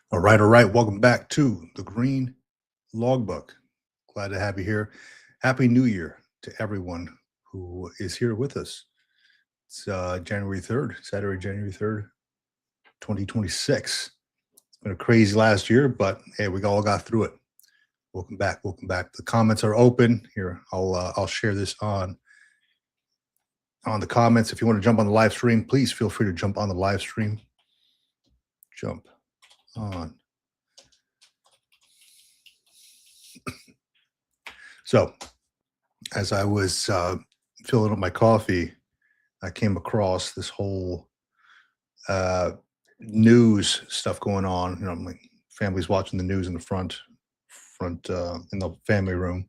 All right, all right. Welcome back to the Green Logbook. Glad to have you here. Happy New Year to everyone who is here with us. It's January 3rd, Saturday, January 3rd, 2026. It's been a crazy last year, but hey, we all got through it. Welcome back. Welcome back. The comments are open here. I'll share this on the comments. If you want to jump on the live stream, please feel free to jump on the live stream. Jump on. So, as I was filling up my coffee, I came across this whole uh, news stuff going on. Like families watching the news in the front in the family room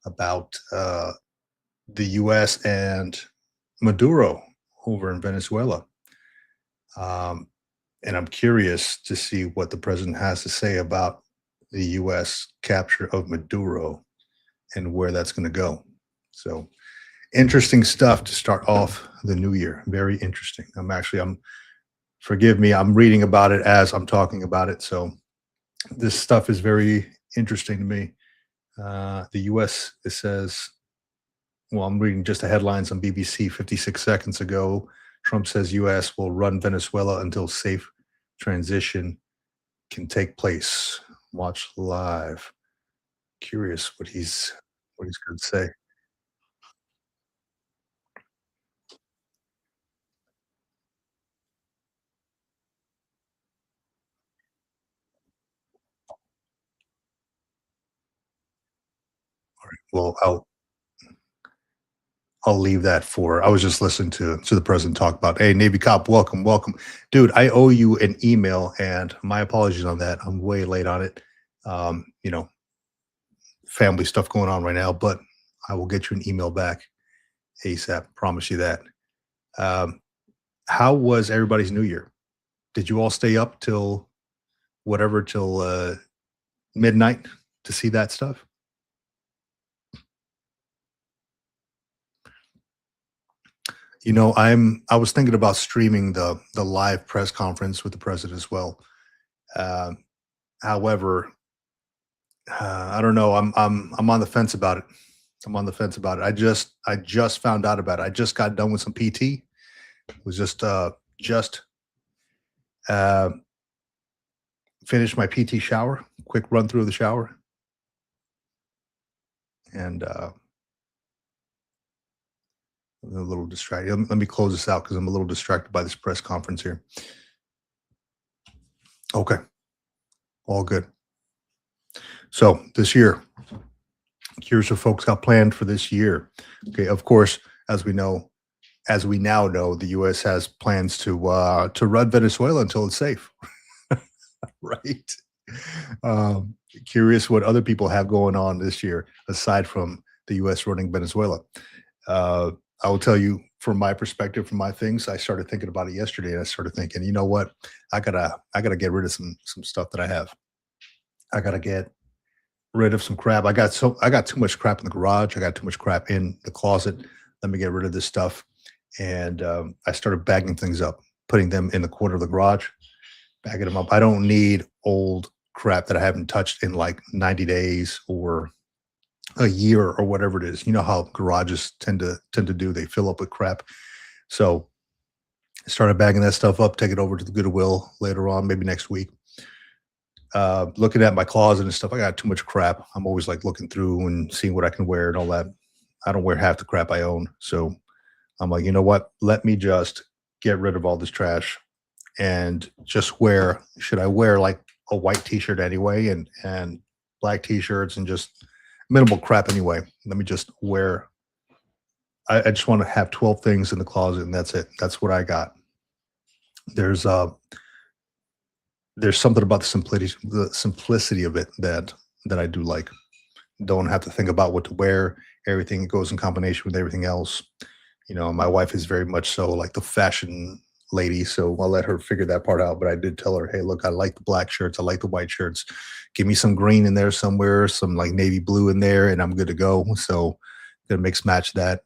about the U.S. and Maduro over in Venezuela. Um, and I'm curious to see what the president has to say about the U.S. capture of Maduro and where that's going to go. So interesting stuff to start off the new year. Very interesting. I'm forgive me, I'm reading about it as I'm talking about it. So this stuff is very interesting to me. The US, it says, well, I'm reading just the headlines on BBC 56 seconds ago. Trump says US will run Venezuela until safe transition can take place. Watch live. Curious what he's going to say. Well, I'll leave that for I was just listening to the president talk about, "Hey, Navy cop, welcome, welcome." Dude, I owe you an email, and my apologies on that. I'm way late on it. Um, you know, family stuff going on right now, but I will get you an email back ASAP. Promise you that. Um, how was everybody's New Year? Did you all stay up till whatever till midnight to see that stuff? I was thinking about streaming the live press conference with the president as well. Um, However, I don't know. I'm on the fence about it. I'm on the fence about it. I just found out about it. I just got done with some PT. Was just uh, finished my PT shower. Quick run through the shower, and I'm a little distracted. Let me close this out because I'm a little distracted by this press conference here. Okay, all good. So this year, here's what folks got planned for this year. Okay, of course, as we know, as we now know, the U.S. has plans to run Venezuela until it's safe, right? Um, Curious what other people have going on this year aside from the U.S. running Venezuela. Uh, I will tell you from my perspective, from my things. I started thinking about it yesterday, and I started thinking, you know what? I gotta get rid of some stuff that I have. I gotta get rid of some crap. I got too much crap in the garage. I got too much crap in the closet. Let me get rid of this stuff. And I started bagging things up, putting them in the corner of the garage, bagging them up. I don't need old crap that I haven't touched in like 90 days or a year or whatever it is. You know how garages tend to do. They fill up with crap. So I started bagging that stuff up, take it over to the Goodwill later on, maybe next week. Looking at my closet and stuff, I got too much crap. I'm always like looking through and seeing what I can wear and all that. I don't wear half the crap I own. So I'm like, you know what? Let me just get rid of all this trash and just should I wear like a white t-shirt anyway and black t-shirts and just minimal crap anyway. Let me just wear I just want to have 12 things in the closet and that's it. That's what I got. There's uh there's something about the simplicity of it that I do like. Don't have to think about what to wear. Everything goes in combination with everything else. My wife is very much so like the fashion lady, so I'll let her figure that part out. But I did tell her, hey, look, I like the black shirts, I like the white shirts. Give me some green in there somewhere, some like navy blue in there, and I'm good to go. So gonna mix match that.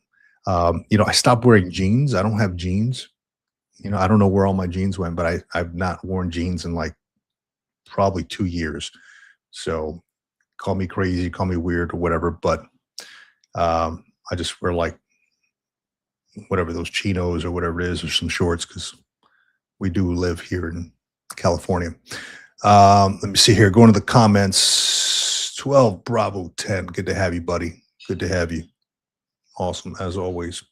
I stopped wearing jeans. I don't have jeans. I don't know where all my jeans went, but I've not worn jeans in like probably 2 years. So call me crazy, call me weird or whatever, but I just wear like whatever those chinos or whatever it is, or some shorts, because we do live here in California. Let me see here. Going to the comments. 12 Bravo 10. Good to have you, buddy. Good to have you. Awesome as always.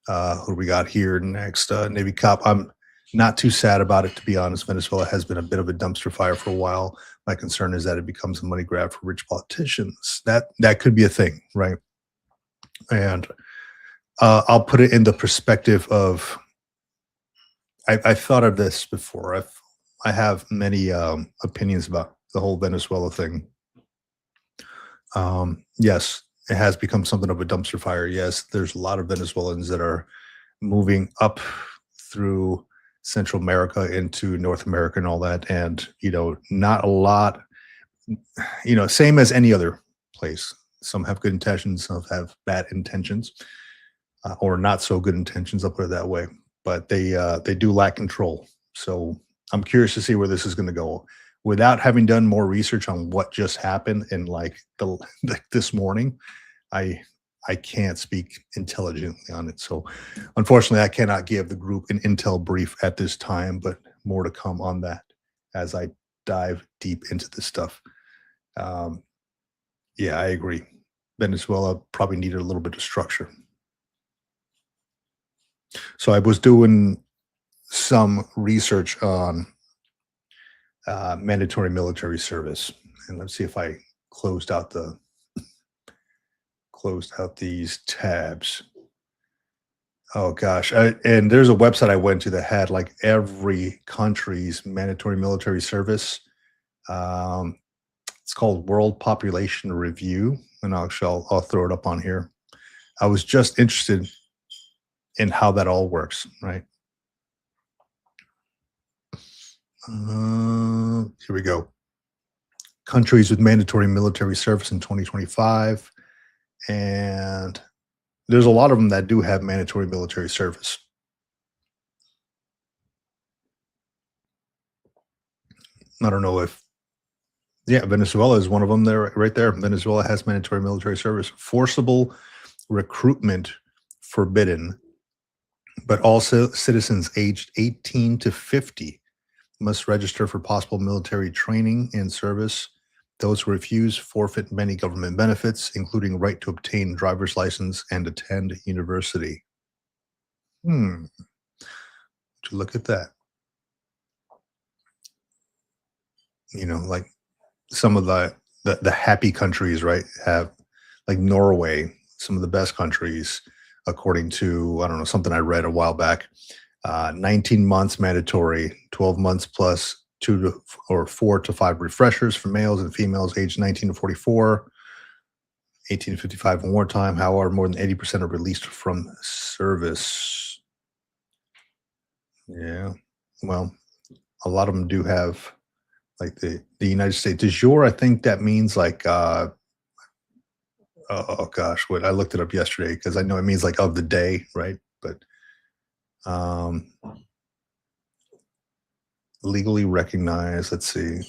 Who do we got here next? Navy Cop. I'm not too sad about it, to be honest. Venezuela has been a bit of a dumpster fire for a while. My concern is that it becomes a money grab for rich politicians. That could be a thing, right? And I'll put it in the perspective of I've thought of this before. I have many opinions about the whole Venezuela thing. Yes, it has become something of a dumpster fire. Yes, there's a lot of Venezuelans that are moving up through Central America into North America and all that, and not a lot. Same as any other place. Some have good intentions, some have bad intentions, or not so good intentions. I'll put it that way. But they do lack control. So I'm curious to see where this is going to go. Without having done more research on what just happened in like this morning, I can't speak intelligently on it. So unfortunately, I cannot give the group an intel brief at this time, but more to come on that as I dive deep into this stuff. Yeah, I agree. Venezuela probably needed a little bit of structure. So I was doing some research on mandatory military service, and let's see if I closed out these tabs. Oh gosh, and there's a website I went to that had like every country's mandatory military service. It's called World Population Review, and I'll throw it up on here. I was just interested in how that all works, right? Here we go. Countries with mandatory military service in 2025, and there's a lot of them that do have mandatory military service. I don't know if, yeah, Venezuela is one of them. There, right there. Venezuela has mandatory military service. Forcible recruitment forbidden, but also citizens aged 18 to 50 must register for possible military training and service. Those who refuse forfeit many government benefits, including right to obtain driver's license and attend university. Would you look at that? Like some of the happy countries, right, have like Norway, some of the best countries, according to, I don't know, something I read a while back. 19 months mandatory, 12 months plus 4 to 5 refreshers for males and females aged 19 to 44, 18 to 55 in wartime. However, more than 80% are released from service. Yeah, well, a lot of them do have, like the United States. De jure, I think that means like, oh gosh, what I looked it up yesterday because I know it means like of the day, right? But legally recognized, let's see,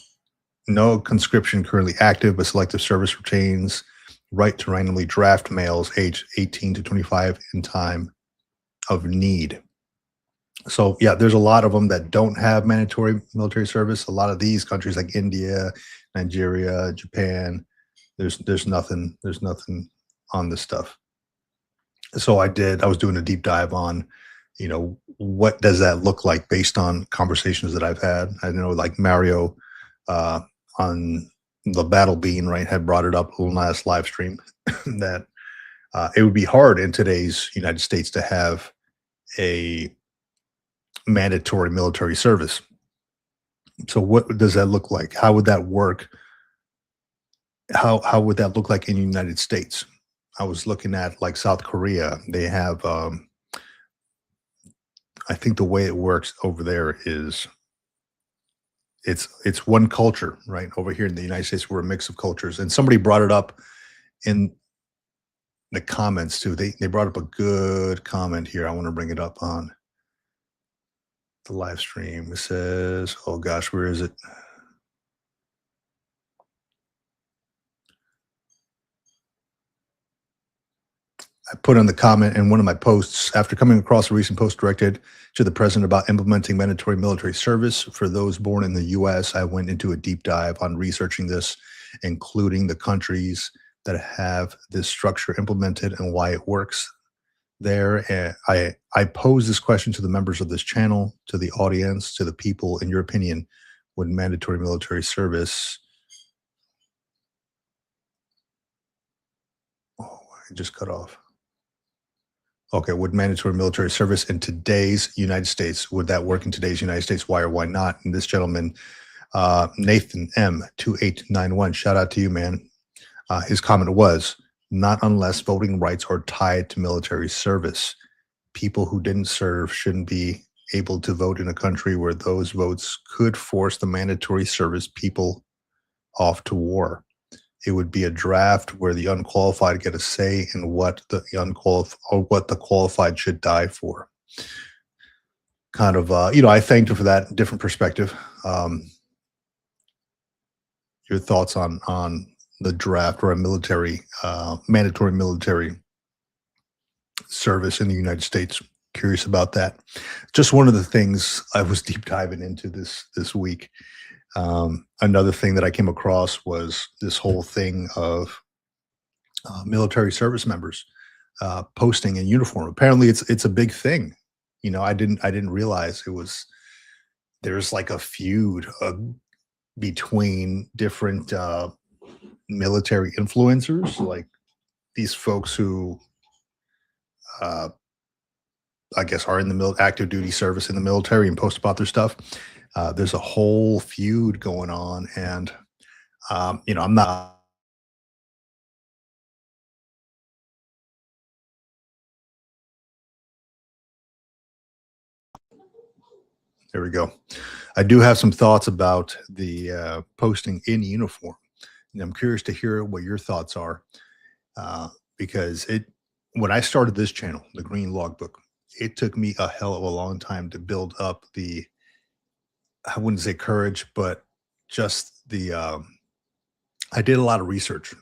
no conscription currently active, but selective service retains right to randomly draft males aged 18 to 25 in time of need. So yeah, there's a lot of them that don't have mandatory military service. A lot of these countries like India, Nigeria, Japan, there's nothing on this stuff. So I was doing a deep dive on, what does that look like based on conversations that I've had. I know like Mario on the Battle Bean, right, had brought it up on last live stream that it would be hard in today's United States to have a mandatory military service. So what does that look like? How would that work? How would that look like in the United States? I was looking at like South Korea. They have I think the way it works over there is it's one culture, right? Over here in the United States, we're a mix of cultures. And somebody brought it up in the comments too. They brought up a good comment here. I want to bring it up on the live stream. It says, oh gosh, where is it? I put on the comment in one of my posts, after coming across a recent post directed to the president about implementing mandatory military service for those born in the U.S., I went into a deep dive on researching this, including the countries that have this structure implemented and why it works there. And I pose this question to the members of this channel, to the audience, to the people. In your opinion, would mandatory military service... Oh, I just cut off. Okay, would mandatory military service in today's United States, would that work in today's United States? Why or why not? And this gentleman, Nathan M2891, shout out to you, man. His comment was, not unless voting rights are tied to military service. People who didn't serve shouldn't be able to vote in a country where those votes could force the mandatory service people off to war. It would be a draft where the unqualified get a say in what the unqualified or what the qualified should die for. Kind of, I thanked him for that different perspective. Your thoughts on the draft or a military, mandatory military service in the United States? Curious about that. Just one of the things I was deep diving into this week. Another thing that I came across was this whole thing of military service members posting in uniform. Apparently, it's a big thing. I didn't realize it was. There's like a feud between different military influencers, like these folks who, I guess, are in the active duty service in the military and post about their stuff. There's a whole feud going on, and I'm not. There we go. I do have some thoughts about the posting in uniform, and I'm curious to hear what your thoughts are, because when I started this channel, the Green Logbook, it took me a hell of a long time to build up the, I wouldn't say courage, but just the, I did a lot of research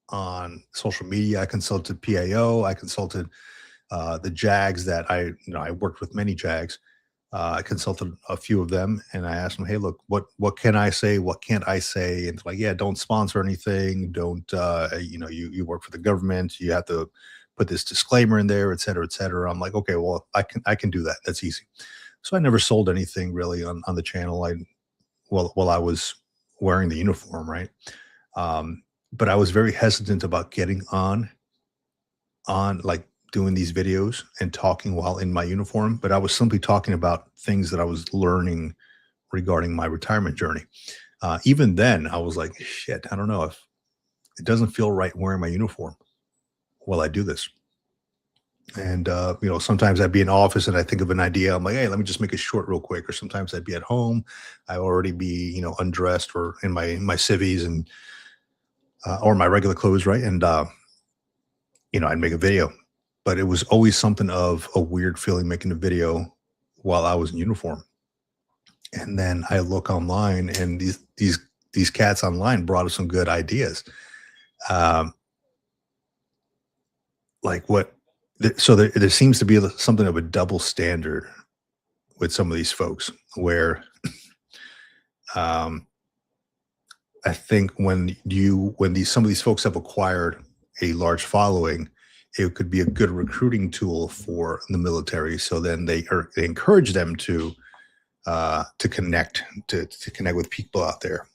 on social media. I consulted PAO. I consulted the JAGs that I worked with many JAGs. I consulted a few of them, and I asked them, "Hey, look, what can I say? What can't I say?" And it's like, "Yeah, don't sponsor anything. Don't you work for the government. You have to put this disclaimer in there, et cetera, et cetera." I'm like, "Okay, well, I can do that. That's easy." So I never sold anything really on the channel. While I was wearing the uniform, right? But I was very hesitant about getting on like doing these videos and talking while in my uniform, but I was simply talking about things that I was learning regarding my retirement journey. Even then, I was like, shit, I don't know, if it doesn't feel right wearing my uniform while I do this. And, sometimes I'd be in office and I think of an idea. I'm like, hey, let me just make it short real quick. Or sometimes I'd be at home. I already be, undressed or in my civvies and, or my regular clothes. Right. And, I'd make a video, but it was always something of a weird feeling making a video while I was in uniform. And then I look online, and these cats online brought us some good ideas. Like what? So there seems to be something of a double standard with some of these folks, where I think when some of these folks have acquired a large following, it could be a good recruiting tool for the military. So then they encourage them to connect with people out there.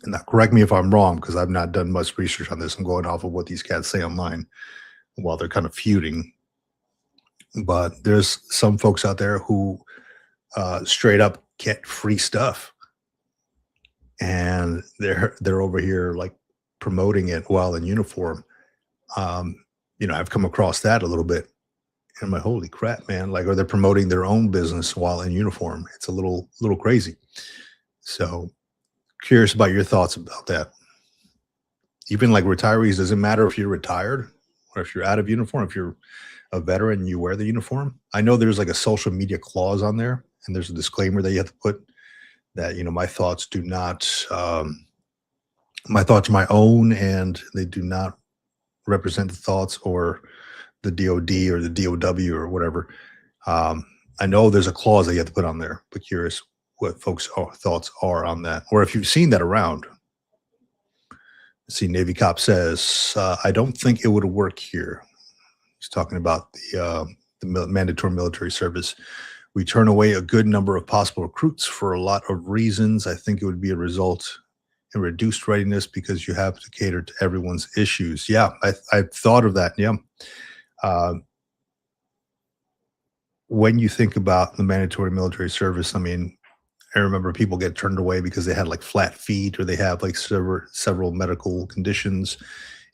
And now, correct me if I'm wrong, because I've not done much research on this. I'm going off of what these cats say online while they're kind of feuding. But there's some folks out there who straight up get free stuff, and they're over here like promoting it while in uniform. I've come across that a little bit, and I'm like, holy crap, man! Like, are they promoting their own business while in uniform? It's a little crazy. So, curious about your thoughts about that. Even like retirees, does it matter if you're retired or if you're out of uniform? If you're a veteran and you wear the uniform, I know there's like a social media clause on there, and there's a disclaimer that you have to put that my thoughts do not, my thoughts are my own, and they do not represent the thoughts or the DOD or the DOW or whatever. I know there's a clause that you have to put on there, but curious what folks' thoughts are on that, or if you've seen that around. See, Navy Cop says, I don't think it would work here. He's talking about the mandatory military service. We turn away a good number of possible recruits for a lot of reasons. I think it would be a result in reduced readiness because you have to cater to everyone's issues. Yeah, I've thought of that. Yeah. When you think about the mandatory military service, I mean, I remember people get turned away because they had like flat feet or they have like several medical conditions.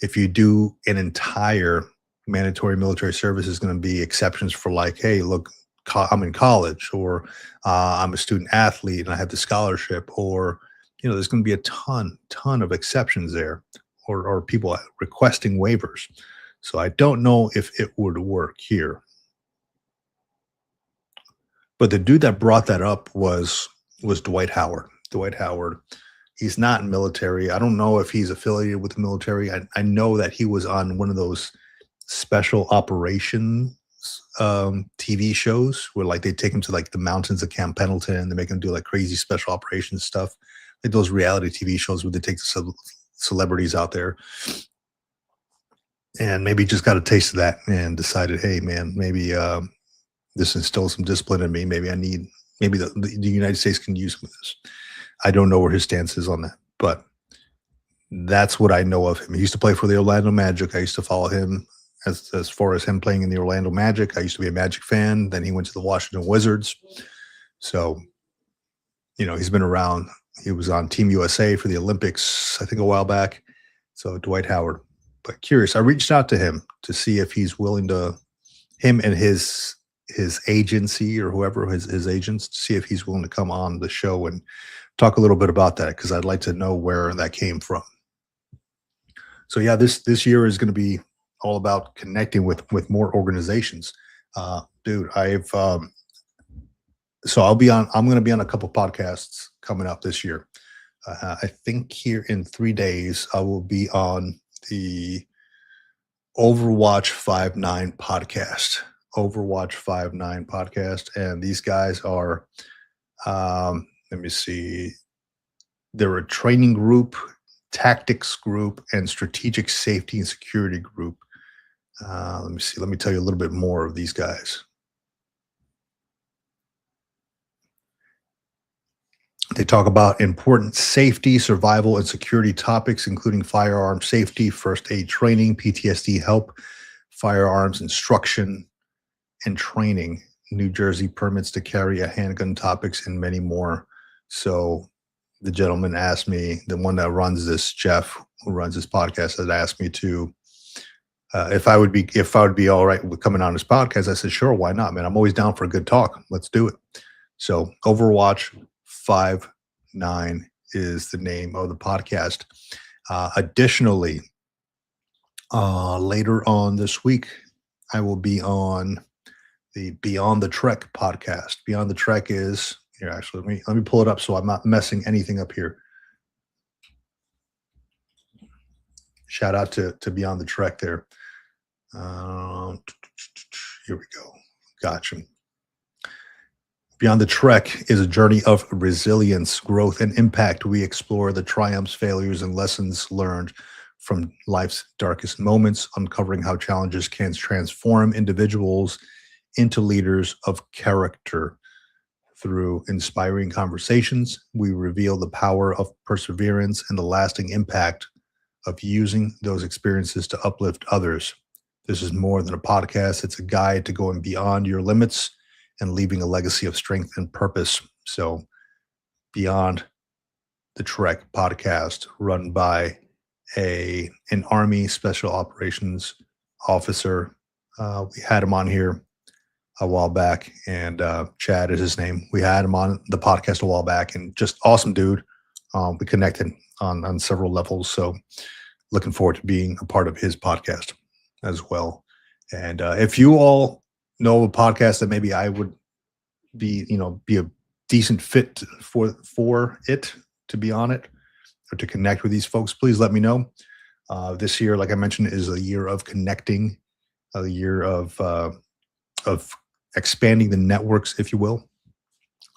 If you do an entire mandatory military service, is going to be exceptions for like, hey, look, I'm in college, or I'm a student athlete and I have the scholarship, or there's going to be a ton of exceptions there, or people requesting waivers. So I don't know if it would work here. But the dude that brought that up was Dwight Howard. Dwight Howard, he's not in military. I don't know if he's affiliated with the military. I know that he was on one of those special operations TV shows where like they take him to like the mountains of Camp Pendleton and they make him do like crazy special operations stuff, like those reality TV shows where they take the celebrities out there. And maybe just got a taste of that and decided, hey man, maybe this instills some discipline in me. Maybe the United States can use some of this. I don't know where his stance is on that, but that's what I know of him. He used to play for the Orlando Magic. I used to follow him as far as him playing in the Orlando Magic. I used to be a Magic fan. Then he went to the Washington Wizards. So, he's been around. He was on Team USA for the Olympics, I think a while back. So Dwight Howard. But curious, I reached out to him to see if he's willing to, him and his agency or whoever, his agents, to see if he's willing to come on the show and talk a little bit about that, because I'd like to know where that came from. So yeah, this year is going to be all about connecting with more organizations. Dude, I'm going to be on a couple podcasts coming up this year. I think here in 3 days, I will be on the Overwatch 5-9 podcast. Overwatch 5-9 podcast. And these guys are, let me see, they're a training group, tactics group, and strategic safety and security group. Let me see. Let me tell you a little bit more of these guys. They talk about important safety, survival, and security topics, including firearm safety, first aid training, PTSD help, firearms instruction and training, New Jersey permits to carry a handgun topics, and many more. So the gentleman asked me, the one that runs this, Jeff, who runs this podcast, had asked me to, if I would be all right with coming on this podcast. I said, sure, why not, man? I'm always down for a good talk. Let's do it. So Overwatch 5-9 is the name of the podcast. Additionally, later on this week, I will be on the Beyond the Trek podcast. Beyond the Trek is here. Actually, let me pull it up so I'm not messing anything up here. Shout out to Beyond the Trek there. Here we go. Gotcha. Beyond the Trek is a journey of resilience, growth, and impact. We explore the triumphs, failures, and lessons learned from life's darkest moments, uncovering how challenges can transform individuals into leaders of character. Through inspiring conversations, we reveal the power of perseverance and the lasting impact of using those experiences to uplift others. This is more than a podcast. It's a guide to going beyond your limits and leaving a legacy of strength and purpose. So Beyond the Trek podcast, run by an Army Special Operations officer. We had him on here a while back, and Chad is his name. We had him on the podcast a while back, and just awesome dude. We connected on several levels. So looking forward to being a part of his podcast as well. And if you all know a podcast that maybe I would be a decent fit for it, to be on it, or to connect with these folks, please let me know. This year, like I mentioned, is a year of connecting, a year of expanding the networks, if you will.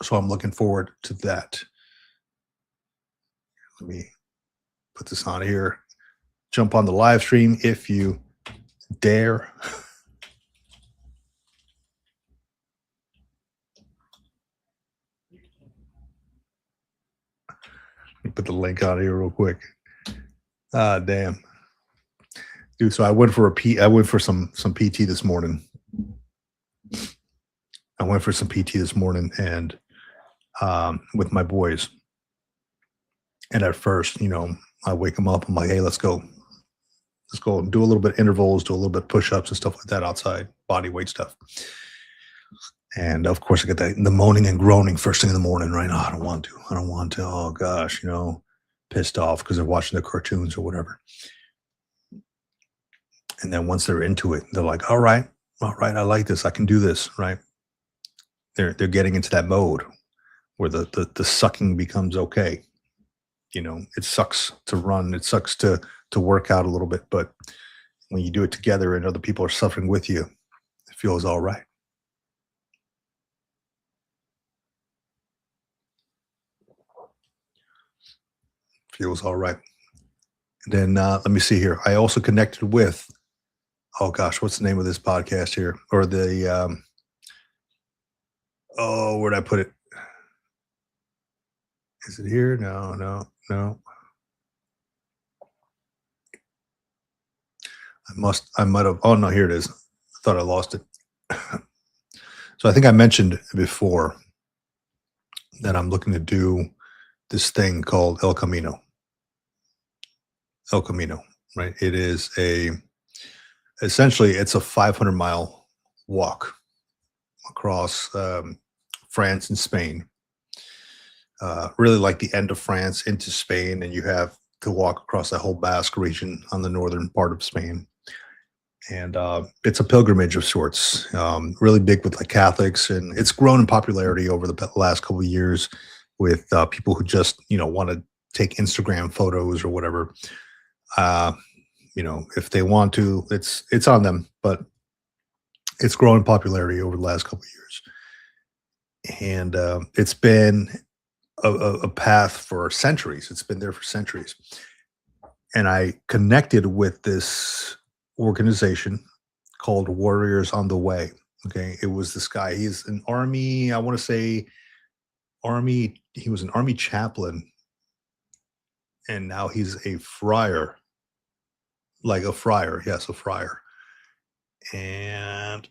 So I'm looking forward to that. Let me put this on here. Jump on the live stream if you dare. Let me put the link on here real quick. Ah, damn, dude. So I went for I went for some PT this morning. I went for some PT this morning, and with my boys. And at first, I wake them up. I'm like, hey, let's go. Let's go do a little bit of intervals, do a little bit of push-ups and stuff like that outside, body weight stuff. And of course, I get the moaning and groaning first thing in the morning, right? Oh, I don't want to. I don't want to. Oh gosh, pissed off because they're watching the cartoons or whatever. And then once they're into it, they're like, all right, I like this. I can do this, right? They're getting into that mode where the sucking becomes okay. It sucks to run. It sucks to work out a little bit, but when you do it together and other people are suffering with you, it feels all right. Feels all right. And then let me see here. I also connected with, oh gosh, what's the name of this podcast here? Or the where'd I put it? Is it here? No. I might have, oh no, here it is. I thought I lost it. So I think I mentioned before that I'm looking to do this thing called El Camino. El Camino, right? It is essentially it's a 500-mile walk across France and Spain. Really like the end of France into Spain, and you have to walk across that whole Basque region on the northern part of Spain. And it's a pilgrimage of sorts, really big with like Catholics, and it's grown in popularity over the last couple of years with people who just want to take Instagram photos or whatever. If they want to, it's on them, but it's grown in popularity over the last couple of years, and it's been a path for centuries. It's been there for centuries, and I connected with this organization called Warriors on the Way. Okay, it was this guy. He's an army. I want to say army. He was an army chaplain, and now he's a friar. Like a friar, yes, a friar. And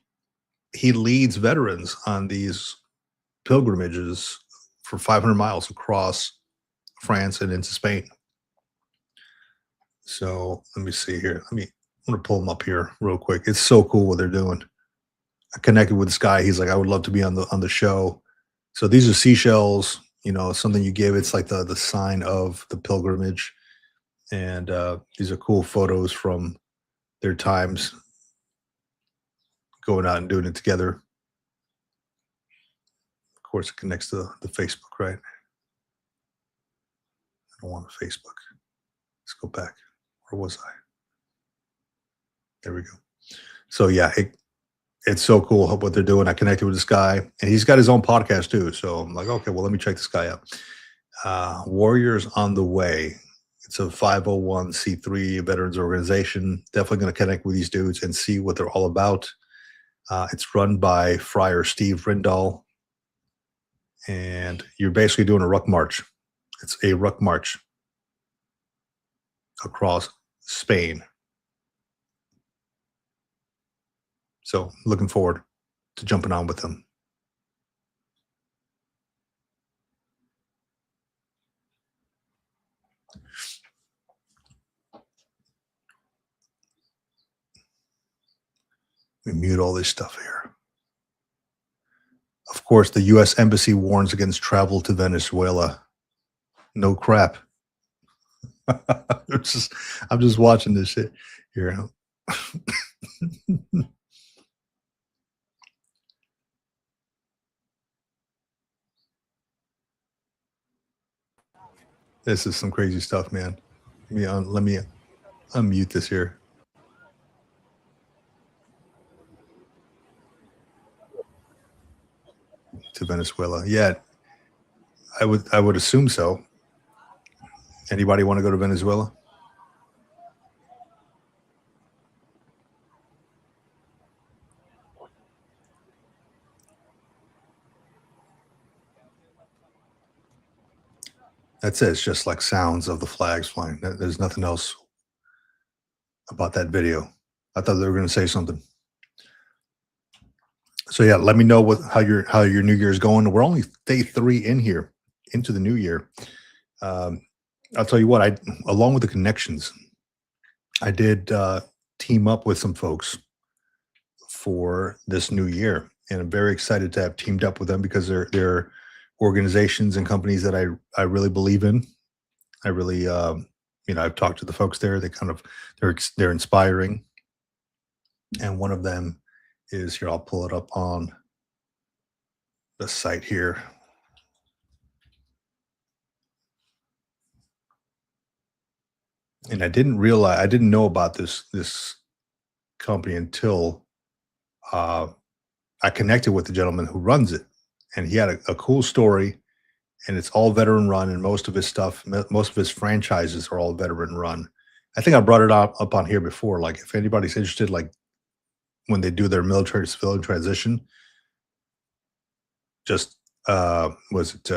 he leads veterans on these pilgrimages for 500 miles across France and into Spain. So let me see here. I'm gonna pull them up here real quick. It's so cool what they're doing. I connected with this guy. He's like, I would love to be on the show. So these are seashells. Something you give. It's like the sign of the pilgrimage, and these are cool photos from their times going out and doing it together. Of course, it connects to the Facebook, right? I don't want a Facebook. Let's go back. Where was I? There we go. So yeah, it's so cool what they're doing. I connected with this guy, and he's got his own podcast too. So I'm like, okay, well, let me check this guy out. Warriors on the Way. It's a 501c3 veterans organization. Definitely going to connect with these dudes and see what they're all about. It's run by Friar Steve Rindall, and you're basically doing a ruck march. It's a ruck march across Spain. So looking forward to jumping on with them. We mute all this stuff here. Of course, the U.S. Embassy warns against travel to Venezuela. No crap. I'm just watching this shit here. This is some crazy stuff, man. Let me unmute this here. To Venezuela. Yeah, I would assume so. Anybody want to go to Venezuela? That's it. It's just like sounds of the flags flying. There's nothing else about that video. I thought they were going to say something. So yeah, let me know how your New Year's going. We're only day 3 in here into the new year. I'll tell you what, along with the connections, I did team up with some folks for this new year, and I'm very excited to have teamed up with them because they're organizations and companies that I really believe in. I really I've talked to the folks there. They're inspiring, and one of them is here. I'll pull it up on the site here. And I didn't know about this company until I connected with the gentleman who runs it, and he had a cool story. And it's all veteran run, and most of his stuff, most of his franchises are all veteran run. I think I brought it up on here before. Like, if anybody's interested, like when they do their military to civilian transition, just was it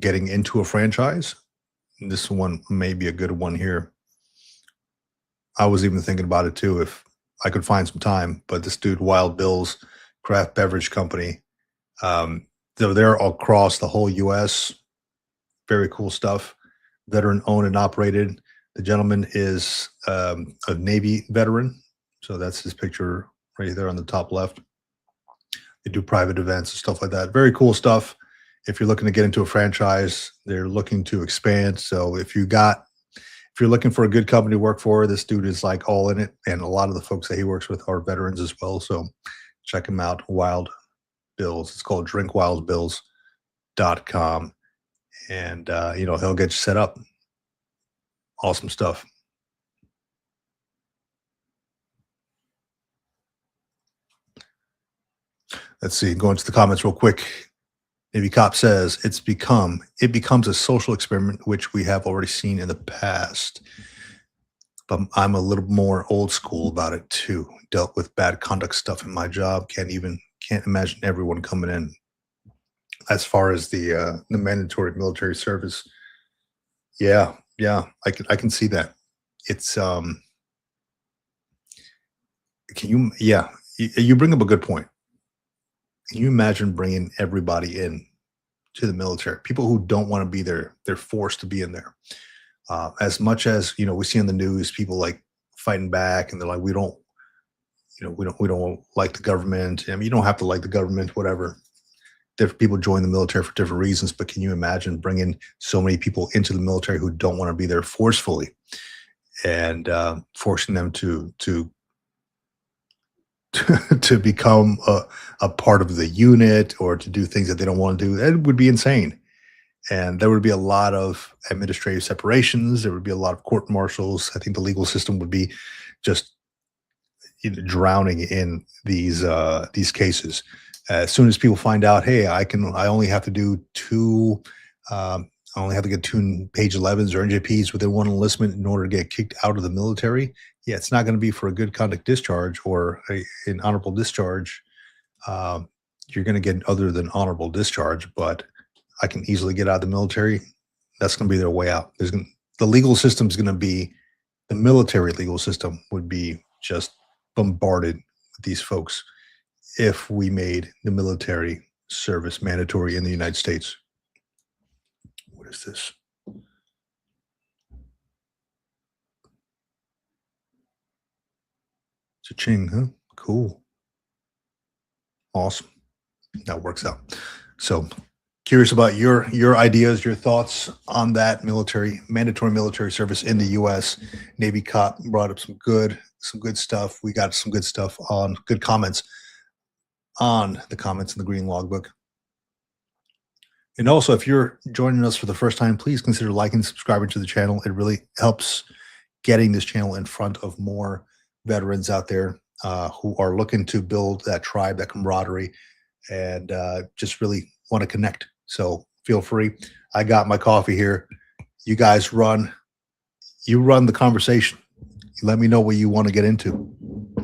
getting into a franchise? This one may be a good one here. I was even thinking about it too if I could find some time. But this dude, Wild Bill's Craft Beverage Company, they're across the whole U.S. Very cool stuff. Veteran owned and operated. The gentleman is a Navy veteran, so that's his picture right there on the top left. They do private events and stuff like that. Very cool stuff. If you're looking to get into a franchise, they're looking to expand. So if you're looking for a good company to work for, this dude is like all in it. And a lot of the folks that he works with are veterans as well. So check him out. Wild Bills. It's called drinkwildbills.com. And he'll get you set up. Awesome stuff. Let's see, going to the comments real quick. Navy Cop says it becomes a social experiment, which we have already seen in the past. But I'm a little more old school about it too. Dealt with bad conduct stuff in my job. Can't imagine everyone coming in. As far as the mandatory military service, yeah, I can see that. It's you bring up a good point. Can you imagine bringing everybody in to the military? People who don't want to be there, they're forced to be in there. As much as we see on the news, people like fighting back, and they're like, we don't like the government. I mean, you don't have to like the government, whatever. Different people join the military for different reasons, but can you imagine bringing so many people into the military who don't want to be there forcefully, and forcing them to to become a part of the unit or to do things that they don't want to do? That would be insane. And there would be a lot of administrative separations. There would be a lot of court martials. I think the legal system would be just drowning in these cases. As soon as people find out, hey, I only have to do I only have to get 2 page 11s or NJPs within one enlistment in order to get kicked out of the military. Yeah, it's not going to be for a good conduct discharge or an honorable discharge. You're going to get other than honorable discharge, but I can easily get out of the military. That's going to be their way out. The legal system is going to be, the military legal system would be just bombarded with these folks if we made the military service mandatory in the United States. What is this? Cha-ching, huh? Cool. Awesome. That works out. So curious about your ideas, your thoughts on that mandatory military service in the U.S. Navy Cop brought up some good stuff. We got some good stuff on good comments on the comments in the Green Logbook. And also, if you're joining us for the first time, please consider liking and subscribing to the channel. It really helps getting this channel in front of more veterans out there who are looking to build that tribe, that camaraderie, and just really want to connect. So feel free. I got my coffee here. You guys you run the conversation. Let me know what you want to get into.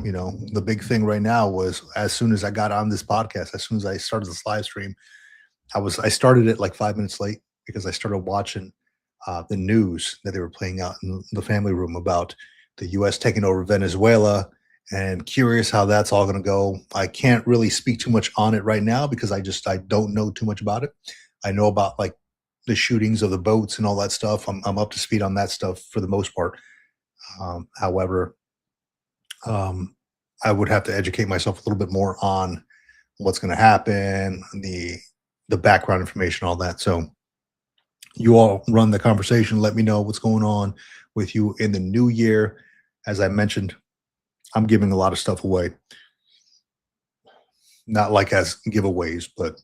You know, the big thing right now was as soon as I got on this podcast, as soon as I started this live stream, I started it like 5 minutes late because I started watching the news that they were playing out in the family room about the U.S. taking over Venezuela, and curious how that's all going to go. I can't really speak too much on it right now because I don't know too much about it. I know about like the shootings of the boats and all that stuff. I'm up to speed on that stuff for the most part. However, um, I would have to educate myself a little bit more on what's going to happen, the background information, all that. So you all run the conversation. Let me know what's going on with you in the new year. As I mentioned, I'm giving a lot of stuff away, not like as giveaways, but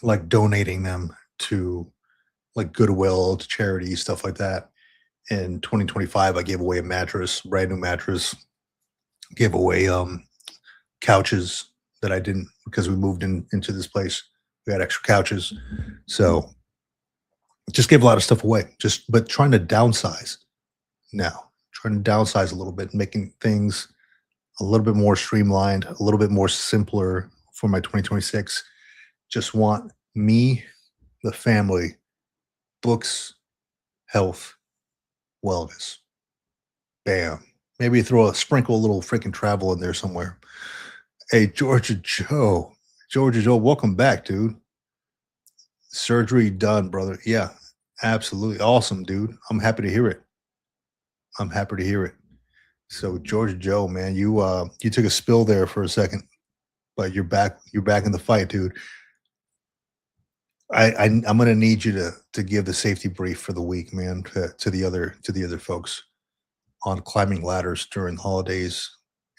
like donating them to like Goodwill, to charity, stuff like that. In 2025, I gave away a mattress, brand new mattress, gave away couches that I didn't because we moved into this place. We had extra couches. So just gave a lot of stuff away. But trying to downsize now, trying to downsize a little bit, making things a little bit more streamlined, a little bit more simpler for my 2026. Just want me, the family, books, health, wellness. Bam. Maybe sprinkle a little freaking travel in there somewhere. Hey, Georgia Joe, welcome back, dude. Surgery done, brother. Yeah, absolutely. Awesome, dude. I'm happy to hear it. I'm happy to hear it. So Georgia Joe, man, you took a spill there for a second, but you're back in the fight, dude. I'm gonna need you to give the safety brief for the week, man, to the other folks on climbing ladders during holidays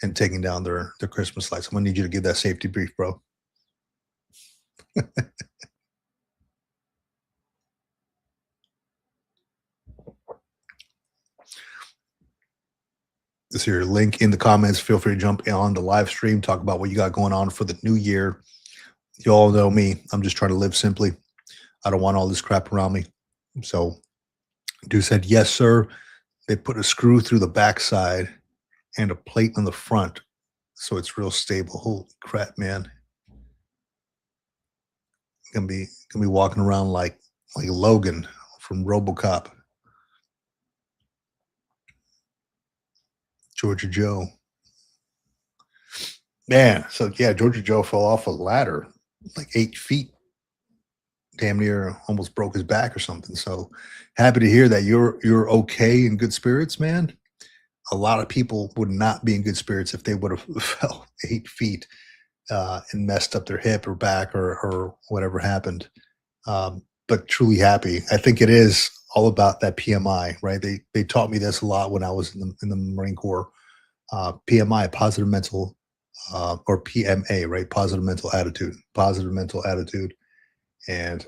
and taking down their Christmas lights. I'm gonna need you to give that safety brief, bro. This here link in the comments. Feel free to jump on the live stream, talk about what you got going on for the new year. You all know me. I'm just trying to live simply. I don't want all this crap around me. So dude said, yes, sir. They put a screw through the backside and a plate on the front. So it's real stable. Holy crap, man. Gonna be walking around like Logan from RoboCop. Georgia Joe. Man, so yeah, Georgia Joe fell off a ladder like 8 feet, damn near almost broke his back or something. So happy to hear that you're okay in good spirits, man. A lot of people would not be in good spirits if they would have fell 8 feet and messed up their hip or back or whatever happened. But truly happy. I think it is all about that PMI, right? They taught me this a lot when I was in the Marine Corps. PMI, positive mental, or PMA, right? Positive mental attitude, and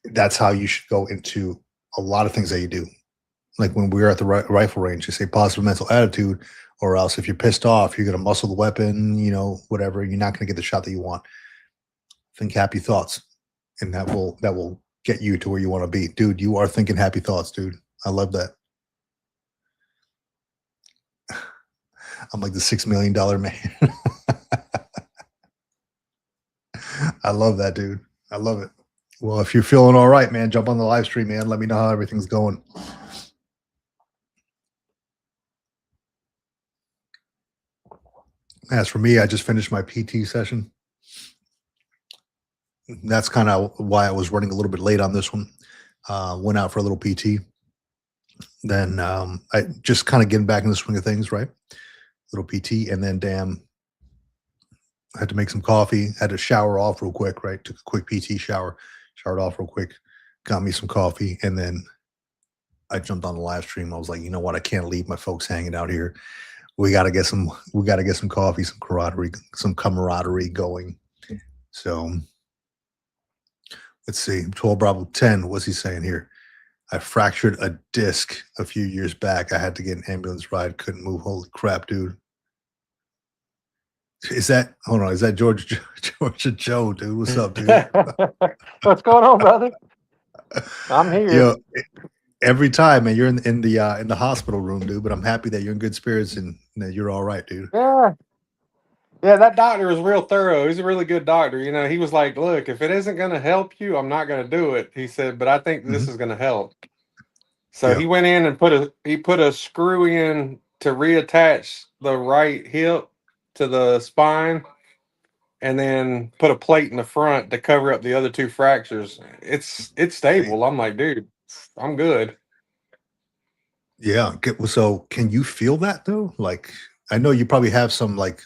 that's how you should go into a lot of things that you do. Like when we were at the rifle range, you say positive mental attitude, or else if you're pissed off, you're going to muscle the weapon, whatever. You're not going to get the shot that you want. Think happy thoughts, and that will get you to where you want to be, dude. You are thinking happy thoughts, dude. I love that. I'm like the $6 million man. I love that, dude. I love it. Well, if you're feeling all right, man, jump on the live stream, man. Let me know how everything's going. As for me, I just finished my PT session. That's kind of why I was running a little bit late on this one. Went out for a little PT. Then I just kind of getting back in the swing of things, right? Little PT, and then damn, I had to make some coffee. Had to shower off real quick, right? Took a quick PT shower, showered off real quick, got me some coffee, and then I jumped on the live stream. I was like, you know what? I can't leave my folks hanging out here. We got to get some coffee, some camaraderie going. So Let's see. 12 Bravo 10. What's he saying here? I fractured a disc a few years back. I had to get an ambulance ride. Couldn't move. Holy crap, dude. Is that, hold on, is that Georgia Joe, dude? What's up, dude? What's going on, brother? I'm here. Yo, every time, man, you're in the hospital room, dude. But I'm happy that you're in good spirits and that you're all right, dude. Yeah. Yeah, that doctor was real thorough. He's a really good doctor. You know, he was like, look, if it isn't going to help you, I'm not going to do it. He said, but I think this Mhm. is going to help. So Yeah, he went in and put a screw in to reattach the right hip to the spine and then put a plate in the front to cover up the other two fractures. It's damn. stable. I'm like, dude, I'm good. Yeah. So, can you feel that though? Like, I know you probably have some like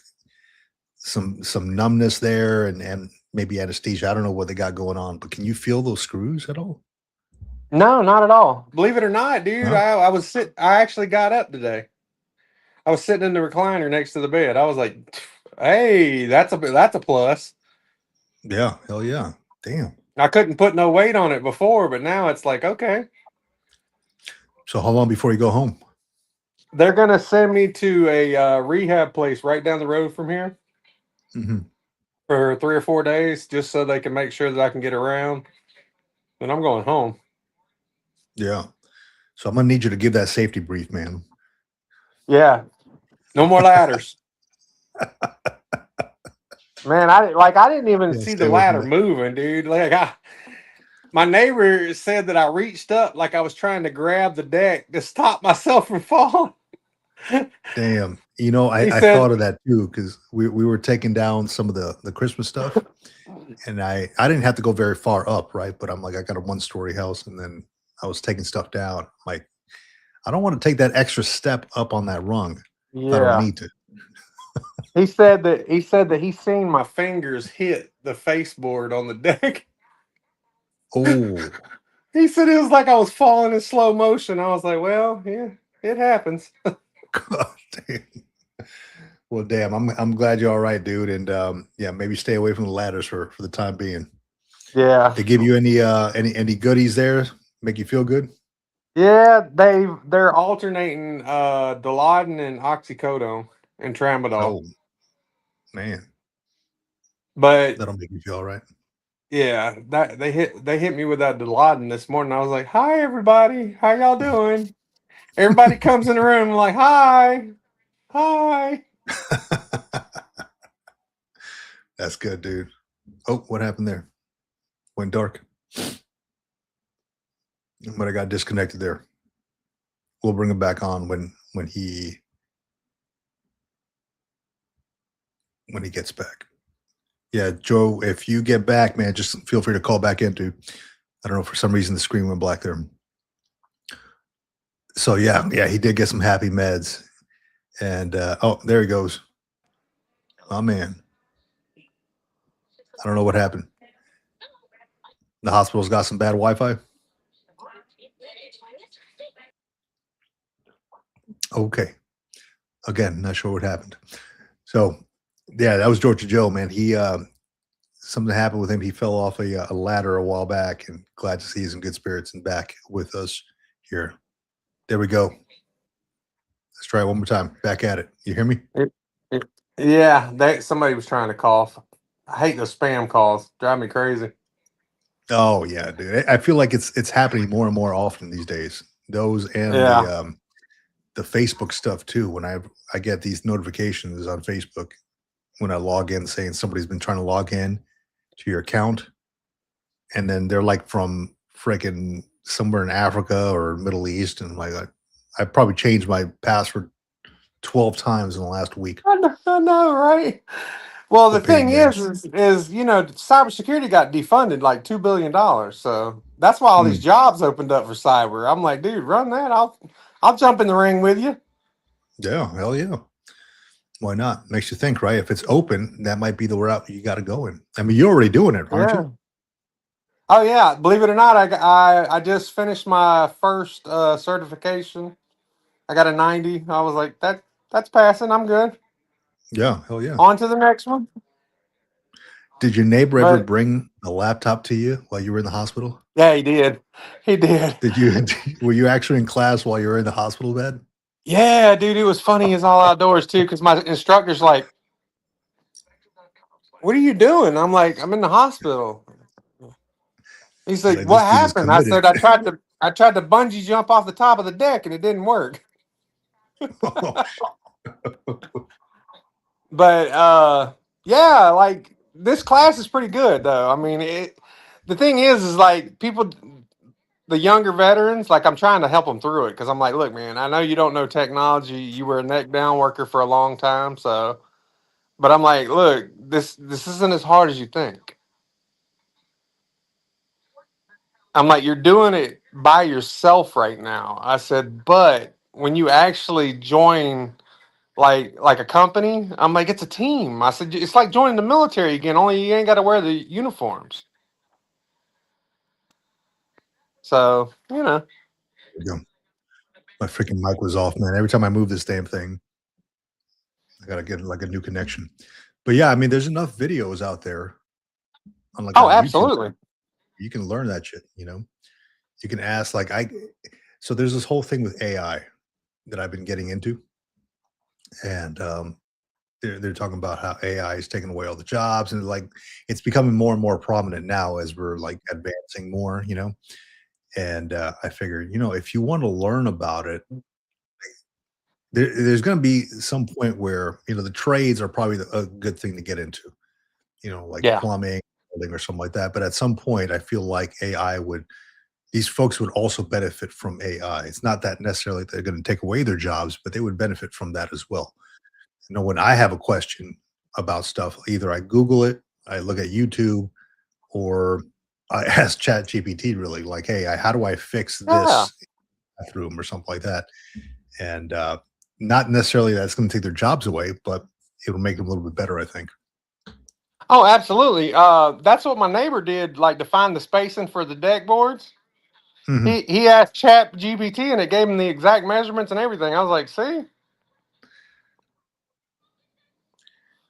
some numbness there and maybe anesthesia. I don't know what they got going on, but can you feel those screws at all? No, not at all. Believe it or not, dude, Huh? I actually got up today. I was sitting in the recliner next to the bed. I was like, "Hey, that's a plus." Yeah. Hell yeah. Damn. I couldn't put no weight on it before, but now it's like, okay, So, how long before you go home? they're gonna send me to a rehab place right down the road from here Hmm. for 3 or 4 days, just so they can make sure that I can get around. And I'm going home. Yeah. So, I'm gonna need you to give that safety brief, man. Yeah, no more ladders, man. I didn't even Yeah. see the Stay away from ladder that. moving, dude. My neighbor said that I reached up like I was trying to grab the deck to stop myself from falling. Damn. He I thought said, of that too because we were taking down some of the Christmas stuff, and I didn't have to go very far up, right? But I'm like, I got a 1-story house, and then I was taking stuff down. Like, I don't want to take that extra step up on that rung if I don't yeah. need to. He said that he seen my fingers hit the baseboard on the deck. Oh, He said it was like I was falling in slow motion. I was like, well, yeah, it happens. God damn. Well, damn. I'm glad you're all right, dude. And yeah, maybe stay away from the ladders for the time being. Yeah. They give you any goodies there? Make you feel good? Yeah, they're alternating Dilaudid and oxycodone and tramadol. Oh man, But that'll make you feel all right. yeah, that they hit me with that Dilaudid this morning. I was like, "Hi everybody. How y'all doing?" Everybody comes in the room like, "Hi. Hi." That's good, dude. Oh, what happened there? Went dark. But I got disconnected there. We'll bring him back on when he gets back. Yeah, Joe, if you get back, man, just feel free to call back in, dude. I don't know, for some reason the screen went black there. So yeah, he did get some happy meds. And oh, there he goes. Oh man. I don't know what happened. The hospital's got some bad Wi-Fi. Okay. Again, not sure what happened. So yeah, that was Georgia Joe, man. He something happened with him. He fell off a ladder a while back, and glad to see he's in good spirits and back with us here. There we go. Let's try it one more time. Back at it. You hear me? It- it- yeah, somebody was trying to call. I hate those spam calls. Drive me crazy. Oh yeah, dude. I feel like it's happening more and more often these days. Those and Yeah. the Facebook stuff too. When I get these notifications on Facebook when I log in saying somebody's been trying to log in to your account, and then they're like from freaking somewhere in Africa or Middle East, and like I probably changed my password 12 times in the last week. I know, right? Well, The the pain in thing the ass. is, cybersecurity got defunded like $2 billion, so that's why all these Mm, jobs opened up for cyber. I'm like, dude, run that. I'll jump in the ring with you. yeah, hell yeah. Why not? Makes you think, right? If it's open, that might be the route you got to go in. I mean, you're already doing it, aren't you? Yeah. Oh yeah. Believe it or not, I just finished my first certification. I got a 90. I was like, that's passing. I'm good. Yeah, hell yeah. On to the next one. Did your neighbor ever But bring a laptop to you while you were in the hospital? yeah, he did. He did. Did you were you actually in class while you were in the hospital bed? Yeah, dude, it was funny as all outdoors too, because my instructor's like, "What are you doing?" I'm like, "I'm in the hospital." He's He's like, like, "What this dude is happened?" I committed. said, I tried to bungee jump off the top of the deck and it didn't work." Oh, But yeah, like this class is pretty good though. I mean, the thing is like people, the younger veterans, like I'm trying to help them through it because I'm like, look, man, I know you don't know technology. You were a neck down worker for a long time, so. But I'm like, look, this isn't as hard as you think. I'm like, you're doing it by yourself right now. I said, but when you actually join like a company, I'm like, it's a team. I said, it's like joining the military again, only you ain't got to wear the uniforms. So, there we go. My freaking mic was off, man. Every time I move this damn thing, I gotta get like a new connection. But yeah, I mean, there's enough videos out there on like oh, on YouTube. absolutely. You can learn that shit, you know. You can ask like I so there's this whole thing with AI that I've been getting into. And they're talking about how AI is taking away all the jobs, and like it's becoming more and more prominent now as we're like advancing more, you know. And I figured, you know, if you want to learn about it, there's going to be some point where you know the trades are probably a good thing to get into, you know, like Yeah. plumbing, building, or something like that. But at some point, I feel like AI would these folks would also benefit from AI. It's not that necessarily they're going to take away their jobs, but they would benefit from that as well. You know, when I have a question about stuff, either I Google it, I look at YouTube, or I ask Chat GPT really like, hey, how do I fix Yeah. this bathroom or something like that? And not necessarily that's going to take their jobs away, but it'll make them a little bit better, I think. Oh, absolutely. That's what my neighbor did, like to find the spacing for the deck boards. Hmm. He asked Chat GPT and it gave him the exact measurements and everything. I was like, see?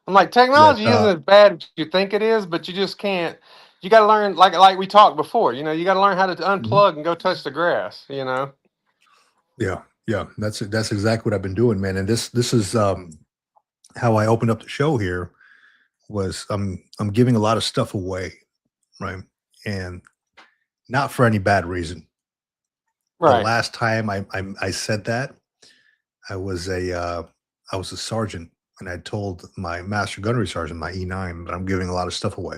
I'm like, That technology isn't as bad as you think it is, but you just can't. You got to learn, like we talked before. You got to learn how to mhm. unplug and go touch the grass. Yeah, yeah, that's exactly what I've been doing, man. And this is how I opened up the show here was I'm giving a lot of stuff away, right? And not for any bad reason. The Right. last time I said that, I was I was a sergeant, and I told my master gunnery sergeant, my E9, that I'm giving a lot of stuff away.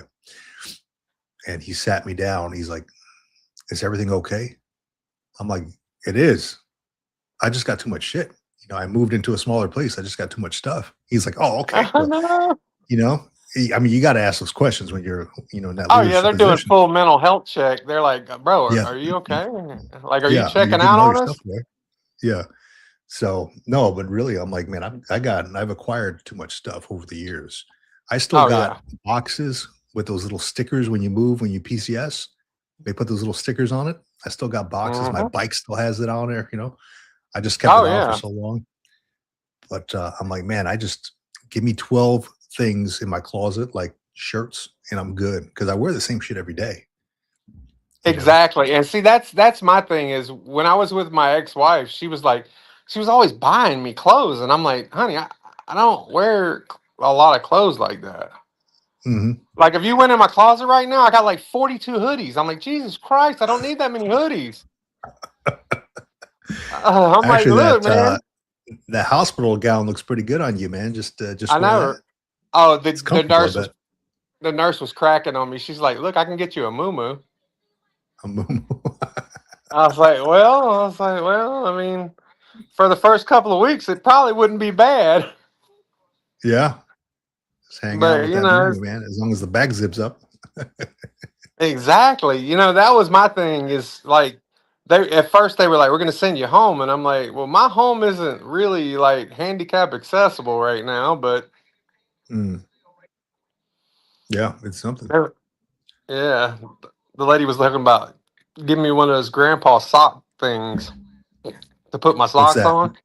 And he sat me down. He's like, "Is everything okay?" I'm like, "It is. I just got too much shit. You know, I moved into a smaller place. I just got too much stuff." He's like, "Oh, okay. Well, No. you know, I mean, you got to ask those questions when you're, you know, in that Oh yeah, leadership they're doing position." full mental health check. They're like, bro, Yeah, are you okay? Like, are you yeah. You're checking giving out all your on stuff us? away. Yeah. So no, but really, I'm like, man, I've acquired too much stuff over the years. I still Oh yeah. got boxes with those little stickers when you move, when you PCS, they put those little stickers on it. I still got boxes. My Hmm. bike still has it on there. You know, I just kept Oh it on for yeah. so long. But I'm like, man, I just give me 12 things in my closet, like shirts, and I'm good because I wear the same shit every day. You know. Exactly. And see, that's my thing is when I was with my ex-wife, she was like, she was always buying me clothes, and I'm like, honey, I don't wear a lot of clothes like that. Hmm. Like if you went in my closet right now, I got like 42 hoodies. I'm like, Jesus Christ, I don't need that many hoodies. I'm like, Actually, look, man, that hospital gown looks pretty good on you, man. I Just wear know. that. Oh, It's comfortable, I bet. the nurse was cracking on me. She's like, look, I can get you a moo. I was like, well, I mean, for the first couple of weeks, it probably wouldn't be bad. Yeah, just hang out But with that moo man. As long as the bag zips up. exactly. That was my thing. Is like they at first they were like, "We're going to send you home," and I'm like, "Well, my home isn't really like handicap accessible right now." But Mm, yeah, it's something. they're- yeah, the lady was looking about giving me one of those grandpa sock things to put my What's socks that? on,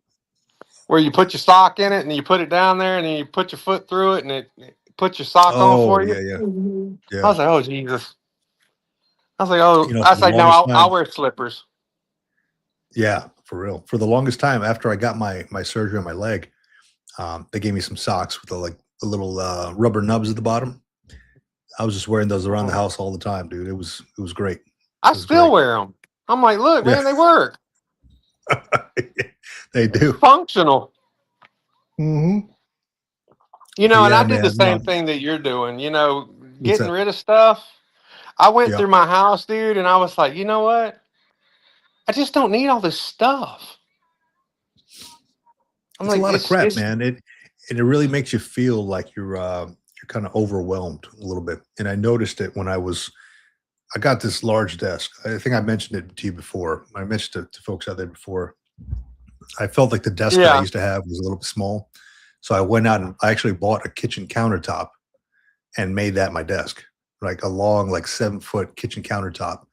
where you put your sock in it and you put it down there and then you put your foot through it and it put your sock on Oh, for you. yeah, yeah, I yeah. was like, oh Jesus. I was like, oh, You know, I for was the like, no, longest I'll time, wear slippers. yeah, for real. For the longest time after I got my surgery on my leg, they gave me some socks with the little rubber nubs at the bottom. I was just wearing those around the house all the time, dude. It was great. I It was still great. wear them. I'm like, look, Yeah, man, they work. they do. Functional. Hmm. You But know, and I yeah, did the man. No, same thing that you're doing, you know, what's getting that? rid of stuff. I went Yeah, through my house, dude, and I was like, you know what? I just don't need all this stuff. I'm it's a like, lot of crap, it's man. It really makes you feel like you're kind of overwhelmed a little bit. And I noticed it when I got this large desk. I think I mentioned it to you before. I mentioned it to folks out there before. I felt like the desk that I yeah, used to have was a little bit small. So I went out and I actually bought a kitchen countertop and made that my desk, like a long, like 7 foot kitchen countertop.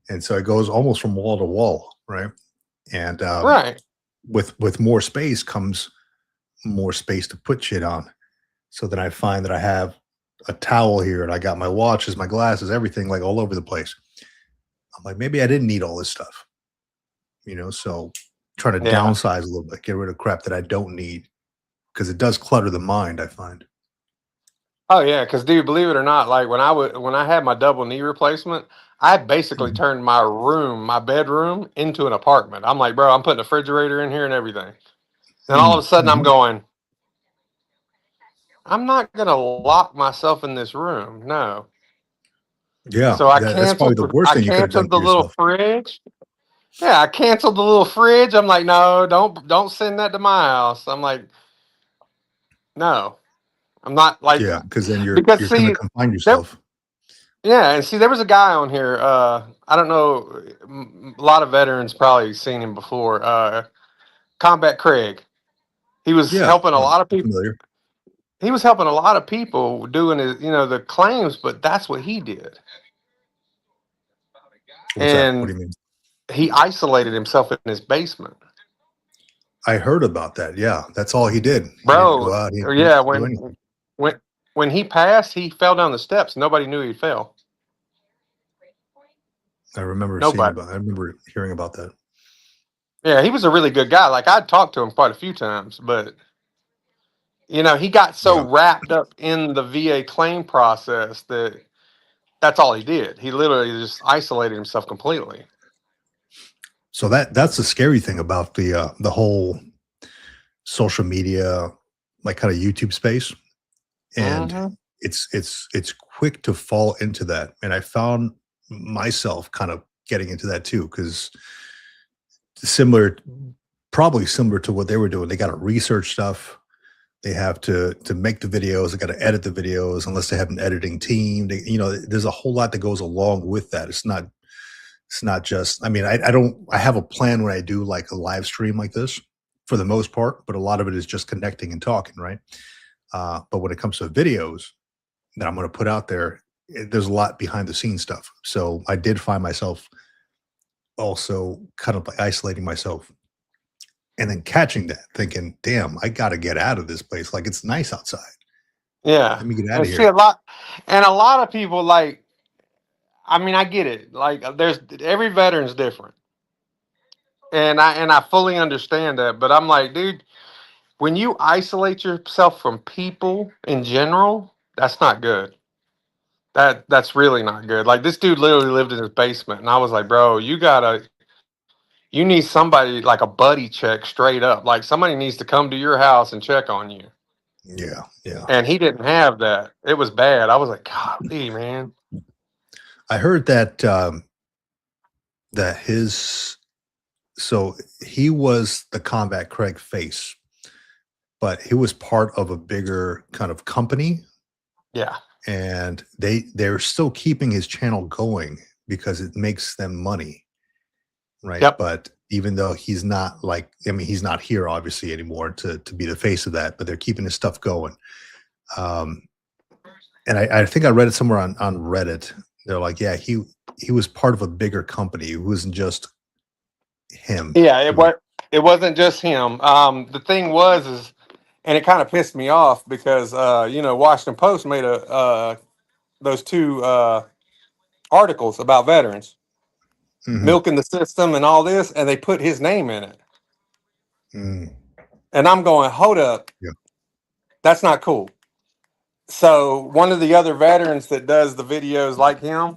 And so it goes almost from wall to wall, right? And right. with more space comes more space to put shit on. So then I find that I have a towel here and I got my watches, my glasses, everything like all over the place. I'm like, maybe I didn't need all this stuff, so trying to Yeah. downsize a little bit, get rid of crap that I don't need because it does clutter the mind, I find. Oh yeah, because dude, believe it or not, like when I had my double knee replacement, I basically Mhm. turned my bedroom into an apartment. I'm like, bro, I'm putting a refrigerator in here and everything. Then all of a sudden I'm Mhm. going, I'm not gonna lock myself in this room. No. Yeah, So I that's probably the worst I thing you could have done canceled for the little yourself. fridge. Yeah, I canceled the little fridge. I'm like, no, don't send that to my house. I'm like, no. I'm not like Yeah, because then because you're gonna see, confine there yourself. yeah, and see there was a guy on here, I don't know, a lot of veterans probably seen him before. Combat Craig. He was Yeah, helping a lot of I'm people. familiar. He was helping a lot of people doing his, the claims, but that's what he did. What's that? What do And you mean? he isolated himself in his basement. I heard about that. Yeah, that's all he did. He didn't go Bro, out. He didn't yeah, do anything. when when he passed, he fell down the steps. Nobody knew he fell. I remember seeing Nobody. about. I remember hearing about that. Yeah, he was a really good guy. Like I'd talked to him quite a few times, but he got so Yeah. wrapped up in the VA claim process that that's all he did. He literally just isolated himself completely. So that's the scary thing about the whole social media, like kind of YouTube space, and Hmm. it's quick to fall into that. And I found myself kind of getting into that too because similar, probably similar to what they were doing. They got to research stuff. They have to make the videos. They got to edit the videos unless they have an editing team. There's a whole lot that goes along with that. It's not just. I mean, I don't. I have a plan when I do like a live stream like this for the most part, but a lot of it is just connecting and talking, right? But when it comes to videos that I'm going to put out there, there's a lot behind the scenes stuff. So I did find myself also kind of like isolating myself and then catching that, thinking, "Damn, I got to get out of this place. Like it's nice outside. Yeah, Let me get out and of see a here." lot, and a lot of people like. I mean, I get it. Like, there's every veteran's different, and I fully understand that. But I'm like, dude, when you isolate yourself from people in general, that's not good. That's really not good. Like this dude literally lived in his basement, and I was like, bro, you need somebody like a buddy check straight up. Like somebody needs to come to your house and check on you. Yeah, yeah. And he didn't have that. It was bad. I was like, golly, man. I heard that his so he was the Combat Craig face, but he was part of a bigger kind of company, Yeah. and they're still keeping his channel going because it makes them money, right? Yep. But even though he's not like, I mean, he's not here obviously anymore to be the face of that, but they're keeping his stuff going. Um, and I think I read it somewhere on Reddit. They're like, yeah, he was part of a bigger company. It wasn't just him. Yeah, It was it wasn't just him. The thing was is and it kind of pissed me off because Washington Post made those two articles about veterans Hmm. milking the system and all this, and they put his name in it. Mm. And I'm going, hold up, Yeah. that's not cool. So one of the other veterans that does the videos like him,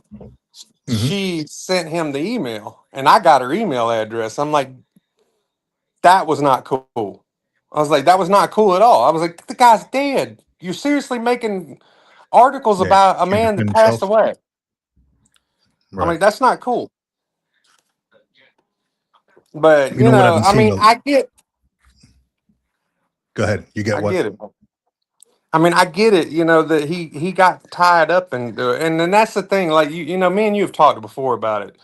Hmm. she sent him the email, and I got her email address. I'm like, that was not cool. I was like, that was not cool at all. I was like, the guy's dead. You're seriously making articles Yeah. about a Can't man defend that passed himself. away. I'm Right. like, that's not cool. But You know what I've been I seeing? mean, Go ahead. You get I what? get it. I mean, I get it. That he got tied up into it, and then that's the thing. Like me and you have talked before about it.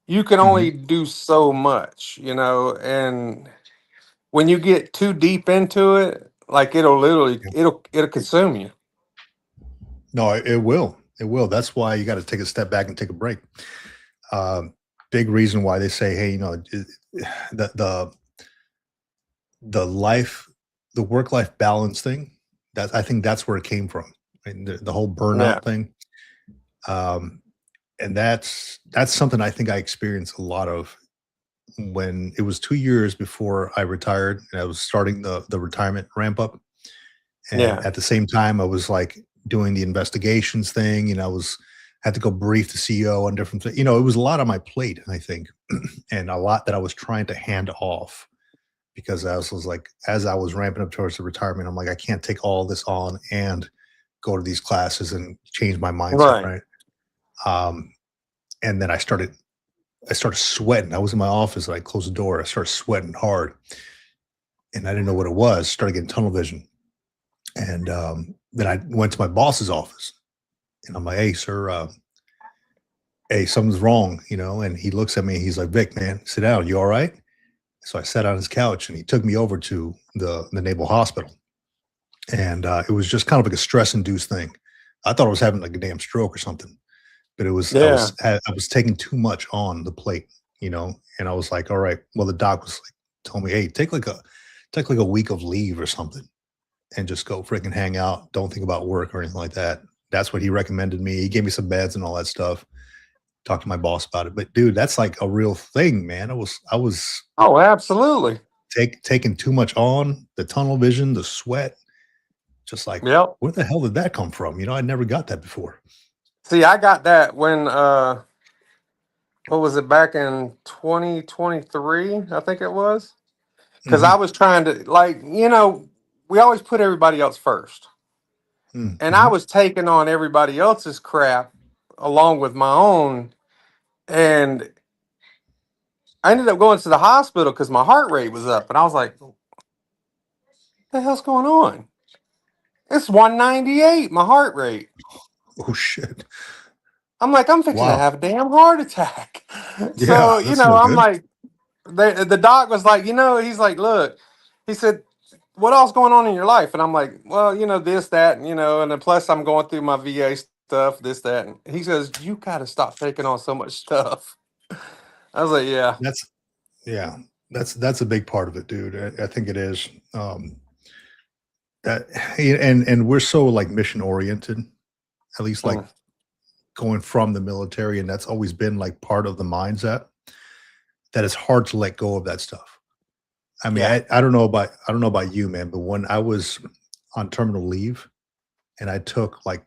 You can Hmm. only do so much, and when you get too deep into it, like Yeah. it'll consume you. No, it will. It will. That's why you got to take a step back and take a break. Um, Big reason why they say, hey, the the the life, the work life balance thing. That I think that's where it came from. Right? The whole Yeah, burnout thing. Um, and that's something I think I experienced a lot of when it was 2 years before I retired and I was starting the retirement ramp up. And yeah, at the same time, I was like doing the investigations thing, and I was had to go brief the CEO on different things. It was a lot on my plate, I think, and a lot that I was trying to hand off because I was like, as I was ramping up towards the retirement, I'm like, I can't take all this on and go to these classes and change my mindset, right. right? Um, and then I started sweating. I was in my office, and I closed the door. I started sweating hard, and I didn't know what it was. Started getting tunnel vision, and then I went to my boss's office, and I'm like, "Hey, sir, hey, something's wrong," And he looks at me. He's like, "Vic, man, sit down. You all right?" So I sat on his couch, and he took me over to the Naval Hospital, and it was just kind of like a stress induced thing. I thought I was having like a damn stroke or something, but it was Yeah, I was taking too much on the plate, and I was like, all right. Well, the doc was like, told me, hey, take like a week of leave or something, and just go freaking hang out. Don't think about work or anything like that. That's what he recommended me. He gave me some meds and all that stuff. Talked to my boss about it, but dude, that's like a real thing, man. I was oh, absolutely. taking too much on the tunnel vision, the sweat, just like Yep. where the hell did that come from? I never got that before. See, I got that when what was it, back in 2023, I think it was. Because I Hmm. was trying to, we always put everybody else first. And I Hmm. was taking on everybody else's crap along with my own. And I ended up going to the hospital because my heart rate was up. And I was like, what the hell's going on? It's 198, my heart rate. Oh shit! I'm like, I'm fixing to Wow. have a damn heart attack. Yeah, So, that's no I'm good. like, the doc was like, he's like, look, he said, what else going on in your life? And I'm like, well, this, that, and then plus I'm going through my VA stuff, this, that. And he says, you got to stop taking on so much stuff. I was like, yeah, That's yeah. That's a big part of it, dude. I think it is. That and we're so like mission oriented, at least like mm, going from the military, and that's always been like part of the mindset that it's hard to let go of that stuff. I mean, yeah, I don't know about you, man, but when I was on terminal leave and I took like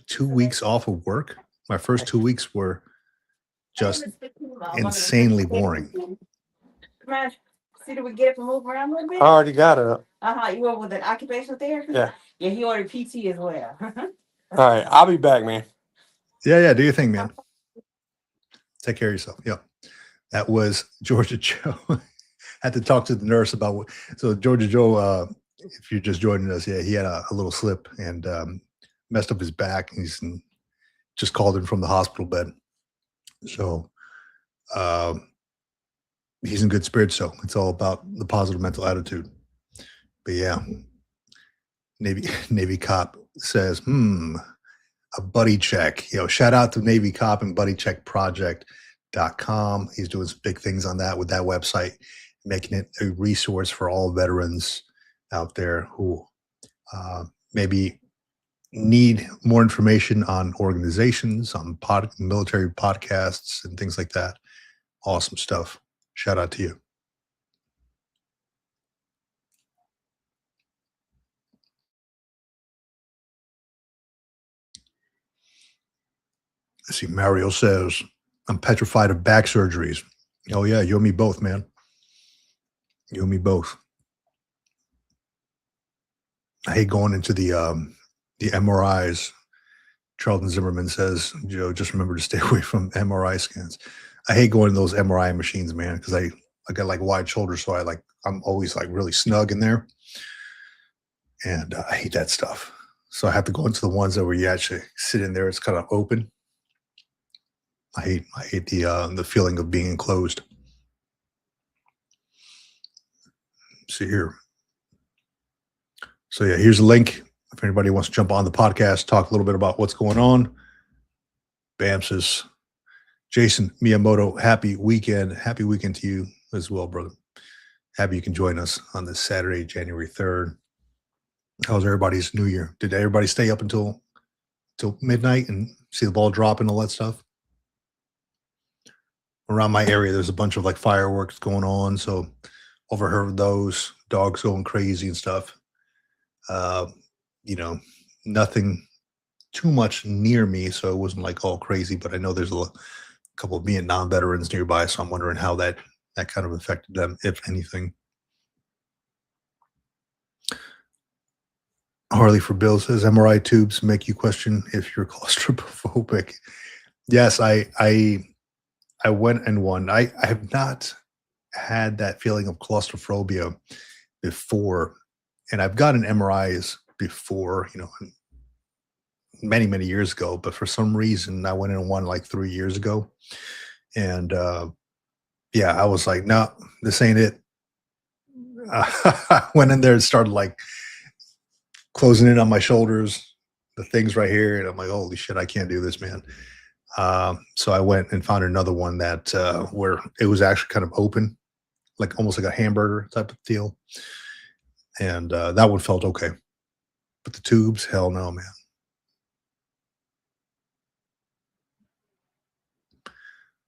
2 weeks off of work, my first 2 weeks were just insanely boring. See, do we get it to move around a little I bit? already got it. You went with an occupational therapy? Yeah. Yeah, he ordered PT as well. All right. I'll be back, man. Yeah, yeah, do your thing, man. Take care of yourself. Yep. That was Georgia Joe. Had to talk to the nurse about what. So Georgia Joe, if you're just joining us, yeah, he had a little slip and messed up his back. Just called in from the hospital bed. So um, he's in good spirits. So it's all about the positive mental attitude. But yeah, Navy cop says, a buddy check. Shout out to Navy cop and buddycheckproject.com. He's doing some big things on that with that website, making it a resource for all veterans out there who maybe need more information on organizations, on military podcasts, and things like that. Awesome stuff. Shout out to you. Let's see, Mario says, I'm petrified of back surgeries. Oh, yeah, you and me both, man. You and me both. I hate going into the MRIs. Charlton Zimmerman says, Joe, just remember to stay away from MRI scans. I hate going to those MRI machines, man, because I got like wide shoulders, so I'm always like really snug in there, and I hate that stuff. So I have to go into the ones that where you actually sit in there. It's kind of open. I hate the feeling of being enclosed. See here. So yeah, here's a link. If anybody wants to jump on the podcast, talk a little bit about what's going on. Bam says, Jason Miyamoto, happy weekend. Happy weekend to you as well, brother. Happy you can join us on this Saturday, January 3rd. How's everybody's New Year? Did everybody stay up until midnight and see the ball drop and all that stuff? Around my area, there's a bunch of like fireworks going on. So overheard those, dogs going crazy and stuff. Nothing too much near me, so it wasn't like all crazy, but I know there's a couple of Vietnam veterans nearby, so I'm wondering how that kind of affected them, if anything. Harley for Bill says, MRI tubes make you question if you're claustrophobic. Yes, I went and won. I have not had that feeling of claustrophobia before, and I've gotten MRIs before, many, many years ago, but for some reason I went in one like 3 years ago. And I was like, no, this ain't it. I went in there and started like closing in on my shoulders, the things right here. And I'm like, holy shit, I can't do this, man. So I went and found another one that where it was actually kind of open, like almost like a hamburger type of deal. And that one felt okay. But the tubes, hell no, man.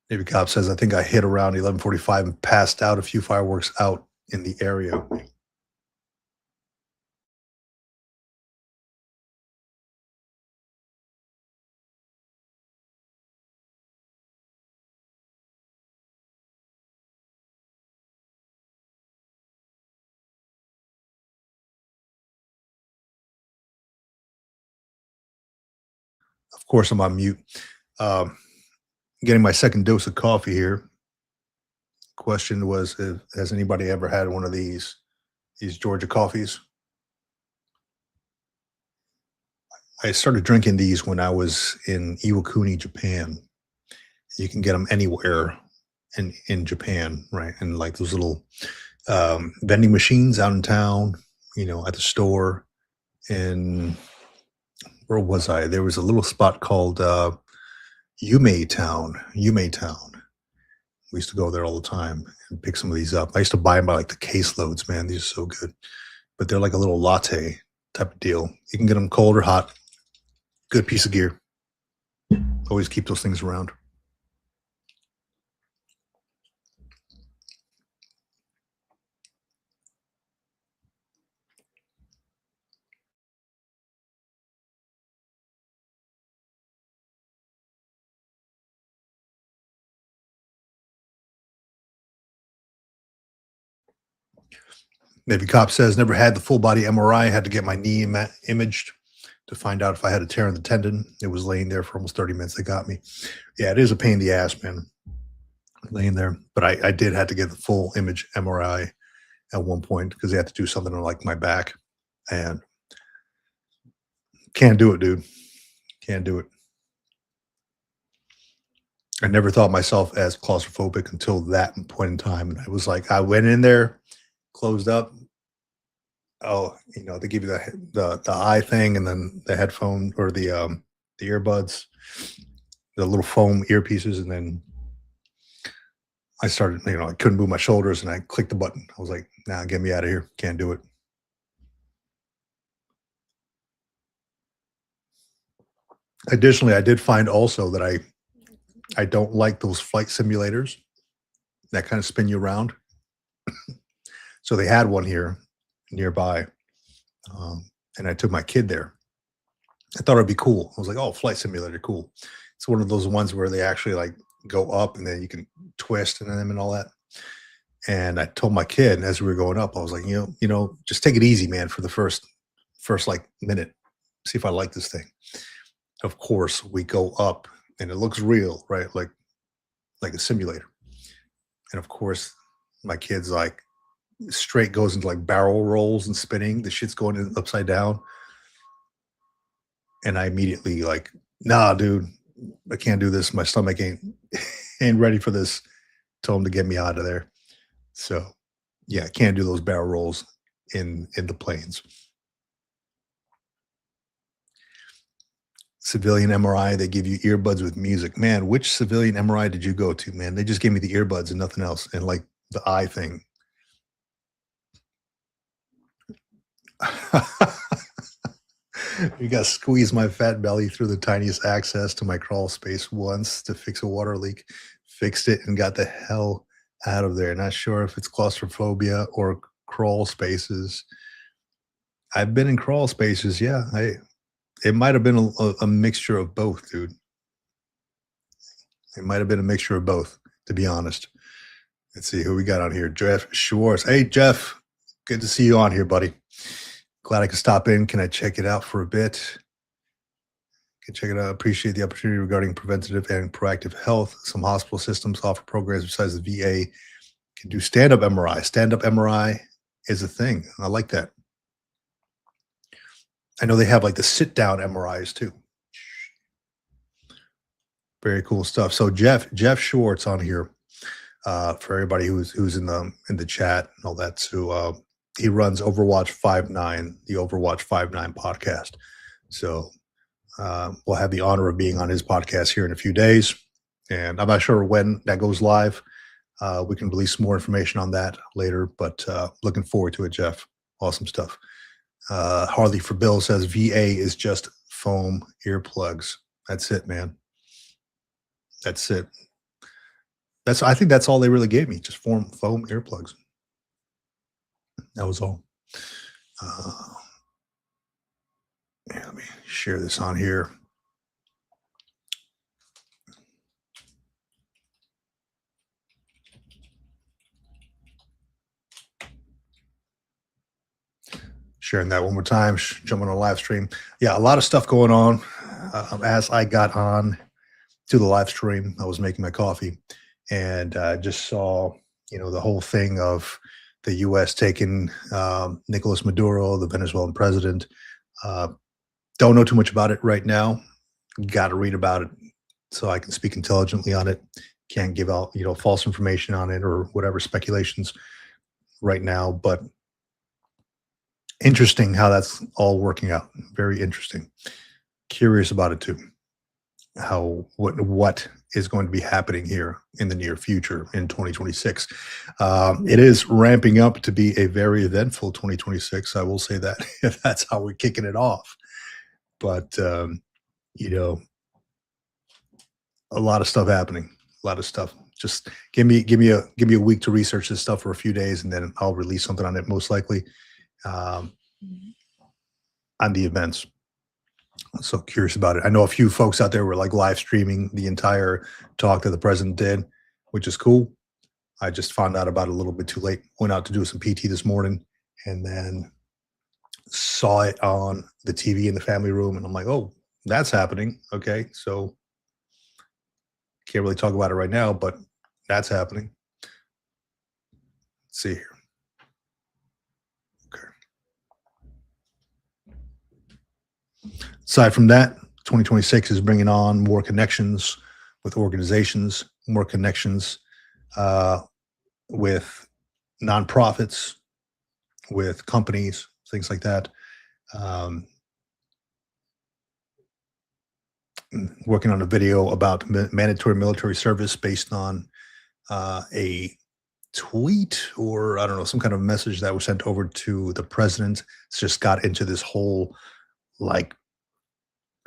Navy Cop says, I think I hit around 11:45 and passed out. A few fireworks out in the area. Of course, I'm on mute. Getting my second dose of coffee here. Question was, has anybody ever had one of these Georgia coffees? I started drinking these when I was in Iwakuni, Japan. You can get them anywhere in Japan, right? And like those little vending machines out in town, at the store. And where was I? There was a little spot called Yume Town. We used to go there all the time and pick some of these up. I used to buy them by like the case loads, man. These are so good. But they're like a little latte type of deal. You can get them cold or hot. Good piece of gear. Always keep those things around. Navy Cop says, never had the full body MRI. Had to get my knee imaged to find out if I had a tear in the tendon. It was laying there for almost 30 minutes. They got me. Yeah, it is a pain in the ass, man, laying there. But I did have to get the full image MRI at one point because they had to do something on like my back. And can't do it, dude. Can't do it. I never thought myself as claustrophobic until that point in time. And I was like, I went in there, closed up. Oh, they give you the eye thing and then the headphone or the earbuds, the little foam earpieces, and then I started, I couldn't move my shoulders and I clicked the button. I was like, nah, get me out of here. Can't do it. Additionally, I did find also that I don't like those flight simulators that kind of spin you around. So they had one here nearby, and I took my kid there. I thought it'd be cool. I was like, "Oh, flight simulator, cool." It's one of those ones where they actually like go up and then you can twist and them and all that. And I told my kid as we were going up, I was like, just take it easy, man, for the first like minute. See if I like this thing. Of course, we go up and it looks real, right? Like a simulator. And of course, my kid's like straight goes into like barrel rolls and spinning. The shit's going in upside down. And I immediately like, nah, dude, I can't do this. My stomach ain't ready for this. Told him to get me out of there. So yeah, can't do those barrel rolls in the planes. Civilian MRI, they give you earbuds with music. Man, which civilian MRI did you go to, man? They just gave me the earbuds and nothing else. And like the eye thing. You got to squeeze my fat belly through the tiniest access to my crawl space once to fix a water leak. Fixed it and got the hell out of there. Not sure if it's claustrophobia or crawl spaces. I've been in crawl spaces. Yeah, it might have been a mixture of both, dude. It might have been a mixture of both, to be honest. Let's see who we got on here. Jeff Schwartz. Hey, Jeff. Good to see you on here, buddy. Glad I could stop in. Can I check it out for a bit? Can check it out. Appreciate the opportunity regarding preventative and proactive health. Some hospital systems offer programs besides the VA. Can do stand-up MRI. Stand-up MRI is a thing. I like that. I know they have like the sit-down MRIs too. Very cool stuff. So Jeff Schwartz on here for everybody who's in the chat and all that. So he runs Overwatch 5.9, the Overwatch 5.9 podcast. So we'll have the honor of being on his podcast here in a few days, and I'm not sure when that goes live. We can release more information on that later, but looking forward to it, Jeff. Awesome stuff. Harley for Bill says VA is just foam earplugs. That's it, man. That's it. I think that's all they really gave me, just foam earplugs. That was all. Let me share this on here. Sharing that one more time, jumping on a live stream. Yeah, a lot of stuff going on. As I got on to the live stream, I was making my coffee and just saw, the whole thing of the U.S. taking Nicolas Maduro, the Venezuelan president. Don't know too much about it right now. Got to read about it so I can speak intelligently on it. Can't give out, false information on it or whatever speculations right now, but interesting how that's all working out. Very interesting. Curious about it too. What is going to be happening here in the near future in 2026. It is ramping up to be a very eventful 2026. I will say that if that's how we're kicking it off. But a lot of stuff happening. A lot of stuff. Just give me a week to research this stuff for a few days, and then I'll release something on it most likely on the events. So curious about it. I know a few folks out there were like live streaming the entire talk that the president did, which is cool. I just found out about it a little bit too late. Went out to do some PT this morning and then saw it on the TV in the family room. And I'm like, oh, that's happening. Okay. So can't really talk about it right now, but that's happening. Let's see here. Aside from that, 2026 is bringing on more connections with organizations, more connections with nonprofits, with companies, things like that. Working on a video about mandatory military service based on a tweet or I don't know, some kind of message that was sent over to the president. It's just got into this whole like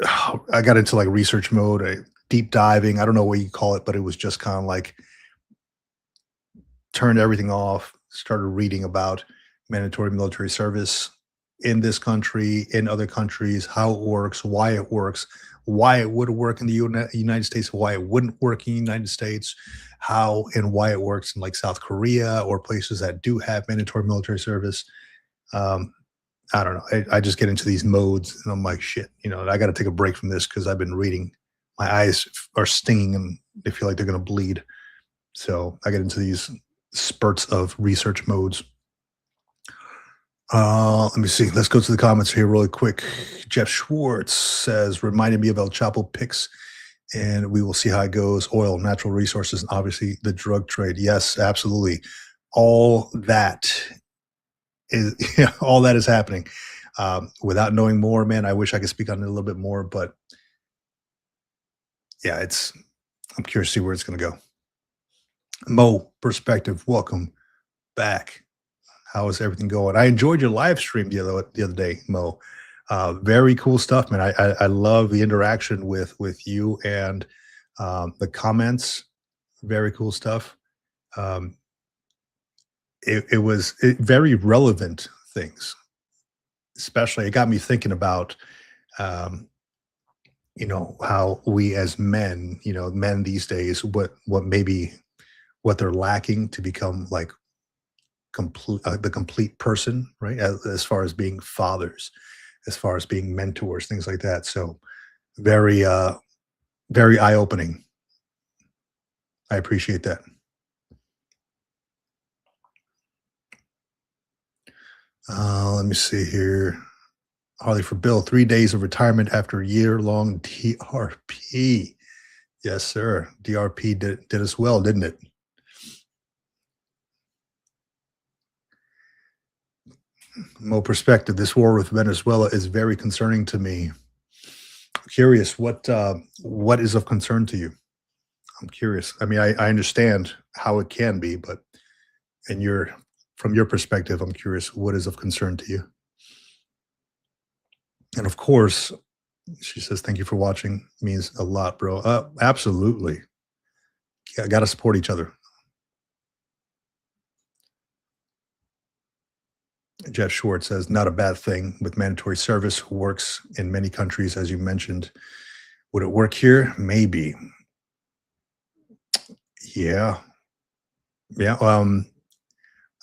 I got into like research mode, deep diving. I don't know what you call it, but it was just kind of like turned everything off, started reading about mandatory military service in this country, in other countries, how it works, why it would work in the United States, why it wouldn't work in the United States, how and why it works in like South Korea or places that do have mandatory military service. Um, I don't know. I just get into these modes and I'm like, shit, I got to take a break from this because I've been reading. My eyes are stinging and they feel like they're going to bleed. So I get into these spurts of research modes. Let me see. Let's go to the comments here really quick. Jeff Schwartz says, reminded me of El Chapo picks, and we will see how it goes. Oil, natural resources, and obviously the drug trade. Yes, absolutely. All that is all that is happening. Without knowing more, man, I wish I could speak on it a little bit more, but yeah, I'm curious to see where it's going to go. Mo Perspective, welcome back. How is everything going? I enjoyed your live stream the other day, Mo. Very cool stuff, man. I love the interaction with you and the comments. Very cool stuff. It was very relevant things. Especially, it got me thinking about, how we as men, men these days, what they're lacking to become like the complete person, right? As far as being fathers, as far as being mentors, things like that. So very, very eye opening. I appreciate that. Let me see here. Harley for Bill, 3 days of retirement after a year-long DRP. Yes, sir. DRP did us well, didn't it? Mo Perspective, this war with Venezuela is very concerning to me. I'm curious, what is of concern to you? I'm curious. I mean, I understand how it can be, but from your perspective, I'm curious, what is of concern to you? And of course, she says, thank you for watching. Means a lot, bro. Absolutely. Yeah, got to support each other. Jeff Schwartz says, not a bad thing with mandatory service. Works in many countries, as you mentioned. Would it work here? Maybe. Yeah. Yeah.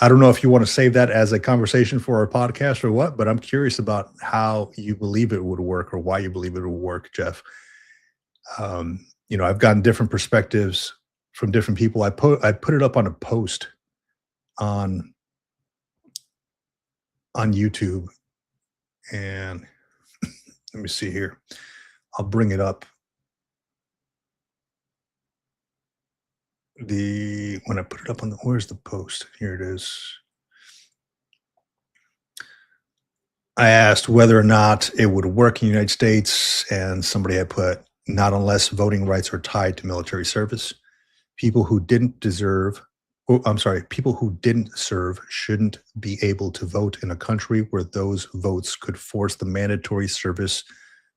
I don't know if you want to save that as a conversation for our podcast or what, but I'm curious about how you believe it would work or why you believe it would work, Jeff. I've gotten different perspectives from different people. I put it up on a post on YouTube, and let me see here. I'll bring it up. When I put it up where's the post? Here it is. I asked whether or not it would work in the United States, and somebody had put, not unless voting rights are tied to military service. People who didn't people who didn't serve shouldn't be able to vote in a country where those votes could force the mandatory service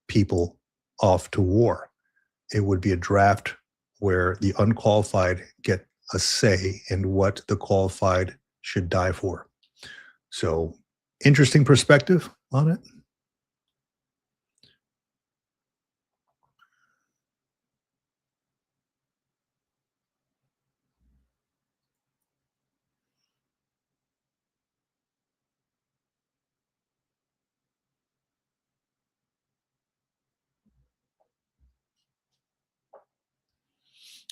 people off to war. It would be a draft where the unqualified get a say in what the qualified should die for. So, interesting perspective on it.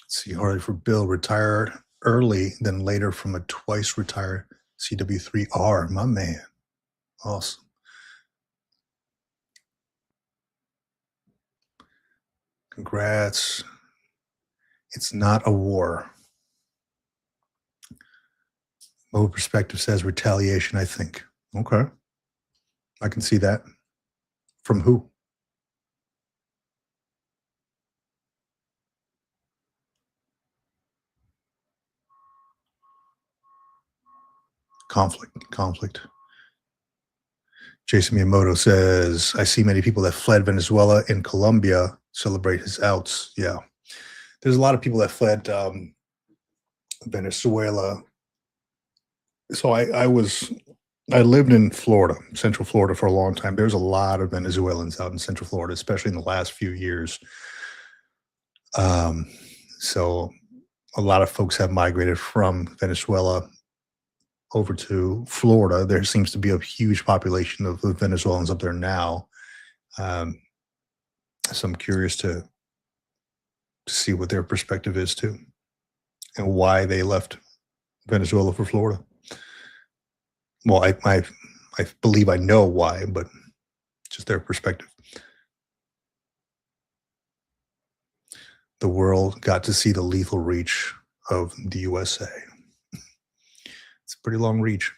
Let's see, Harley for Bill, retired early, then later from a twice retired CW3R. My man. Awesome. Congrats. It's not a war. Mo Perspective says retaliation, I think. Okay. I can see that. From who? Conflict. Jason Miyamoto says, I see many people that fled Venezuela and Colombia celebrate his outs. Yeah. There's a lot of people that fled Venezuela. So I lived in Florida, Central Florida, for a long time. There's a lot of Venezuelans out in Central Florida, especially in the last few years. So a lot of folks have migrated from Venezuela over to Florida. There seems to be a huge population of Venezuelans up there now. So I'm curious to see what their perspective is too, and why they left Venezuela for Florida. Well, I believe I know why, but just their perspective. The world got to see the lethal reach of the USA. It's a pretty long reach.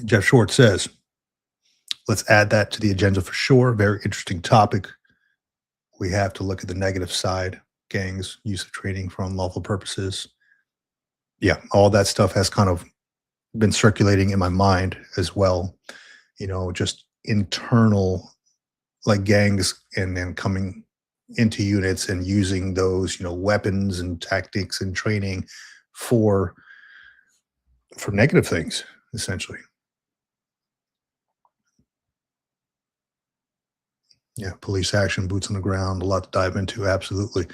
Jeff Short says, let's add that to the agenda for sure. Very interesting topic. We have to look at the negative side, gangs, use of training for unlawful purposes. Yeah, all that stuff has kind of been circulating in my mind as well. You know, just internal, like gangs, and then coming into units and using those, you know, weapons and tactics and training for negative things, essentially. Yeah, police action, boots on the ground, a lot to dive into. Absolutely.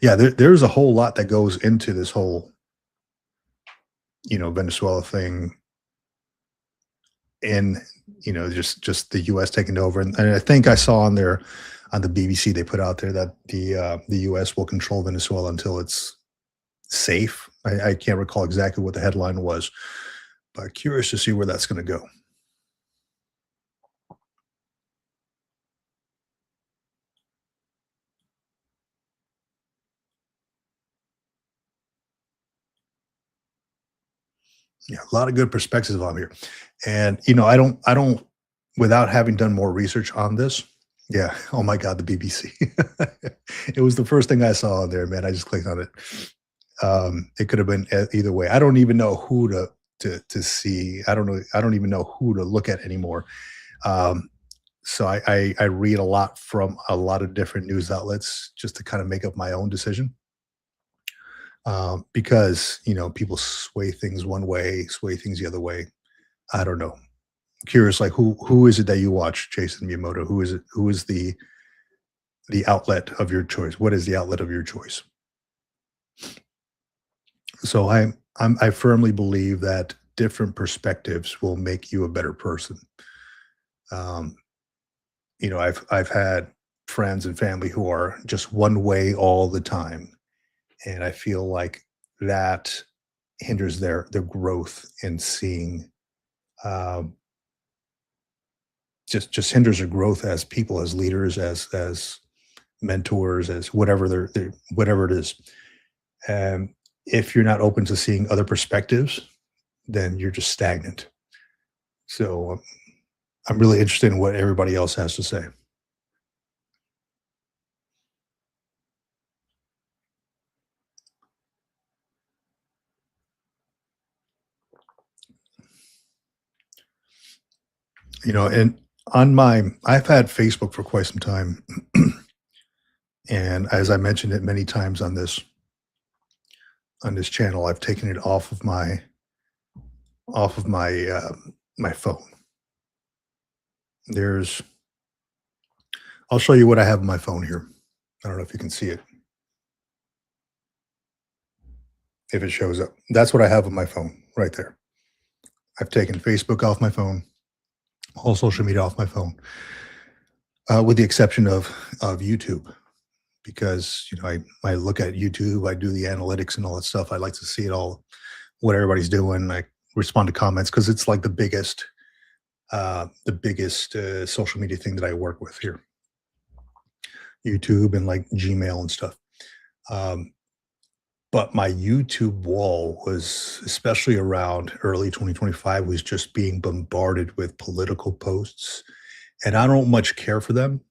Yeah, there's a whole lot that goes into this whole, you know, Venezuela thing, and, you know, just the US taking over. And I think I saw on the BBC, they put out there that the US will control Venezuela until it's safe. I can't recall exactly what the headline was, but curious to see where that's going to go. Yeah, a lot of good perspectives on here. And, you know, I don't, without having done more research on this, yeah, oh my God, the BBC. It was the first thing I saw on there, man. I just clicked on it. It could have been either way. I don't even know who to see. I don't even know who to look at anymore. So I read a lot from a lot of different news outlets just to kind of make up my own decision. Because, you know, people sway things one way, sway things the other way. I don't know. I'm curious, like who is it that you watch, Jason Miyamoto? Who is it? Who is the outlet of your choice? What is the outlet of your choice? So I firmly believe that different perspectives will make you a better person. You know, I've had friends and family who are just one way all the time, and I feel like that hinders their growth in seeing, just hinders their growth as people, as leaders, as mentors, as whatever they're whatever it is. If you're not open to seeing other perspectives, then you're just stagnant. So I'm really interested in what everybody else has to say. You know, and I've had Facebook for quite some time. And as I mentioned it many times on this channel, I've taken it off of my my phone. I'll show you what I have on my phone here. I don't know if you can see it. If it shows up, that's what I have on my phone right there. I've taken Facebook off my phone, all social media off my phone, with the exception of YouTube, because, you know, I look at YouTube, I do the analytics and all that stuff. I like to see it all, what everybody's doing. I respond to comments because it's like the biggest social media thing that I work with here, YouTube and like Gmail and stuff. But my YouTube wall was, especially around early 2025, was just being bombarded with political posts, and I don't much care for them.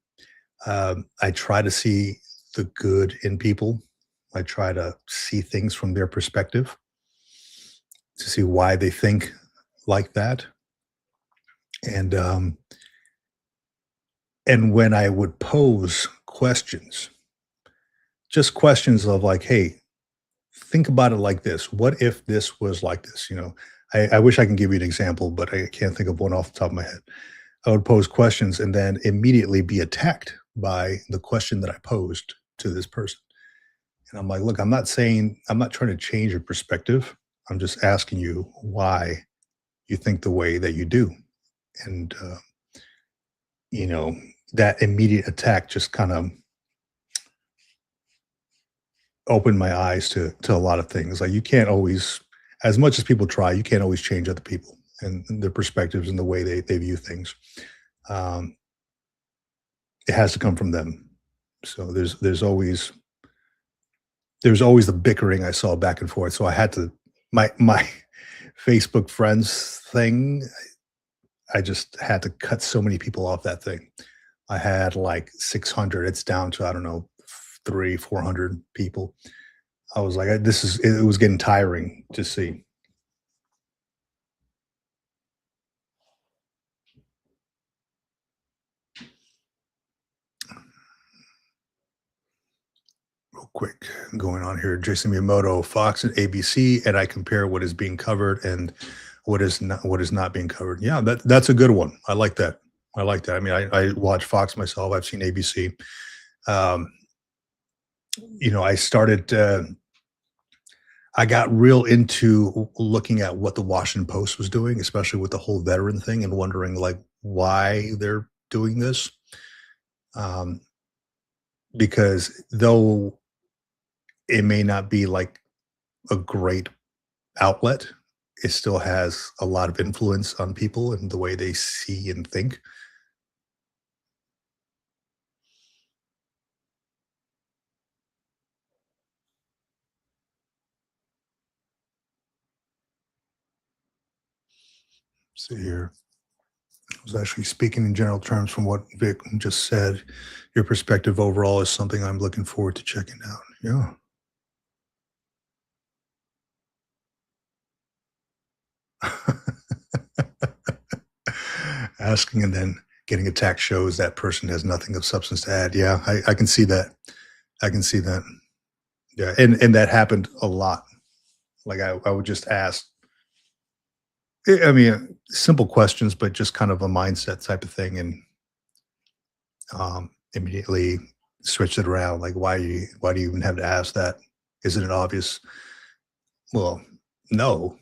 I try to see the good in people. I try to see things from their perspective, to see why they think like that. And And when I would pose questions, just questions of like, hey, think about it like this. What if this was like this? I wish I can give you an example, but I can't think of one off the top of my head. I would pose questions and then immediately be attacked by the question that I posed to this person. And I'm like, look, I'm not trying to change your perspective. I'm just asking you why you think the way that you do. And, you know, that immediate attack just kind of opened my eyes to a lot of things. Like you can't always, as much as people try, you can't always change other people and their perspectives and the way they view things. Um, it has to come from them. So there's always the bickering I saw back and forth. So I had to my Facebook friends thing. I just had to cut so many people off that thing. I had like 600. It's down to I don't know 400 people. I was like, it was getting tiring to see. Real quick, going on here. Jason Miyamoto, Fox and ABC, and I compare what is being covered and what is not being covered. Yeah, that's a good one. I like that. I mean, I watch Fox myself. I've seen ABC. Um, I started. I got real into looking at what the Washington Post was doing, especially with the whole veteran thing, and wondering like why they're doing this. Um, because though it may not be like a great outlet, it still has a lot of influence on people and the way they see and think. See here. I was actually speaking in general terms from what Vic just said. Your perspective overall is something I'm looking forward to checking out. Yeah. Asking and then getting attacked shows that person has nothing of substance to add. Yeah, I can see that. I can see that. Yeah, and that happened a lot. Like I would just ask. I mean, simple questions, but just kind of a mindset type of thing, and immediately switch it around. Like, why do you even have to ask that? Isn't it obvious? Well, no,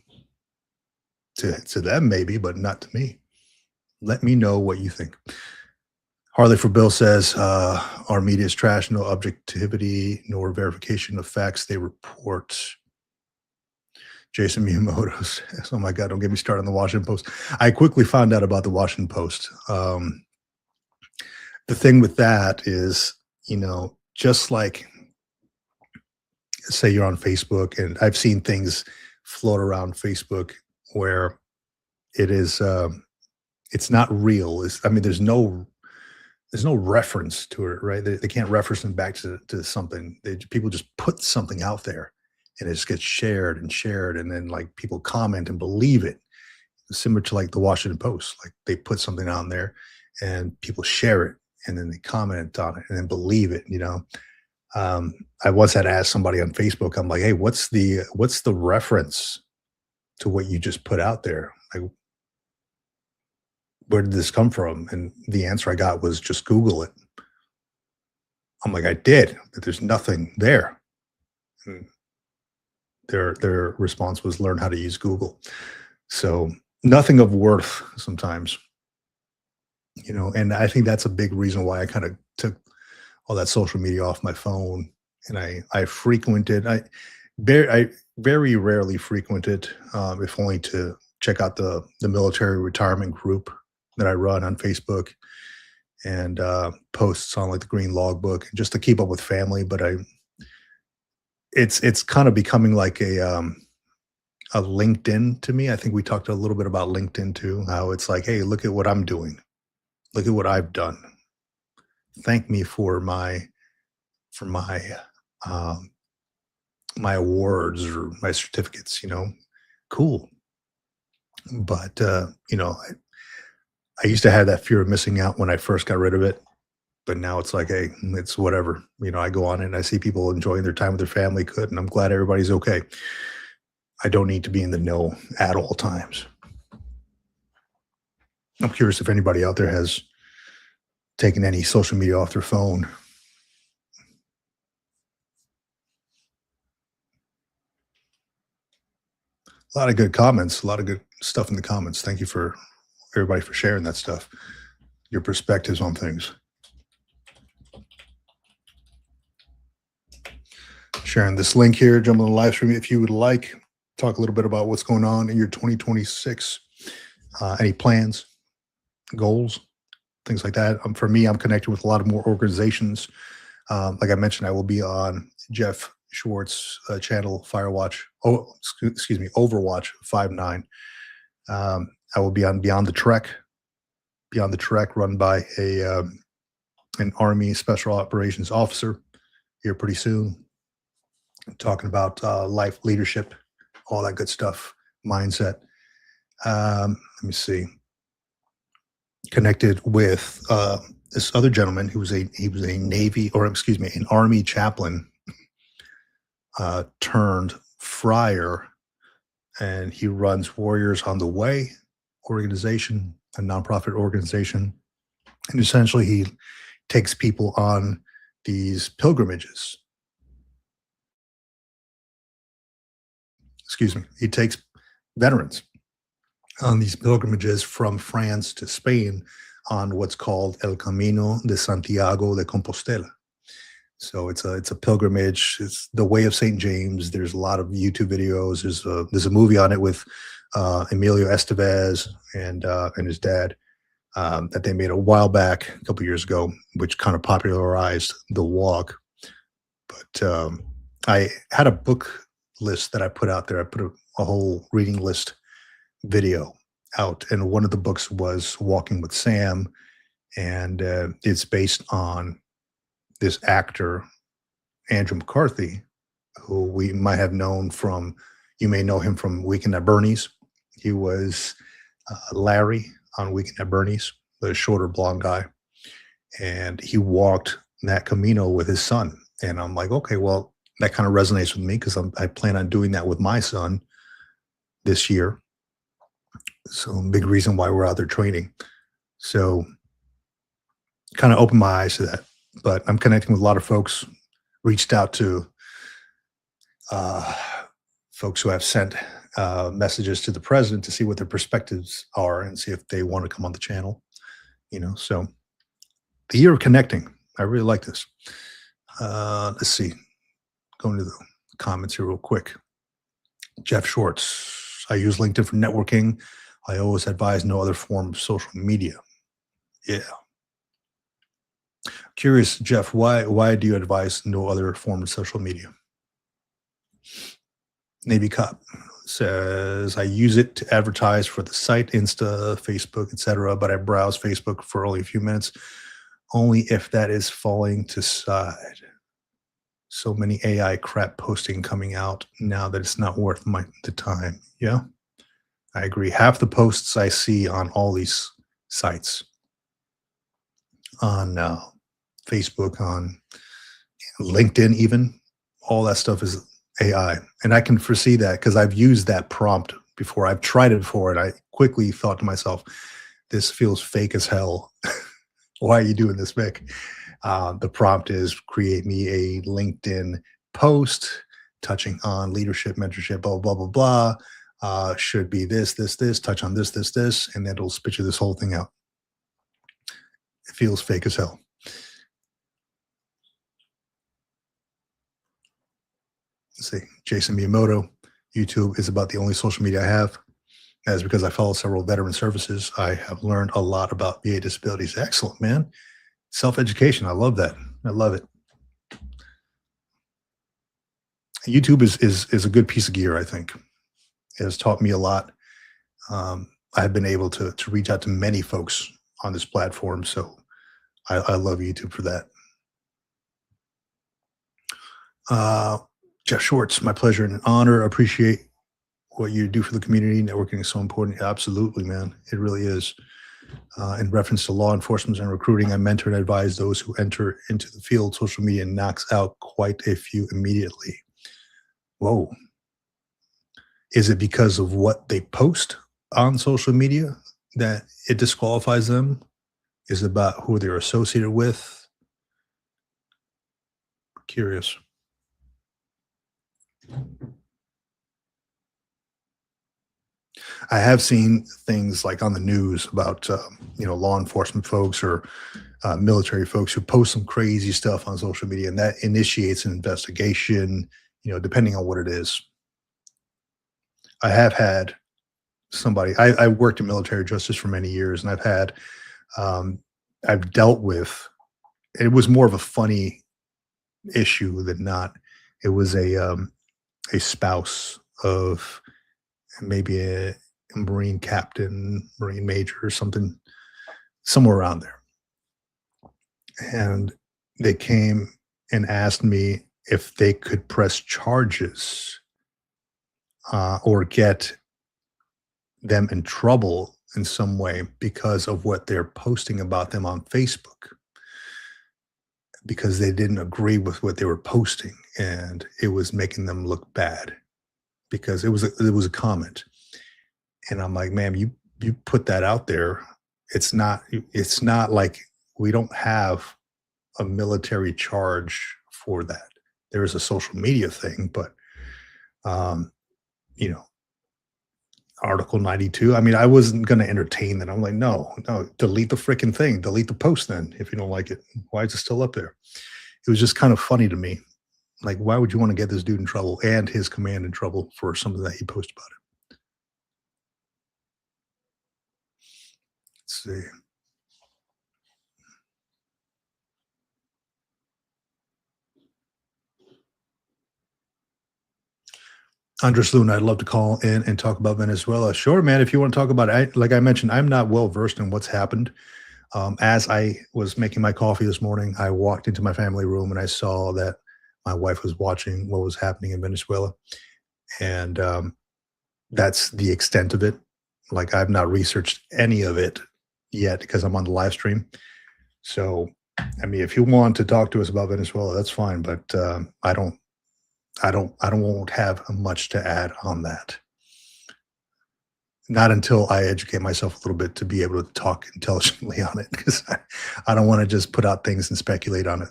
to them maybe, but not to me. Let me know what you think. Harley for Bill says, our media is trash, no objectivity, nor verification of facts they report. Jason Miyamoto says, oh my God, don't get me started on the Washington Post. I quickly found out about the Washington Post. The thing with that is, just like, say you're on Facebook, and I've seen things float around Facebook where it is, it's not real. I mean, there's no reference to it, right? They can't reference them back to something. People just put something out there, and it just gets shared and shared, and then like people comment and believe it. Similar to like the Washington Post, like they put something on there, and people share it, and then they comment on it, and then believe it. I once had to ask somebody on Facebook. I'm like, hey, what's the reference to what you just put out there? Like, where did this come from? And the answer I got was just Google it. I'm like, I did, but there's nothing there. And their response was learn how to use Google. So nothing of worth sometimes, and I think that's a big reason why I kind of took all that social media off my phone. And I very rarely frequent it, if only to check out the military retirement group that I run on Facebook, and posts on like the Green Logbook, just to keep up with family. But it's kind of becoming like a LinkedIn to me. I think we talked a little bit about LinkedIn too, how it's like, hey, look at what I'm doing. Look at what I've done. Thank me for my um, my awards or my certificates. Cool. But I used to have that fear of missing out when I first got rid of it, But now it's like, hey, it's whatever. You know, I go on it and I see people enjoying their time with their family. Good, and I'm glad everybody's okay. I don't need to be in the know at all times. I'm curious if anybody out there has taken any social media off their phone. A lot of good comments, a lot of good stuff in the comments. Thank you for everybody for sharing that stuff, your perspectives on things. Sharing this link here, jump on the live stream if you would like. Talk a little bit about what's going on in your 2026. Any plans, goals, things like that. For me, I'm connected with a lot of more organizations. Like I mentioned, I will be on Jeff Schwartz channel, Firewatch. Oh, excuse me, Overwatch 5.9. I will be on Beyond the Trek, run by an Army Special Operations officer here pretty soon. Talking about life, leadership, all that good stuff, mindset. Let me see. Connected with this other gentleman who was a Navy, or excuse me, an Army chaplain turned friar, and he runs Warriors on the Way organization, a nonprofit organization, and essentially he takes people on these pilgrimages. Excuse me, he takes veterans on these pilgrimages from France to Spain on what's called El Camino de Santiago de Compostela. So it's a pilgrimage. It's the Way of St. James. There's a lot of YouTube videos. There's a movie on it with Emilio Estevez and his dad that they made a while back, a couple years ago, which kind of popularized the walk. But I had a book list that I put out there. I put a whole reading list video out, and one of the books was Walking with Sam, and it's based on this actor Andrew McCarthy, who we might have known from, you may know him from Weekend at Bernie's. He was Larry on Weekend at Bernie's, the shorter blonde guy, and he walked that Camino with his son. And I'm like, okay, well, that kind of resonates with me because I plan on doing that with my son this year. So big reason why we're out there training. So kind of opened my eyes to that. But I'm connecting with a lot of folks, reached out to folks who have sent messages to the president to see what their perspectives are and see if they want to come on the channel. You know, so the year of connecting. I really like this. Let's see. Going to the comments here real quick. Jeff Schwartz. I use LinkedIn for networking. I always advise no other form of social media. Yeah. Curious, Jeff, why do you advise no other form of social media? Navy Cop says, I use it to advertise for the site, Insta, Facebook, etc., but I browse Facebook for only a few minutes, only if that is falling to side. So many AI crap posting coming out now that it's not worth the time. Yeah, I agree. Half the posts I see on all these sites, on Facebook, on LinkedIn even, all that stuff is AI. And I can foresee that because I've used that prompt before. I've tried it before, and I quickly thought to myself, this feels fake as hell. Why are you doing this, Vic? The prompt is create me a LinkedIn post touching on leadership, mentorship, blah, blah, blah, blah. Should be this, touch on this, and then it'll spit you this whole thing out. It feels fake as hell. Let's see, Jason Miyamoto, YouTube is about the only social media I have. That is because I follow several veteran services. I have learned a lot about VA disabilities. Excellent, man. Self-education. I love that. I love it. YouTube is a good piece of gear, I think. It has taught me a lot. I've been able to reach out to many folks on this platform, so I love YouTube for that. Jeff Schwartz, my pleasure and an honor. I appreciate what you do for the community. Networking is so important. Absolutely, man. It really is. In reference to law enforcement and recruiting, I mentor and advise those who enter into the field. Social media knocks out quite a few immediately. Whoa. Is it because of what they post on social media that it disqualifies them? Is it about who they're associated with? Curious. I have seen things like on the news about law enforcement folks or military folks who post some crazy stuff on social media, and that initiates an investigation. Depending on what it is. I have had somebody. I worked in military justice for many years, and I've dealt with. It was more of a funny issue than not. It was a spouse of maybe a Marine captain, Marine major, or something, somewhere around there. And they came and asked me if they could press charges or get them in trouble in some way because of what they're posting about them on Facebook, because they didn't agree with what they were posting and it was making them look bad because it was a comment. And I'm like, ma'am, you put that out there. It's not like we don't have a military charge for that. There is a social media thing, but Article 92. I mean, I wasn't going to entertain that. I'm like, no, delete the freaking thing. Delete the post then if you don't like it. Why is it still up there? It was just kind of funny to me. Like, why would you want to get this dude in trouble and his command in trouble for something that he posted about it? Let's see. Andres Luna, I'd love to call in and talk about Venezuela. Sure, man. If you want to talk about it, like I mentioned, I'm not well versed in what's happened. As I was making my coffee this morning, I walked into my family room and I saw that my wife was watching what was happening in Venezuela. And that's the extent of it. Like, I've not researched any of it yet because I'm on the live stream. So, I mean, if you want to talk to us about Venezuela, that's fine. But I won't have much to add on that. Not until I educate myself a little bit to be able to talk intelligently on it, because I don't want to just put out things and speculate on it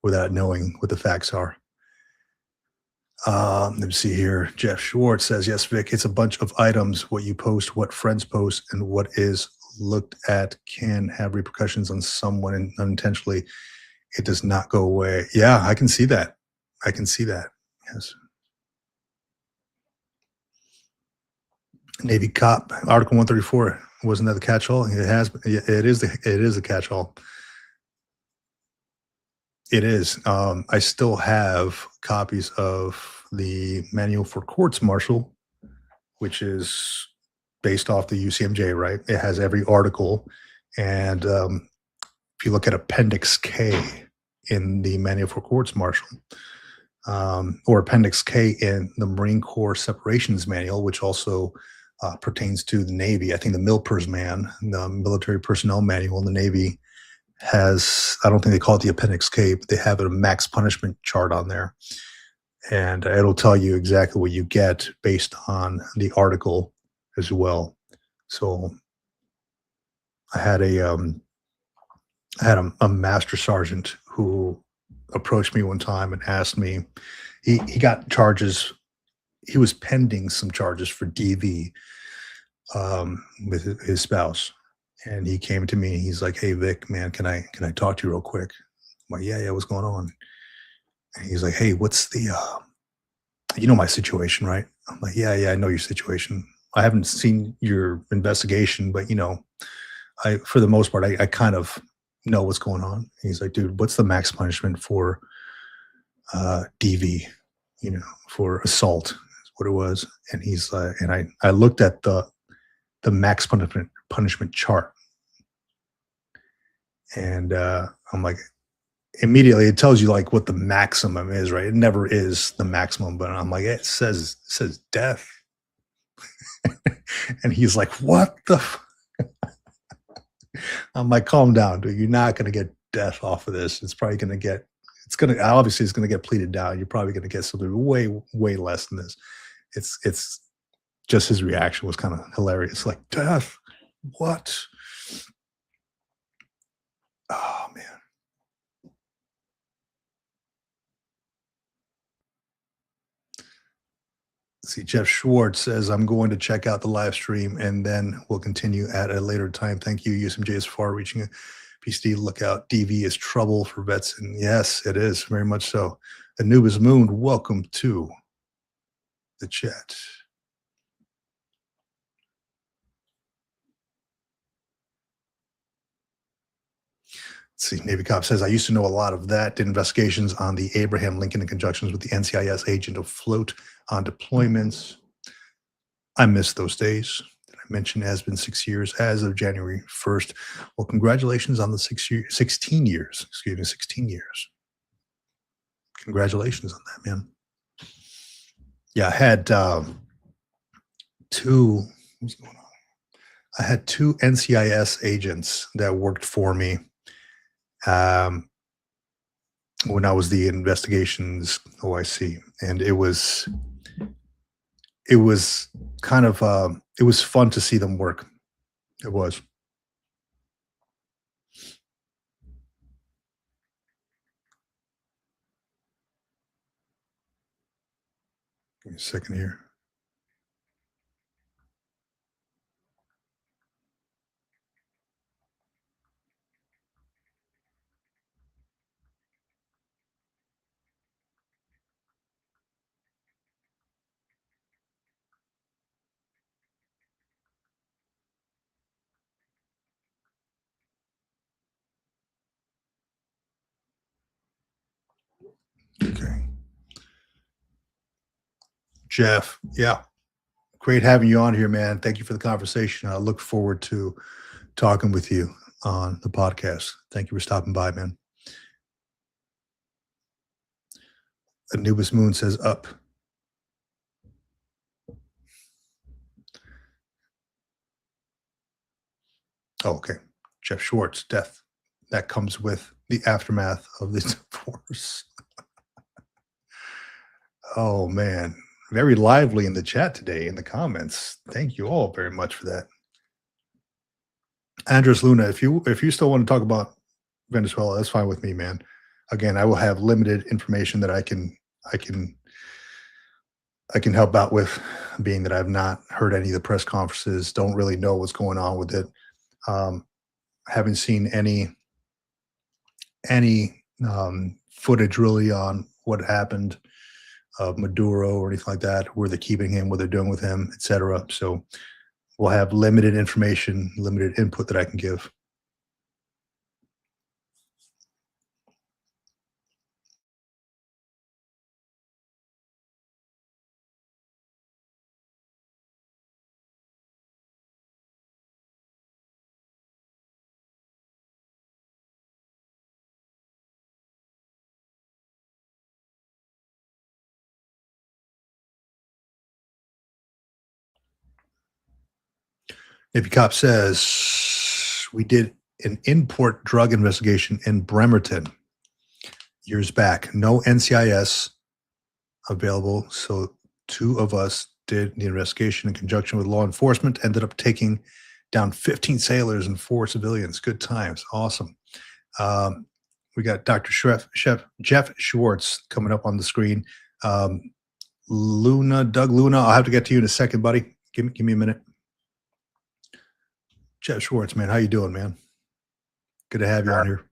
without knowing what the facts are. Let me see here. Jeff Schwartz says, yes, Vic, it's a bunch of items. What you post, what friends post, and what is looked at can have repercussions on someone unintentionally. It does not go away. Yeah, I can see that. I can see that. Yes. Navy cop, Article 134. Wasn't that the catch-all? It is the catch-all. It is. I still have copies of the Manual for Courts Martial, which is based off the UCMJ, right? It has every article. And if you look at Appendix K in the Manual for Courts Martial, or Appendix K in the Marine Corps Separations Manual, which also pertains to the Navy. I think the MILPERS the Military Personnel Manual in the Navy, has, I don't think they call it the Appendix K, but they have a max punishment chart on there. And it'll tell you exactly what you get based on the article as well. So I had a master sergeant who approached me one time and asked me, he got charges. He was pending some charges for DV with his spouse. And he came to me and he's like, hey, Vic, man, can I talk to you real quick? I'm like, yeah, what's going on? And he's like, hey, what's the, you know my situation, right? I'm like, yeah, I know your situation. I haven't seen your investigation, but, for the most part, I kind of know what's going on. And he's like, dude, what's the max punishment for DV, for assault is what it was. And he's like, and I looked at the max punishment chart. And I'm like, immediately it tells you like what the maximum is, right? It never is the maximum, but I'm like, it says death. And he's like, what the I'm like, calm down, dude. You're not going to get death off of this. It's probably going to get, obviously it's going to get pleaded down. You're probably going to get something way, way less than this. It's just his reaction was kind of hilarious. Like, death? What? Oh, man. See, Jeff Schwartz says, I'm going to check out the live stream and then we'll continue at a later time. Thank you. USMJ is far reaching. PCD, look out. DV is trouble for vets. And yes, it is very much so. Anubis Moon, welcome to the chat. See, Navy Cop says, I used to know a lot of that. Did investigations on the Abraham Lincoln in conjunction with the NCIS agent afloat on deployments. I miss those days that I mentioned. It has been 6 years as of January 1st. Well, congratulations on the 16 years. Excuse me, 16 years. Congratulations on that, man. Yeah, I had two, what's going on? I had two NCIS agents that worked for me when I was the investigations OIC, and it was kind of it was fun to see them work. It was. Give me a second here. Okay. Jeff, yeah. Great having you on here, man. Thank you for the conversation. I look forward to talking with you on the podcast. Thank you for stopping by, man. Anubis Moon says up. Oh, okay. Jeff Schwartz, death. That comes with the aftermath of the divorce. Oh, man. Very lively in the chat today, in the comments. Thank you all very much for that. Andres Luna, if you still want to talk about Venezuela, that's fine with me, man. Again, I will have limited information that I can help out with, being that I've not heard any of the press conferences, don't really know what's going on with it. Haven't seen any footage really on what happened of Maduro or anything like that, where they're keeping him, what they're doing with him, etc. So we'll have limited information, limited input that I can give. Navy Cop says, we did an import drug investigation in Bremerton years back. No NCIS available, so two of us did the investigation in conjunction with law enforcement, ended up taking down 15 sailors and 4 civilians. Good times. Awesome. We got Dr. Jeff Schwartz coming up on the screen. Doug Luna, I'll have to get to you in a second, buddy. Give me a minute. Jeff Schwartz, man, how you doing, man? Good to have you on here.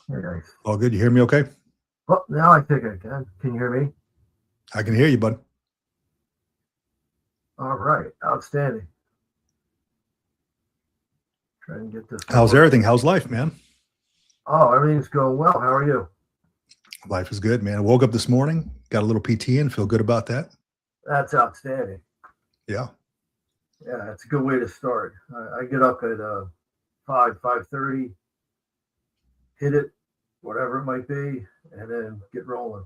Hey guys. All good. You hear me okay? Well, now I think I can. Can you hear me? I can hear you, bud. All right. Outstanding. Trying to get this. How's everything? How's life, man? Oh, everything's going well. How are you? Life is good, man. I woke up this morning, got a little PT in, feel good about that. That's outstanding. Yeah. Yeah, it's a good way to start. I get up at 5:30, hit it, whatever it might be, and then get rolling.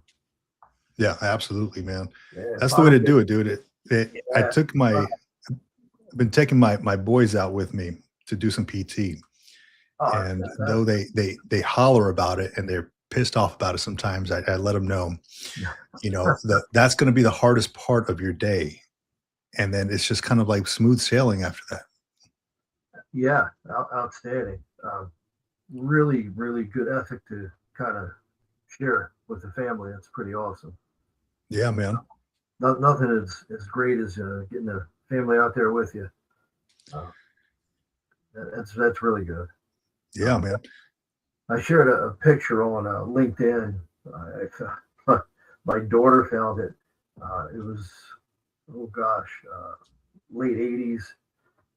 Yeah, absolutely, man. Yeah, That's the way to do it, dude. I took my I've been taking my boys out with me to do some PT, Oh, and though they holler about it and they're pissed off about it sometimes, I let them know, that's going to be the hardest part of your day, and then it's just kind of like smooth sailing after that. yeah, outstanding. Really, really good ethic to kind of share with the family. That's pretty awesome. Yeah, man. Nothing is as great as getting the family out there with you. Uh, that's really good. Yeah, man. I shared a picture on LinkedIn. My daughter found it. It was, oh gosh, late 80s.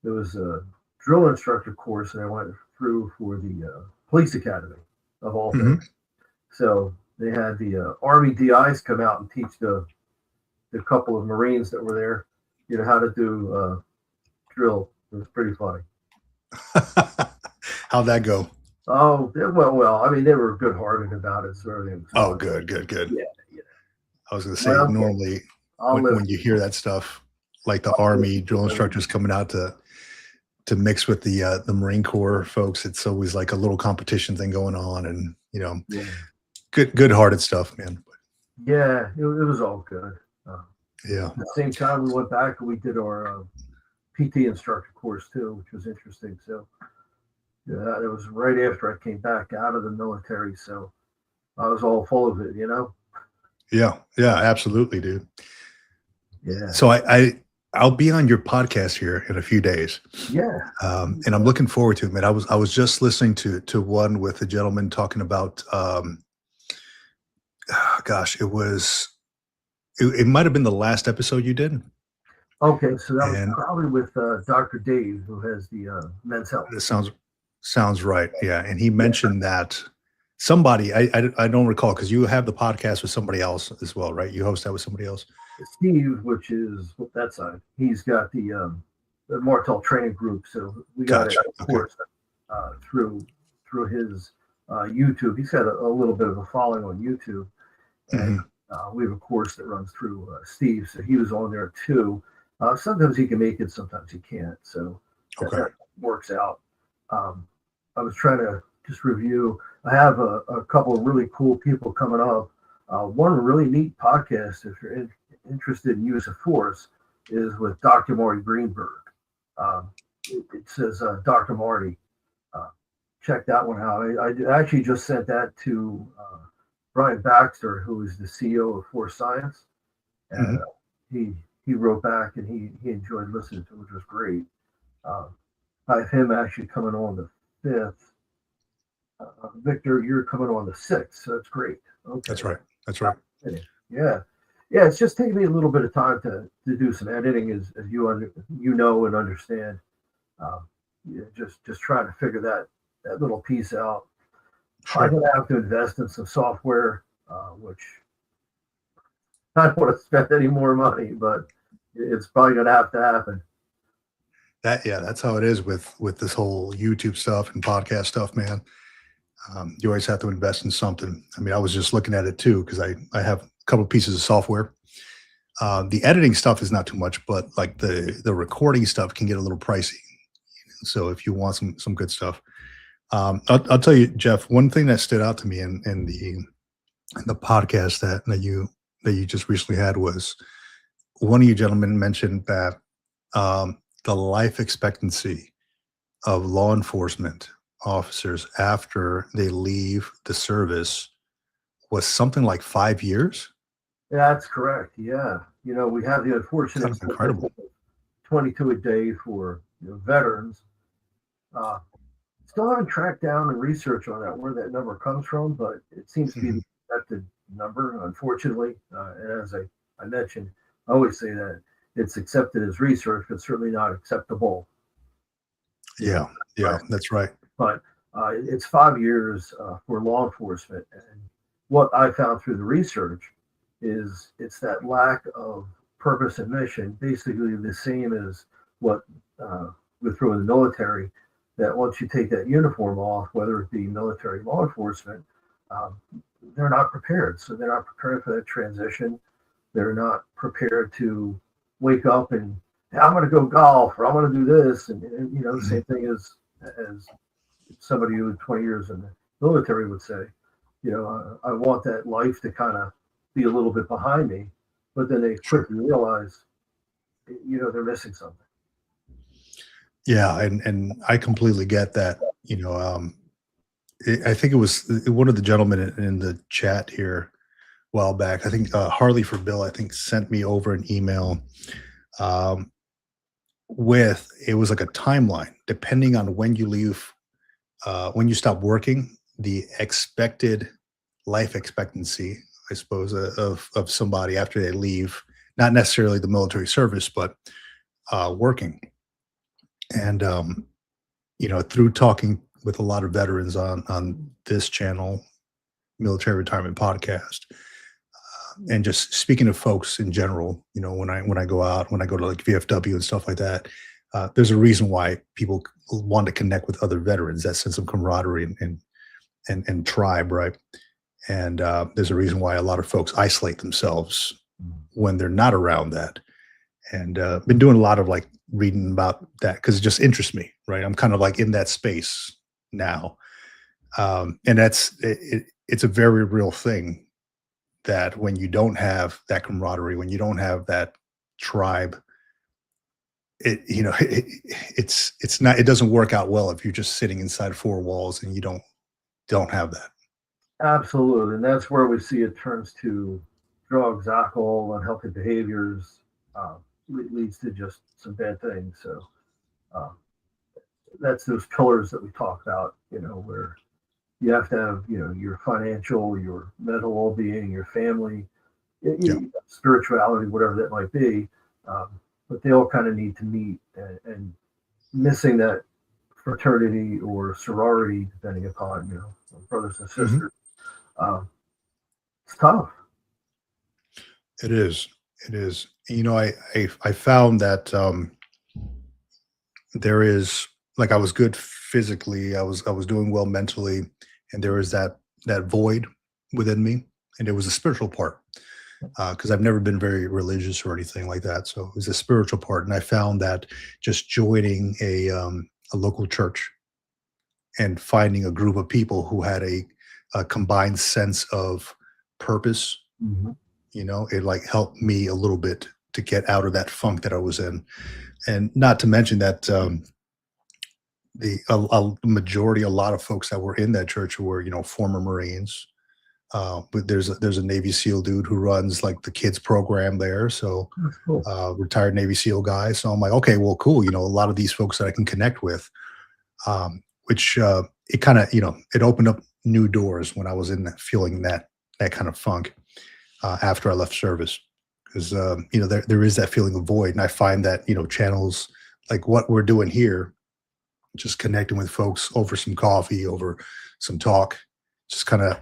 There was a drill instructor course that I went through for the police academy of all things. Mhm. So they had the Army DIs come out and teach the couple of Marines that were there, how to do drill. It was pretty funny. How'd that go? Oh, well. I mean, they were good-hearted about it, so everything was Oh, fine. good. Yeah. I was going to say, Well, normally I'll live. when you hear that stuff, like the Army drill instructors coming out to mix with the Marine Corps folks, it's always like a little competition thing going on, and Yeah, good-hearted stuff, man. yeah, it was all good. Yeah. At the same time, we went back and we did our PT instructor course too, which was interesting. So yeah, it was right after I came back out of the military, so I was all full of it. Yeah, absolutely, dude. Yeah, So I'll be on your podcast here in a few days. yeah. And I'm looking forward to it, man. I was just listening to one with a gentleman talking about gosh, it might have been the last episode you did. Okay, so that was And probably with Dr. Dave, who has the Men's Health. this sounds right. Yeah. And he mentioned that somebody, I don't recall, because you have the podcast with somebody else as well, right? You host that with somebody else. Steve, which is that side, he's got the Martel training group. So we got Gotcha. a course through his YouTube. He's got a little bit of a following on YouTube, and we have a course that runs through Steve. So he was on there too. Sometimes he can make it, sometimes he can't. So that works out. I was trying to just review. I have a couple of really cool people coming up. One really neat podcast, if you're interested in use of force, is with Dr. Marty Greenberg. It says Dr. Marty. Check that one out. I actually just sent that to Brian Baxter, who is the CEO of Force Science, and he wrote back and he enjoyed listening to it, which was great. I have him actually coming on the 5th. Victor, you're coming on the 6th, so that's great. Okay. That's right. Yeah. It's just taking me a little bit of time to do some editing, as you know and understand. Just trying to figure that little piece out. Sure. I'm going to have to invest in some software, which I don't want to spend any more money, but it's probably going to have to happen. That's how it is with this whole YouTube stuff and podcast stuff, man. You always have to invest in something. I mean, I was just looking at it too, because I have a couple of pieces of software. The editing stuff is not too much, but like the recording stuff can get a little pricey. So if you want some good stuff, I'll tell you, Jeff, one thing that stood out to me in the podcast that you just recently had was one of you gentlemen mentioned that the life expectancy of law enforcement officers after they leave the service was something like 5 years. That's correct. Yeah. We have the unfortunate Kind of incredible. 22 a day for veterans. Still haven't tracked down and research on that, where that number comes from, but it seems to be the accepted number, unfortunately. And as I mentioned, I always say that it's accepted as research, but certainly not acceptable. Yeah, that's right. But it's 5 years for law enforcement. And what I found through the research is it's that lack of purpose and mission, basically the same as what went through in the military, that once you take that uniform off, whether it be military, law enforcement, they're not prepared. So they're not prepared for that transition. They're not prepared to wake up and hey, I'm going to go golf or I'm going to do this. And the same thing as somebody who had 20 years in the military would say, I want that life to kind of be a little bit behind me, but then they quickly realize, they're missing something. Yeah, and I completely get that. I think it was one of the gentlemen in the chat here a while back. I think Harley for Bill, I think, sent me over an email with, it was like a timeline depending on when you leave, when you stop working, the expected life expectancy, I suppose, of somebody after they leave, not necessarily the military service, but working. And through talking with a lot of veterans on this channel, Military Retirement Podcast, and just speaking to folks in general, when I go out, when I go to like VFW and stuff like that, there's a reason why people want to connect with other veterans, that sense of camaraderie and tribe, right? And there's a reason why a lot of folks isolate themselves when they're not around that. And been doing a lot of like reading about that because it just interests me, right? I'm kind of like in that space now. And it's a very real thing that when you don't have that camaraderie, when you don't have that tribe, it doesn't work out well if you're just sitting inside four walls and you don't have that. Absolutely. And that's where we see it turns to drugs, alcohol, unhealthy behaviors, leads to just some bad things. So that's those pillars that we talk about, where you have to have, your financial, your mental well-being, your family, spirituality, whatever that might be. But they all kind of need to meet, and missing that fraternity or sorority, depending upon, brothers and sisters. It's tough. It is. I found that there is, like, I was good physically, I was doing well mentally, and there was that void within me, and it was a spiritual part, because I've never been very religious or anything like that. So it was a spiritual part, and I found that just joining a local church and finding a group of people who had a combined sense of purpose, it like helped me a little bit to get out of that funk that I was in. And not to mention that the majority, a lot of folks that were in that church were, former Marines. But there's a Navy SEAL dude who runs like the kids program there. So Cool. retired Navy SEAL guy. So I'm like, okay, well, cool. A lot of these folks that I can connect with, which it kind of, it opened up new doors when I was in that, feeling that kind of funk after I left service. Because, there is that feeling of void. And I find that, channels like what we're doing here, just connecting with folks over some coffee, over some talk, just kind of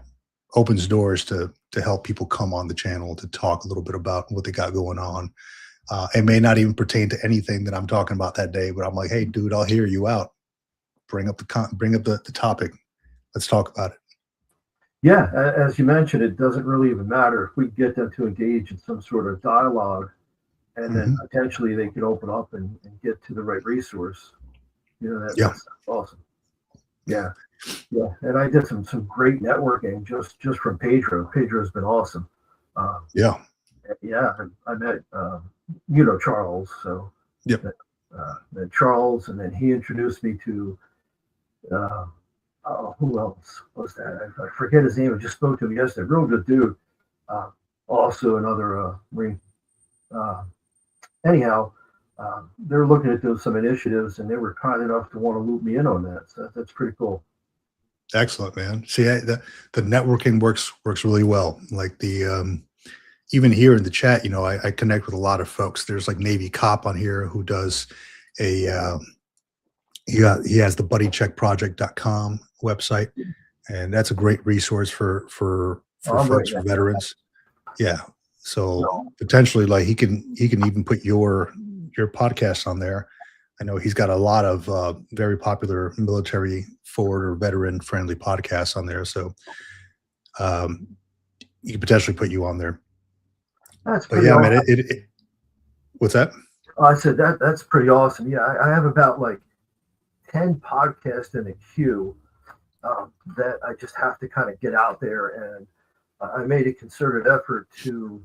opens doors to help people come on the channel to talk a little bit about what they got going on. It may not even pertain to anything that I'm talking about that day, but I'm like, hey, dude, I'll hear you out. Bring up the topic. Let's talk about it. Yeah, as you mentioned, it doesn't really even matter if we get them to engage in some sort of dialogue, and then potentially they can open up and get to the right resource. That's awesome. Yeah. And I did some great networking just from Pedro. Pedro's been awesome. Yeah, I met Charles. So met Charles, and then he introduced me to who else was that? I forget his name. I just spoke to him yesterday. Real good dude. Also another Marine. Anyhow, they're looking at some initiatives, and they were kind enough to want to loop me in on that. So that's pretty cool. Excellent, man. See, the networking works really well. Like the even here in the chat, I connect with a lot of folks. There's like Navy Cop on here who does he has the buddycheckproject.com website, and that's a great resource for folks, for veterans. Yeah. So potentially, like he can even put your podcast on there. I know he's got a lot of very popular military forward or veteran friendly podcasts on there. So he could potentially put you on there. That's but yeah, awesome. Man, what's that? I said that's pretty awesome. Yeah, I have about like 10 podcasts in the queue that I just have to kind of get out there. And I made a concerted effort to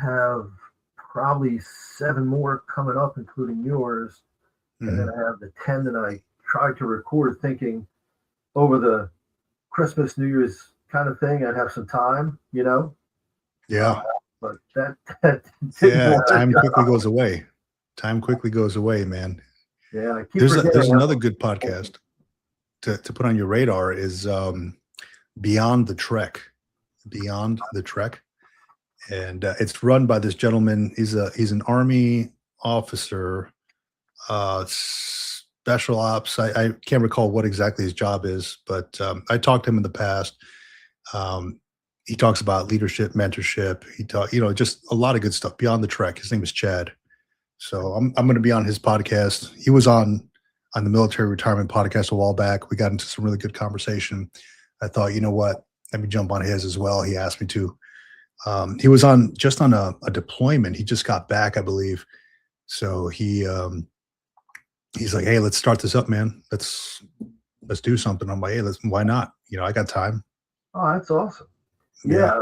have probably 7 more coming up, including yours. And then I have the 10 that I tried to record thinking over the Christmas, New Year's kind of thing, I'd have some time, you know? Yeah. But that Yeah. Time quickly goes away. Time quickly goes away, man. Yeah, I keep There's forgetting another how- good podcast to put on your radar is Beyond the Trek. Beyond the Trek. And it's run by this gentleman. He's an Army officer, special ops. I can't recall what exactly his job is, but I talked to him in the past. He talks about leadership, mentorship. Just a lot of good stuff. Beyond the Trek. His name is Chad. So I'm going to be on his podcast. He was on the military retirement podcast a while back. We got into some really good conversation. I thought, you know what? Let me jump on his as well. He asked me to. He was on a deployment. He just got back, I believe. So he's like, hey, let's start this up, man. Let's do something. I'm like, hey, why not? I got time. Oh, that's awesome. Yeah,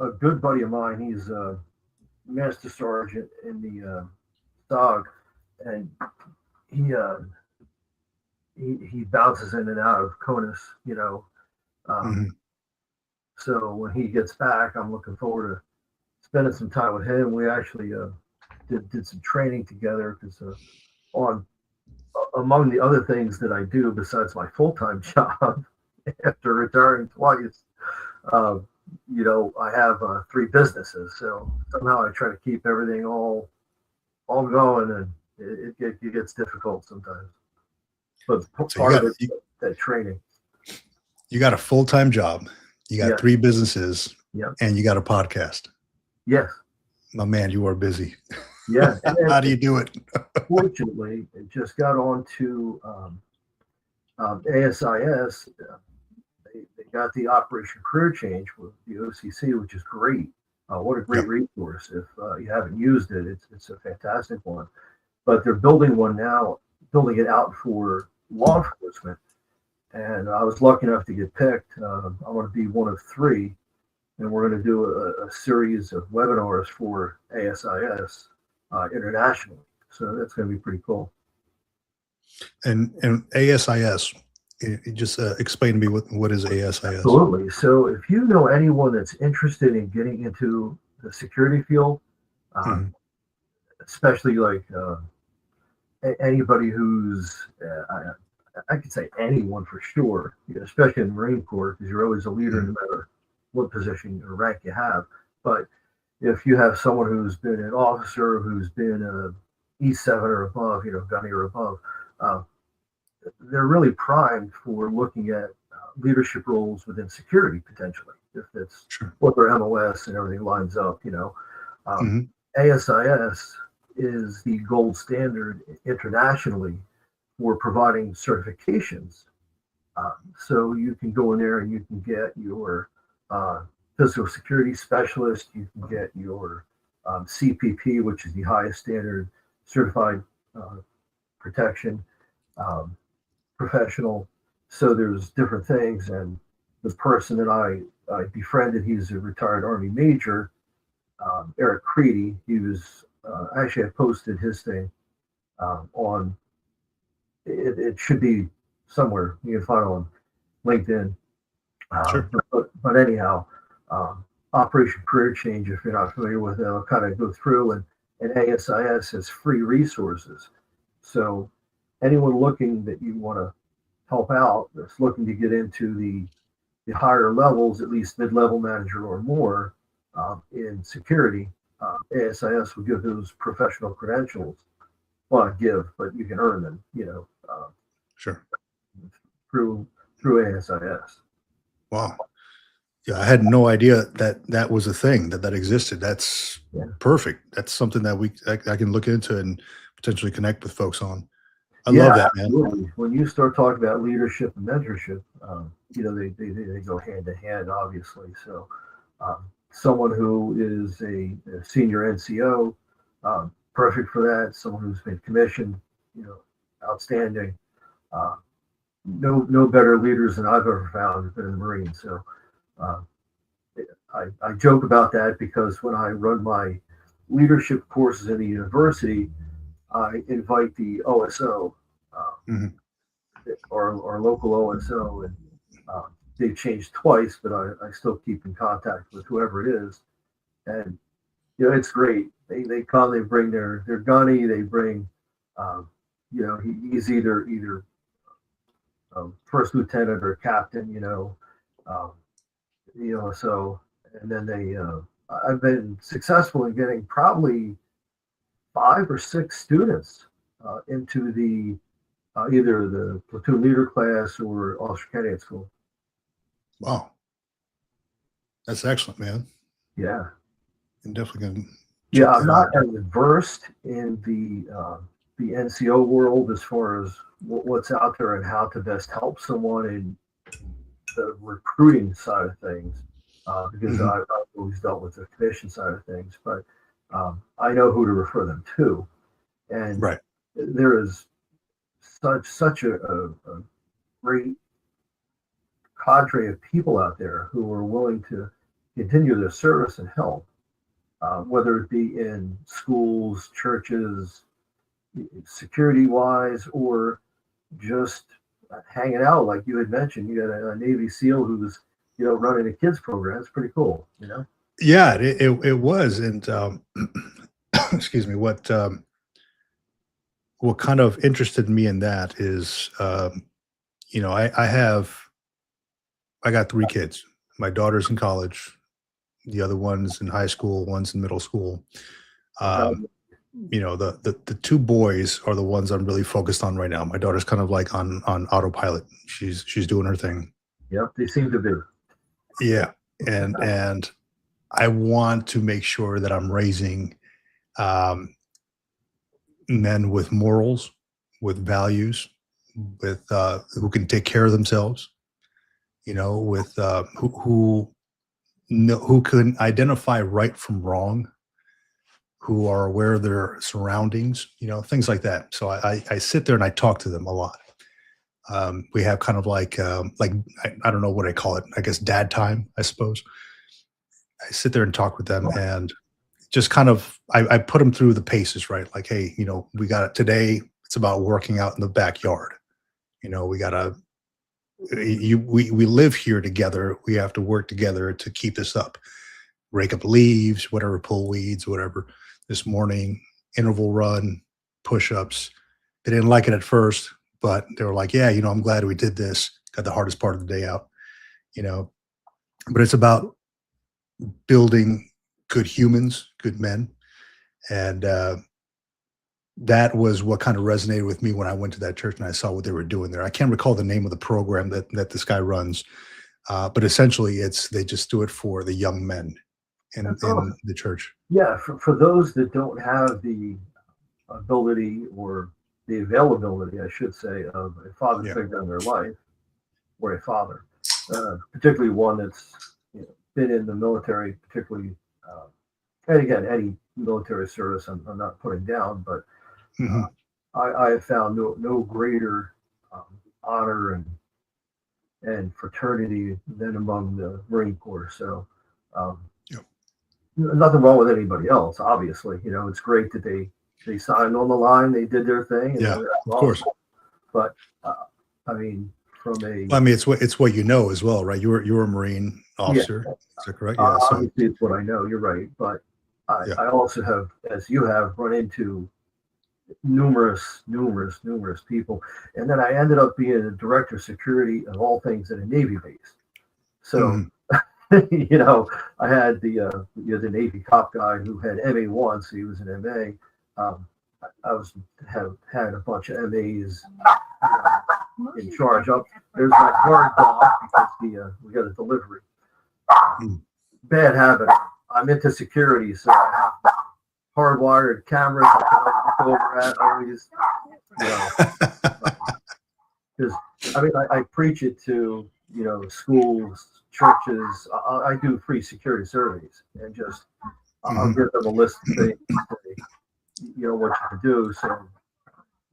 a good buddy of mine, he's a master sergeant in the dog, and he bounces in and out of CONUS, So when he gets back, I'm looking forward to spending some time with him. We actually did some training together because among the other things that I do besides my full-time job after retiring twice, I have 3 businesses. So somehow I try to keep everything all going, and it gets difficult sometimes. But part of it, that training. You got a full-time job. You got 3 businesses, and you got a podcast. Yes. My man, you are busy. Yeah. How do you do it? Fortunately, it just got on to ASIS. They got the Operation Career Change with the OCC, which is great. What a great resource. If you haven't used it, it's a fantastic one. But they're building one now, building it out for law enforcement. And I was lucky enough to get picked. I want to be one of 3, and we're going to do a series of webinars for ASIS internationally. So that's going to be pretty cool. And ASIS, just explain to me what is ASIS? Absolutely. So if you know anyone that's interested in getting into the security field, especially like anybody who's I could say anyone for sure, especially in the Marine Corps, because you're always a leader no matter what position or rank you have. But if you have someone who's been an officer, who's been a E7 or above, gunny or above, they're really primed for looking at leadership roles within security potentially, if it's what their MOS and everything lines up. ASIS is the gold standard internationally for providing certifications. So you can go in there and you can get your physical security specialist, you can get your CPP, which is the highest standard certified protection professional. So there's different things. And the person that I befriended, he's a retired Army major, Eric Creedy. He was actually, I posted his thing on, it should be somewhere. You can find it on LinkedIn. But anyhow, Operation Career Change, if you're not familiar with it, I'll kind of go through, and ASIS has free resources. So anyone looking that you want to help out, that's looking to get into the higher levels, at least mid-level manager or more in security, ASIS will give those professional credentials. Well, not give, but you can earn them, through ASIS. Wow. Yeah, I had no idea that was a thing that existed. That's perfect. That's something that I can look into and potentially connect with folks on. I love that, man. Absolutely. When you start talking about leadership and mentorship, they go hand in hand, obviously. So someone who is a senior NCO, perfect for that. Someone who's been commissioned, outstanding. No better leaders than I've ever found have been in the Marines. So uh, I joke about that because when I run my leadership courses in the university, I invite the OSO Mhm. or local OSO, and they've changed twice, but I still keep in contact with whoever it is, and it's great. They come, they bring their gunny, they bring, he's either first lieutenant or captain, um, so, and then I've been successful in getting probably 5 or 6 students into the either the platoon leader class or officer candidate school. Wow. That's excellent, man. Yeah. I'm definitely going to Yeah, check I'm that not out. as versed in the NCO world as far as what's out there and how to best help someone in the recruiting side of things, because Mhm. I've always dealt with the commission side of things. But I know who to refer them to, and Right. there is such a great cadre of people out there who are willing to continue their service and help, whether it be in schools, churches, security wise, or just hanging out. Like you had mentioned, you got a Navy SEAL who's running a kids program. It's pretty cool. Yeah, it was. And excuse me, what kind of interested me in that is, I got 3 kids. My daughter's in college, the other one's in high school, one's in middle school. Um, the 2 boys are the ones I'm really focused on right now. My daughter's kind of like on autopilot. She's doing her thing. Yep, they seem to be. Yeah. And I want to make sure that I'm raising um, men with morals, with values, with who can take care of themselves, with who can identify right from wrong, who are aware of their surroundings, things like that. So I sit there and I talk to them a lot. We have kind of like I don't know what I call it. I guess dad time, I suppose. I sit there and talk with them and just kind of I put them through the paces, right? Like, hey, we got it today. It's about working out in the backyard. We gotta we live here together. We have to work together to keep this up. Rake up leaves, whatever, pull weeds, whatever. This morning, interval run, push-ups. They didn't like it at first, but they were like, yeah, I'm glad we did this. Got the hardest part of the day out, you know. But it's about building good humans, good men. And that was what kind of resonated with me when I went to that church and I saw what they were doing there. I can't recall the name of the program that this guy runs, but essentially they just do it for the young men in Awesome. the church. Yeah, for those that don't have the ability or the availability, I should say, of a father figure in their life or a father, particularly one that's been in the military, particularly, and again, any military service I'm not putting down, but I have found no greater honor and fraternity than among the Marine Corps. So nothing wrong with anybody else, obviously. It's great that they signed on the line, they did their thing. Yeah, of course. But I mean, it's what as well, right? You're a Marine officer, is that correct? Yeah. So obviously it's what I know. You're right, but I also have, as you have, run into numerous people, and then I ended up being a director of security of all things at a Navy base. So I had the Navy cop guy who had MA1, so he was an MA. I have had a bunch of MAs in charge. There's my guard dog because we got a delivery. Bad habit. I'm into security, so I have hardwired cameras I can look over at always. Because I preach it to schools, churches. I do free security surveys and just I'll give them a list of things. what you can do. So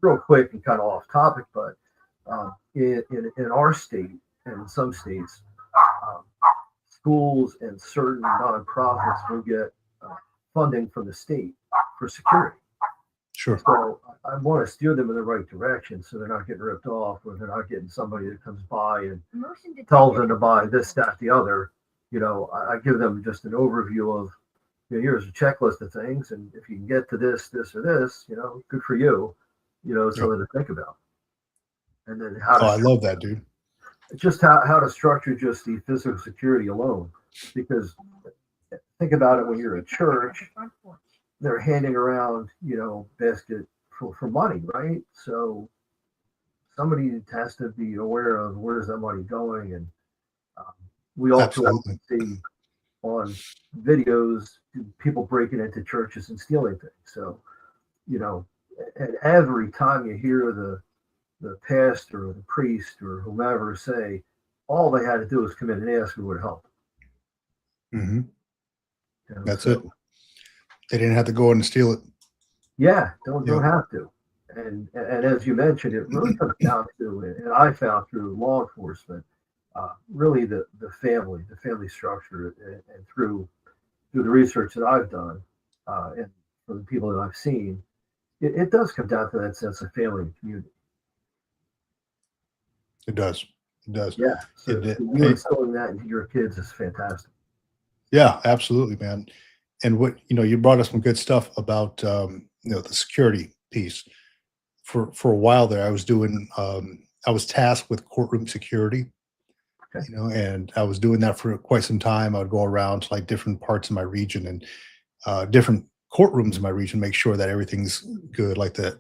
real quick and kind of off topic, but in our state and in some states, um, schools and certain nonprofits will get funding from the state for security. Sure. So I want to steer them in the right direction so they're not getting ripped off, or they're not getting somebody that comes by and tells them to buy this, that, the other. I give them just an overview of, here's a checklist of things, and if you can get to this, this, or this, good for you. Something to think about. And then how to I love that, dude. just how to structure just the physical security alone. Because think about it, when you're at church, they're handing around, basket for money, right? So somebody has to be aware of where's that money going. And we also see on videos people breaking into churches and stealing things. So, and every time you hear the pastor or the priest or whomever say, all they had to do was come in and ask who would help. Mm-hmm. That's it. They didn't have to go in and steal it. Yeah, don't have to. And as you mentioned, it really comes down to, and I found through law enforcement, really the family structure, and through the research that I've done, and from the people that I've seen, it does come down to that sense of family and community. It does. It does. Yeah. So you instilling that into your kids is fantastic. Yeah, absolutely, man. And what, you brought us some good stuff about, the security piece. For a while there, I was doing, I was tasked with courtroom security, Okay. And I was doing that for quite some time. I would go around to like different parts of my region and different courtrooms in my region, make sure that everything's good. Like the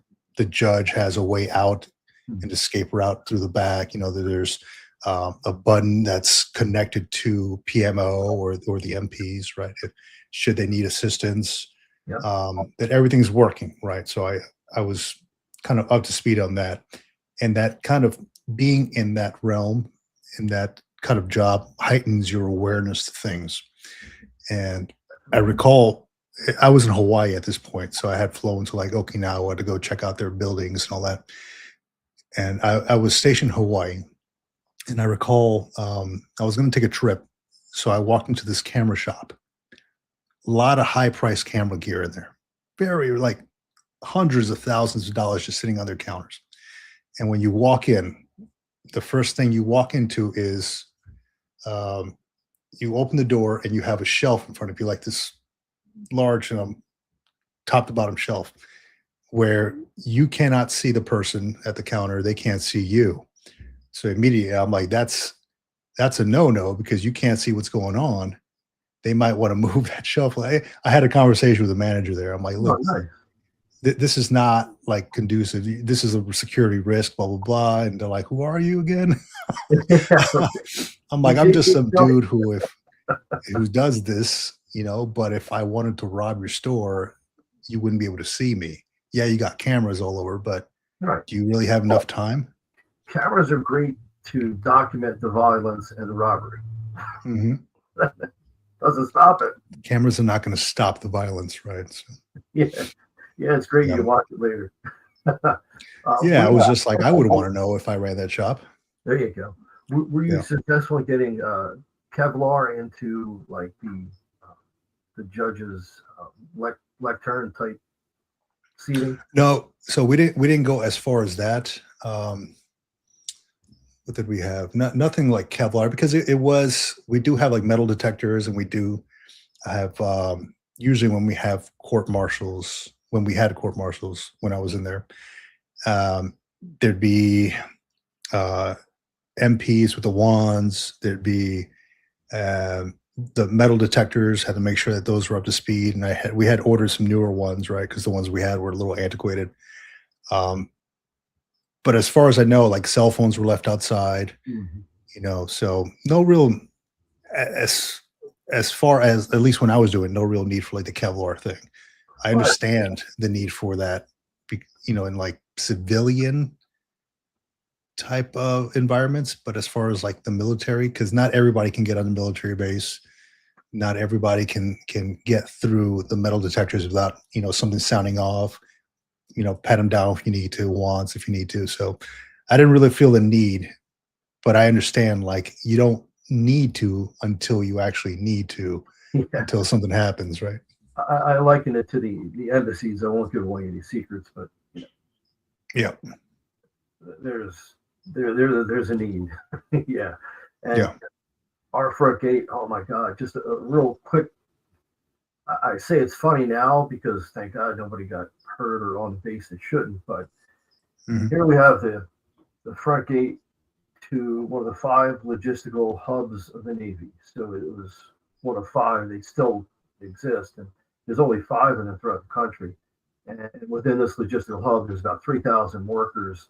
judge has a way out and escape route through the back, that there's a button that's connected to PMO or the MPs, right? Should they need assistance, Yep. That everything's working, right? So I was kind of up to speed on that, and that kind of being in that realm, in that kind of job, heightens your awareness to things. And I recall I was in Hawaii at this point, so I had flown to like Okinawa to go check out their buildings and all that. And I was stationed in Hawaii, and I recall I was going to take a trip, so I walked into this camera shop. A lot of high-priced camera gear in there, very like hundreds of thousands of dollars just sitting on their counters. And when you walk in, the first thing you walk into is you open the door and you have a shelf in front of you, like this large top to bottom shelf, where you cannot see the person at the counter. They can't see you. So immediately I'm like, that's a no-no, because you can't see what's going on. They might want to move that shelf. I had a conversation with the manager there. I'm like, look, this is not like conducive. This is a security risk, blah, blah, blah. And they're like, who are you again? I'm like, I'm just some dude who does this, but if I wanted to rob your store, you wouldn't be able to see me. Yeah, you got cameras all over, but do you really have enough time? Cameras are great to document the violence and the robbery. Mm-hmm. Doesn't stop it. Cameras are not going to stop the violence, right? So, yeah, it's great. You can watch it later. I was just like, I would want to know if I ran that shop. There you go. Were you successful in getting Kevlar into like the judge's lectern type seating? No, so we didn't go as far as that. What did we have? Nothing like Kevlar, because we do have like metal detectors, and we do have usually when we have when we had court martials, when I was in there, there'd be MPs with the wands. There'd be the metal detectors, had to make sure that those were up to speed. And we had ordered some newer ones, right? Because the ones we had were a little antiquated. But as far as I know, like cell phones were left outside, so no real, as far as, at least when I was doing, no real need for like the Kevlar thing. I understand the need for that, in like civilian type of environments, but as far as like the military, because not everybody can get on the military base. Not everybody can get through the metal detectors without, something sounding off, pat them down if you need to, wants if you need to. So I didn't really feel the need, but I understand like you don't need to until you actually need to, Yeah. until something happens, right? I liken it to the embassies. I won't give away any secrets, but Yeah. there's a need. Yeah. And Yeah. our front gate, oh my God, just a real quick. I say it's funny now because thank God nobody got hurt or on the base that shouldn't. But here we have the front gate to one of the 5 logistical hubs of the Navy. So it was one of 5. They still exist, and there's only 5 of them throughout the country. And within this logistical hub, there's about 3,000 workers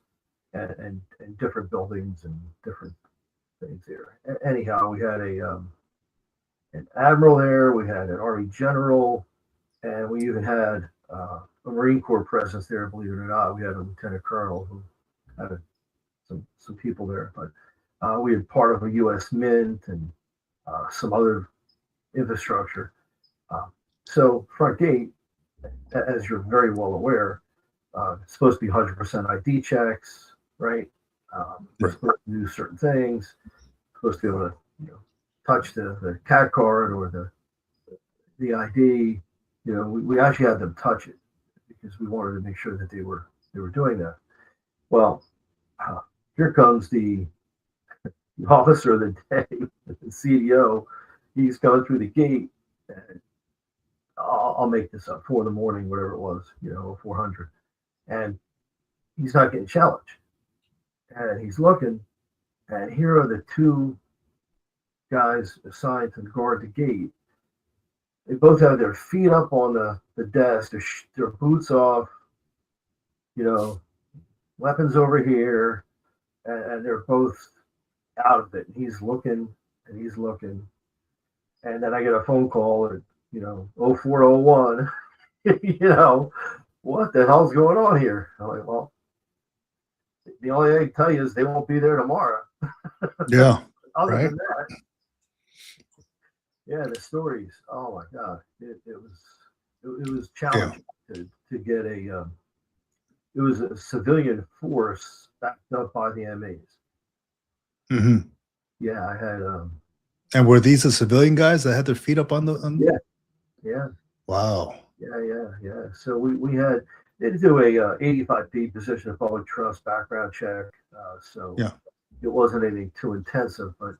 and different buildings and different things there. Anyhow, we had an admiral there, we had an Army general, and we even had a Marine Corps presence there, believe it or not. We had a lieutenant colonel who had some people there, but we had part of a U.S. Mint and some other infrastructure. So front gate, as you're very well aware, it's supposed to be 100% ID checks, right? You're supposed to do certain things, supposed to be able to touch the CAD card or the ID. We actually had them touch it because we wanted to make sure that they were doing that. Well, here comes the officer of the day, the CDO. He's going through the gate. And I'll make this up, 4 a.m, whatever it was, 400, and he's not getting challenged. And he's looking, and here are the 2 guys assigned to guard the gate. They both have their feet up on the desk, their boots off, weapons over here, and they're both out of it. And he's looking, and then I get a phone call at 0401. What the hell's going on here? I'm like, well, the only thing I can tell you is they won't be there tomorrow. Yeah. Other right. than that, yeah, the stories. Oh my God, it was challenging to get a. It was a civilian force backed up by the MAs. Yeah, I had. And were these the civilian guys that had their feet up on the? Yeah. Wow. Yeah. So we had they do a 85P position of public trust background check. So it wasn't anything too intensive, but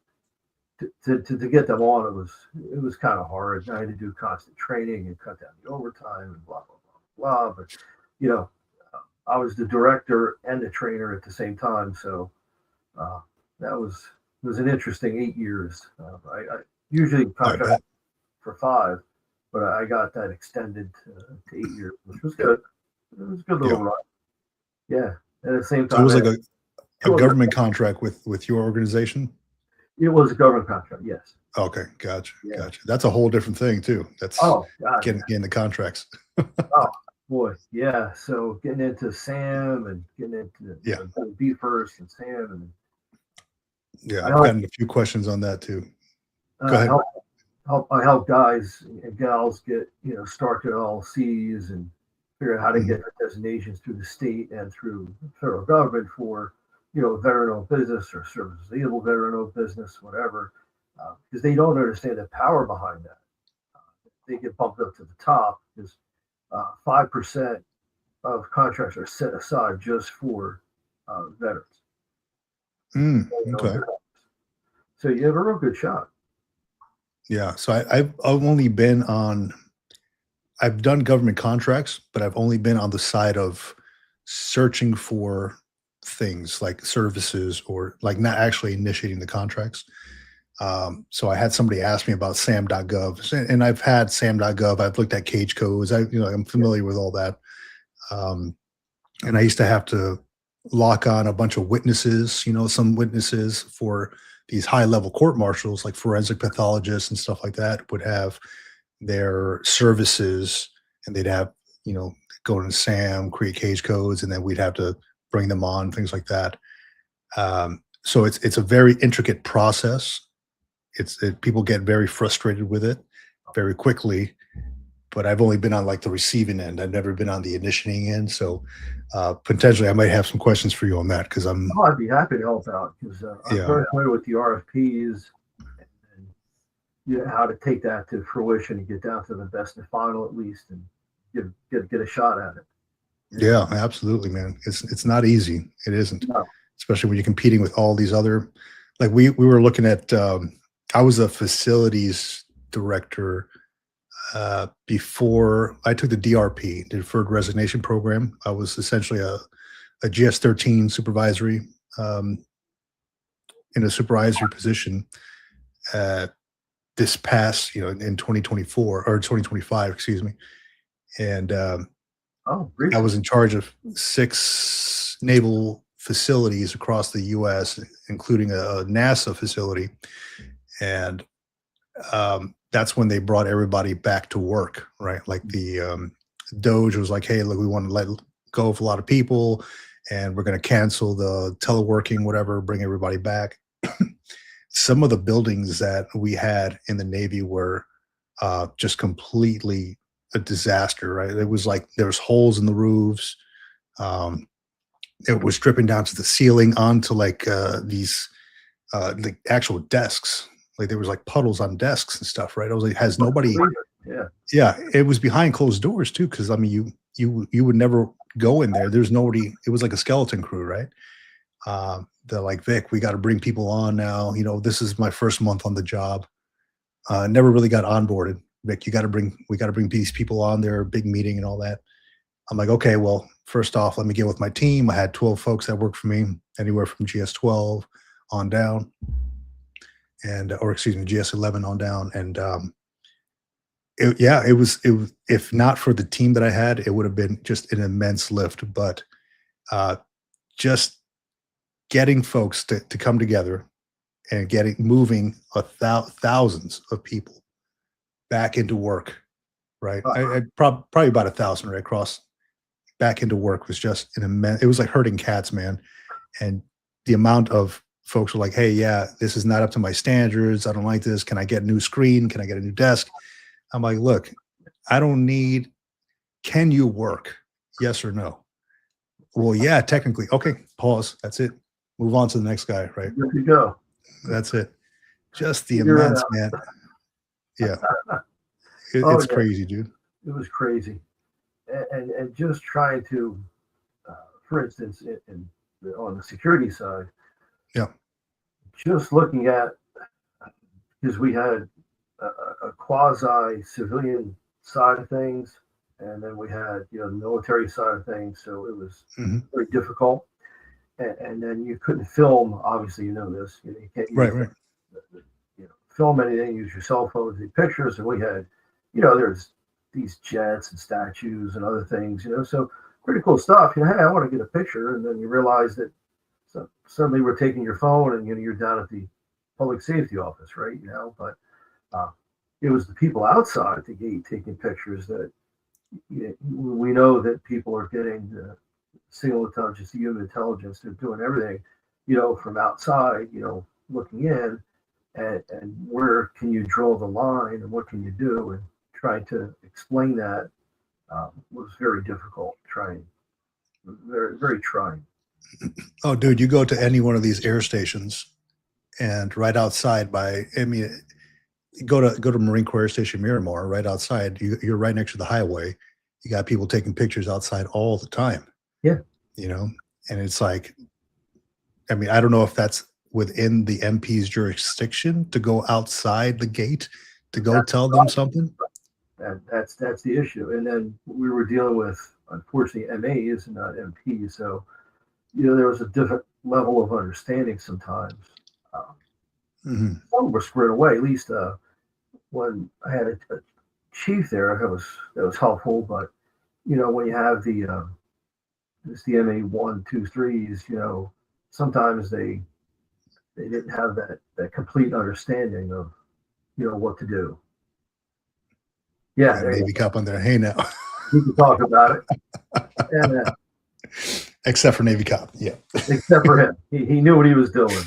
to get them on, it was kind of hard. I had to do constant training and cut down the overtime and blah blah blah blah. But I was the director and the trainer at the same time, so that was an interesting 8 years. I usually contract for 5. But I got that extended to 8 years, which was good. It was a good little run. Yeah. At the same time, so it was like a government contract with your organization? It was a government contract, yes. Okay, gotcha. That's a whole different thing too. That's getting the contracts. Oh boy, yeah. So getting into SAM and getting into B first and SAM and I've gotten a few questions on that too. Go ahead. I help guys and gals get, start their LLCs and figure out how to get their designations through the state and through the federal government for, veteran-owned business or service-disabled veteran-owned business, whatever, because they don't understand the power behind that. They get bumped up to the top because 5% of contracts are set aside just for veterans. Okay. So you have a real good shot. Yeah. So I've only been on, I've done government contracts, but I've only been on the side of searching for things like services or like not actually initiating the contracts. So I had somebody ask me about sam.gov, and I've had sam.gov. I've looked at cage codes. I'm familiar with all that. And I used to have to lock on a bunch of witnesses, some witnesses for these high level court martials, like forensic pathologists and stuff like that, would have their services, and they'd have, go into SAM, create cage codes, and then we'd have to bring them on, things like that. So it's a very intricate process. People get very frustrated with it very quickly. but I've only been on like the receiving end. I've never been on the initiating end. So potentially I might have some questions for you on that because I'm Oh, I'd be happy to help out because I'm Yeah. very familiar with the RFPs and you know, how to take that to fruition and get down to the best and final at least and get a shot at it. Yeah, absolutely, man. It's not easy. It isn't, No. especially when you're competing with all these other. Like we were looking at. I was a facilities director before I took the DRP, Deferred Resignation Program. I was essentially a GS-13 supervisory in a supervisory position. This past, in 2024 or 2025, excuse me, and. Oh, I was in charge of 6 naval facilities across the U.S., including a NASA facility, and that's when they brought everybody back to work, right? Like the Doge was like, "Hey, look, we want to let go of a lot of people, and we're going to cancel the teleworking, whatever, bring everybody back." Some of the buildings that we had in the Navy were just completely a disaster, right? It was like there was holes in the roofs. It was dripping down to the ceiling onto like these the actual desks. Like there was like puddles on desks and stuff, right? I was like, has nobody? Yeah. Yeah, it was behind closed doors too, because I mean, you would never go in there. There's nobody. It was like a skeleton crew, right? They're like, Vic, we got to bring people on now. This is my first month on the job. Never really got onboarded. Vic, we got to bring these people on there, big meeting and all that. I'm like, okay, well, first off, let me get with my team. I had 12 folks that worked for me, anywhere from GS-12 on down, or excuse me, GS-11 on down. And it was, if not for the team that I had, it would have been just an immense lift. But just getting folks to come together and moving thousands of people back into work, right? I probably about 1,000 right across back into work was just an immense. It was like herding cats, man. And the amount of folks were like, "Hey, yeah, this is not up to my standards. I don't like this. Can I get a new screen? Can I get a new desk?" I'm like, "Look, I don't need. Can you work? Yes or no?" Well, yeah, technically. Okay, pause. That's it. Move on to the next guy, right? There you go. That's it. Just the Figure it immense, out. man. Yeah. Oh, It's yeah. crazy, dude. It was crazy. And just trying to, for instance, on the security side, Yeah. just looking at, because we had a quasi civilian side of things, and then we had the military side of things, so it was very difficult. And then you couldn't film. Obviously, this. You can't use Right. film anything. Use your cell phone to take pictures. And we had, there's these jets and statues and other things. So pretty cool stuff. Hey, I want to get a picture, and then you realize that suddenly we're taking your phone, and you're down at the public safety office, right? But it was the people outside the gate taking pictures that we know that people are getting signal intelligence, human intelligence. They're doing everything, from outside, looking in, and where can you draw the line, and what can you do, and trying to explain that was very difficult. Very, very trying. Oh, dude, you go to any one of these air stations, and right outside go to Marine Corps Air Station Miramar. Right outside, you're right next to the highway. You got people taking pictures outside all the time. Yeah. And it's like, I don't know if that's within the MP's jurisdiction to go outside the gate to go tell them something. That's the issue. And then we were dealing with, unfortunately, MAs and not MPs. So, there was a different level of understanding sometimes. Some were squared away. At least when I had a chief there, that was helpful. But when you have the MA 1, 2, 3s, sometimes they didn't have that complete understanding of what to do. Yeah, Navy cop on there. Hey, now. We can talk about it. And except for Navy cop, yeah. Except for him, he knew what he was doing.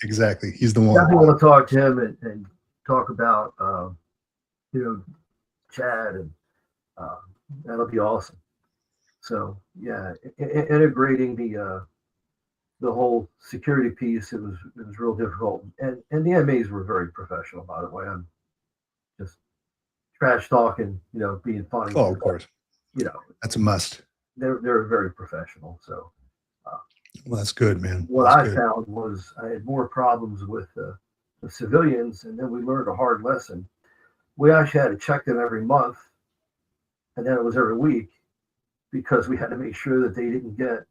Exactly, he's the one. Definitely want to talk to him and talk about Chad and That'll be awesome. So yeah, integrating the whole security piece, it was real difficult, and the MAs were very professional, by the way. I'm just trash talking, being funny. Oh, of course. You know, That's a must. they're very professional. So Well, that's good, man. what That's I good. found was I had more problems with the civilians, and then we learned a hard lesson. We actually had to check them every month, and then it was every week because we had to make sure that they didn't get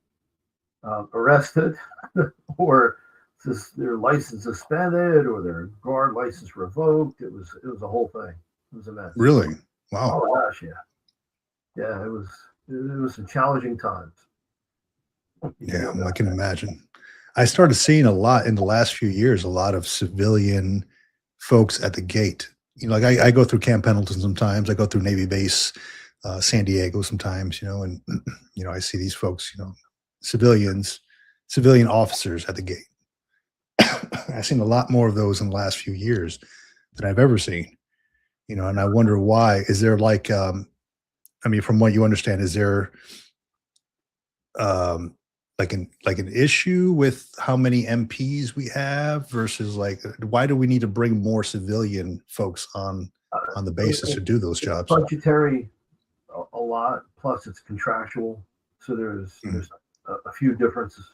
arrested or their license suspended or their guard license revoked. It was a whole thing. It was a mess. Really? Wow. Oh gosh, yeah. It was some challenging times. Yeah, well, I can imagine. I started seeing a lot in the last few years, a lot of civilian folks at the gate. Like I go through Camp Pendleton sometimes. I go through Navy Base, San Diego sometimes, and, I see these folks, civilian officers at the gate. I've seen a lot more of those in the last few years than I've ever seen, and I wonder why. Is there from what you understand, is there like an issue with how many MPs we have versus why do we need to bring more civilian folks on the basis to do those jobs? Budgetary, a lot. Plus, it's contractual, so there's a few differences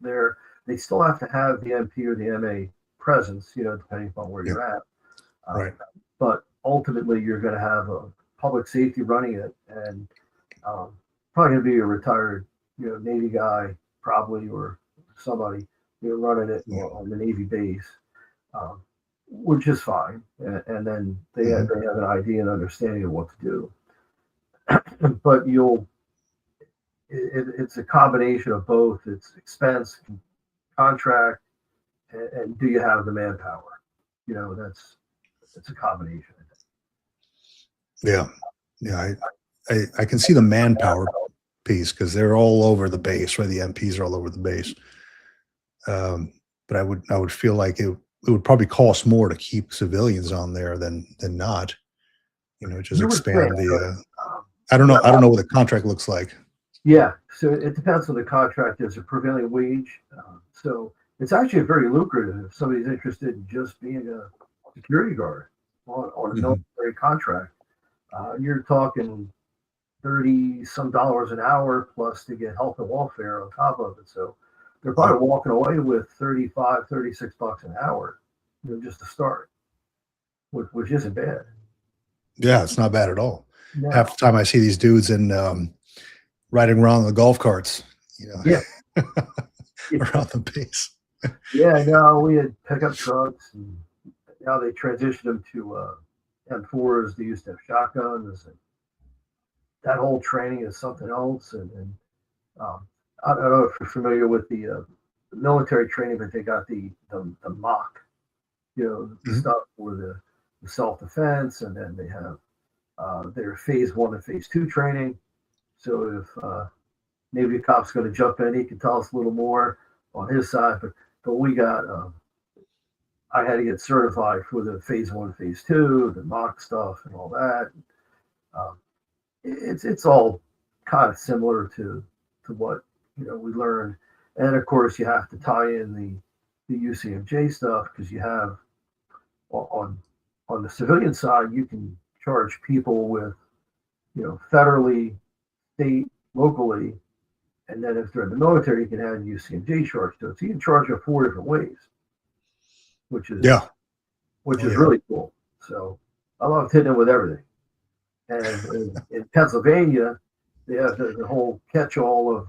there. They still have to have the MP or the MA presence, depending upon where you're at. Right. But ultimately, you're going to have a public safety running it, and probably going to be a retired, Navy guy, probably, or somebody, running it on the Navy base, which is fine. And then they have an idea and understanding of what to do. But it's a combination of both. It's expense, contract, and do you have the manpower? It's a combination. Yeah. I can see the manpower piece because they're all over the base, right? The MPs are all over the base. But I would feel like it would probably cost more to keep civilians on there than not. Just expand the. I don't know what the contract looks like. Yeah, so it depends on the contract. There's a prevailing wage, so it's actually very lucrative if somebody's interested in just being a security guard on a military contract. You're talking $30-some an hour plus to get health and welfare on top of it. So they're probably walking away with $35-36 an hour, just to start, which isn't bad. Yeah, it's not bad at all. No. Half the time I see these dudes in riding around the golf carts, Yeah. around the base. Yeah, no, we had pickup trucks, and now they transitioned them to M4s. They used to have shotguns, and that whole training is something else. And I don't know if you're familiar with the military training, but they got the mock, stuff for the self-defense, and then they have their phase 1 and phase 2 training. So if Navy cop's going to jump in, he can tell us a little more on his side. But we got, I had to get certified for the phase 1, phase 2, the mock stuff, and all that. It's all kind of similar to what we learned, and of course you have to tie in the UCMJ stuff, because you have on the civilian side you can charge people with federally, state, locally, and then if they're in the military you can add UCMJ charge to it. So you can charge them 4 different ways, which is really cool. So I love hitting it with everything. And in Pennsylvania, they have the whole catch-all of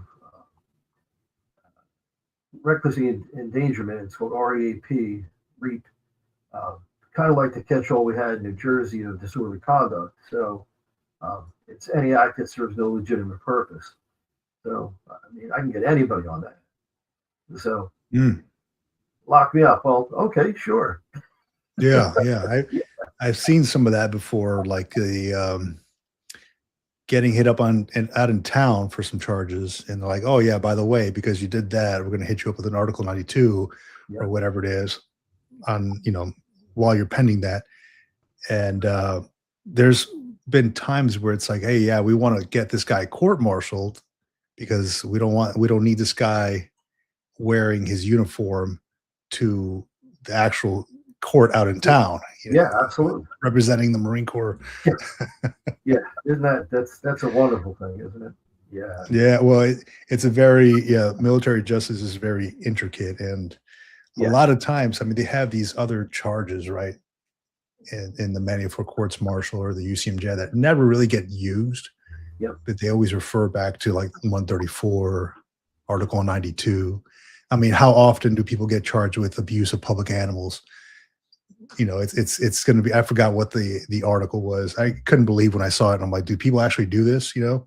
reckless endangerment. It's called REAP, REAP. Kind of like the catch-all we had in New Jersey of disorderly conduct. So it's any act that serves no legitimate purpose. So I can get anybody on that. So lock me up. Well, okay, sure. Yeah. I've seen some of that before, like the getting hit up out in town for some charges, and they're like, "Oh yeah, by the way, because you did that, we're going to hit you up with an Article 92 or whatever it is on while you're pending that." And there's been times where it's like, hey, yeah, we want to get this guy court-martialed because we don't need this guy wearing his uniform to the actual court out in town, Yeah, absolutely. representing the Marine Corps. Yeah, that's a wonderful thing, isn't it? Yeah. Yeah, well, it's a very military justice is very intricate, and a Yeah. lot of times, I mean, they have these other charges, right, in the manual for courts martial or the UCMJ that never really get used. Yep. But they always refer back to like 134, Article 92. I mean, how often do people get charged with abuse of public animals? It's going to be. I forgot what the article was. I couldn't believe when I saw it. And I'm like, do people actually do this? Yeah.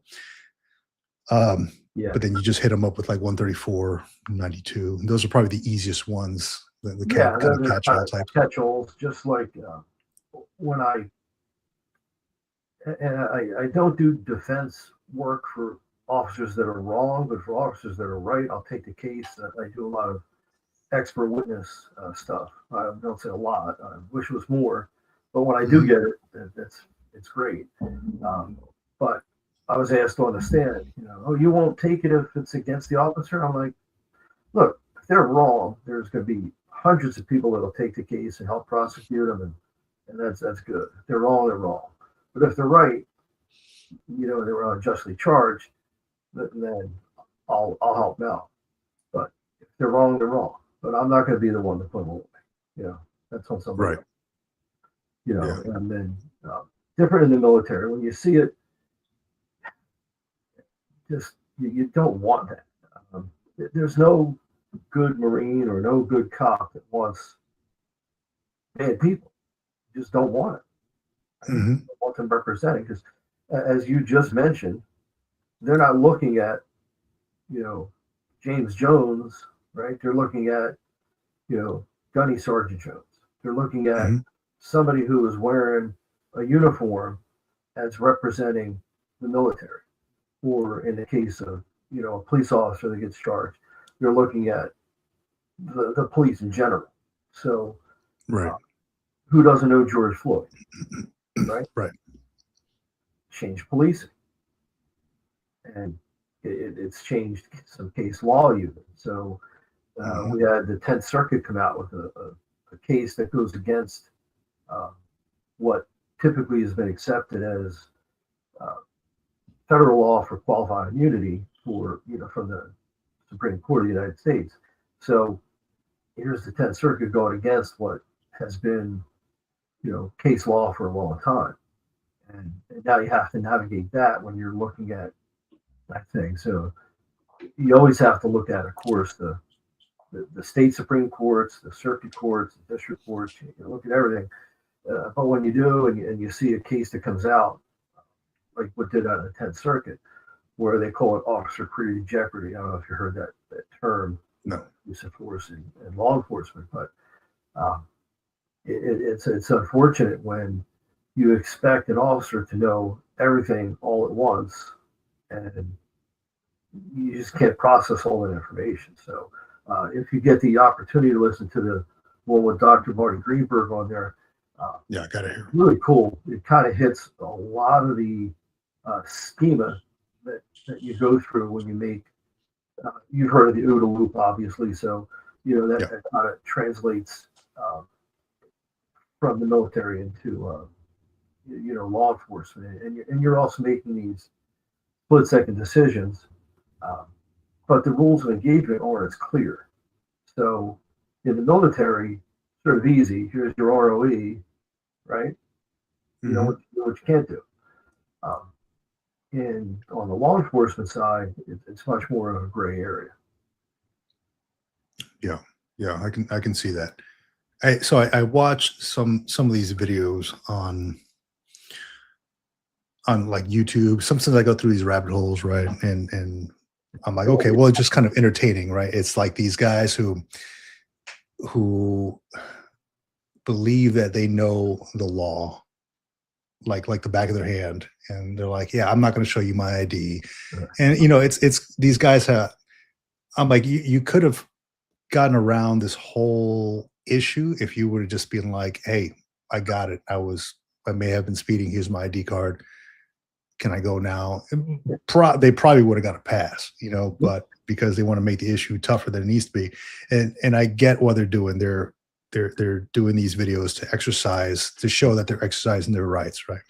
But then you just hit them up with like 134, 92. Those are probably the easiest ones. The Yeah, kind of they're catch-all type. catch-alls, just like when I don't do defense work for officers that are wrong, but for officers that are right, I'll take the case. I do a lot of expert witness stuff. I don't say a lot. I wish it was more, but when I do get it, it's great. But I was asked on the stand, oh, you won't take it if it's against the officer. I'm like, look, if they're wrong, there's going to be hundreds of people that'll take the case and help prosecute them, and that's good. If they're wrong, they're wrong. But if they're right, they were unjustly charged, then I'll help them out. But if they're wrong, they're wrong. But I'm not going to be the one to put them away. That's on somebody. Right. And then different in the military. When you see it, just you don't want that. There's no good Marine or no good cop that wants bad people. You just don't want it. Mm-hmm. I want them representing, because as you just mentioned, they're not looking at James Jones, right? They're looking at Gunny Sergeant Jones. They're looking at somebody who is wearing a uniform as representing the military, or in the case of a police officer that gets charged, they're looking at the police in general. So right. Who doesn't know George Floyd, right? Right. Changed policing, and it's changed some case law even. So we had the 10th Circuit come out with a case that goes against what typically has been accepted as federal law for qualified immunity from the Supreme Court of the United States. So here's the 10th Circuit going against what has been case law for a long time, and now you have to navigate that when you're looking at that thing. So you always have to look at, of course, the state Supreme Courts, the circuit courts, the district courts. You look at everything, but when you do, and you see a case that comes out like what did out of the 10th Circuit, where they call it officer created jeopardy. I don't know if you heard that term. No. Use of force in law enforcement, but it's unfortunate when you expect an officer to know everything all at once, and you just can't process all that information. So if you get the opportunity to listen to the one with Dr. Marty Greenberg on there, I gotta hear. Really cool. It kind of hits a lot of the schema that you go through when you make. You've heard of the OODA loop, obviously, so that kind of translates from the military into law enforcement, and you're also making these split-second decisions, but the rules of engagement aren't as clear. So in the military, sort of easy. Here's your ROE, right? You know what you can't do. And on the law enforcement side, it's much more of a gray area. Yeah, I can see that. I watched some of these videos on like YouTube. Sometimes I go through these rabbit holes, right? And I'm like, okay, well, it's just kind of entertaining, right? It's like these guys who believe that they know the law like the back of their hand, and they're like, yeah, I'm not going to show you my ID. And it's these guys I'm like, you could have gotten around this whole issue if you would have just been like, hey, I got it, I was I may have been speeding. Here's my ID card. Can I go now? They probably would have got a pass, but because they want to make the issue tougher than it needs to be. And I get what they're doing. They're doing these videos to exercise, to show that they're exercising their rights, right?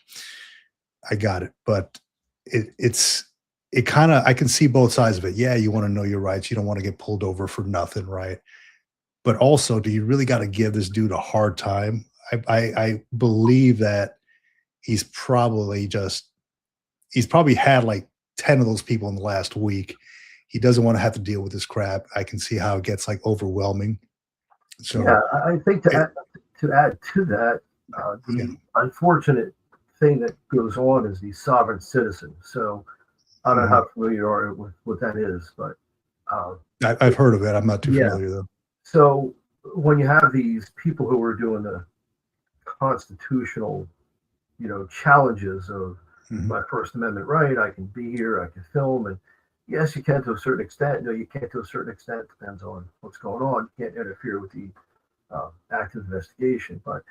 I got it. But it kind of, I can see both sides of it. Yeah, you want to know your rights. You don't want to get pulled over for nothing, right? But also, do you really got to give this dude a hard time? I believe that he's probably had like 10 of those people in the last week. He doesn't want to have to deal with this crap. I can see how it gets like overwhelming. So yeah, I think to add to that, the unfortunate thing that goes on is the sovereign citizen. So I don't know how familiar you are with what that is, but I've heard of it. I'm not too familiar though. So when you have these people who are doing the constitutional, challenges of my First Amendment right, I can be here, I can film, and yes, you can to a certain extent. No, you can't to a certain extent. Depends on what's going on. You can't interfere with the active investigation, but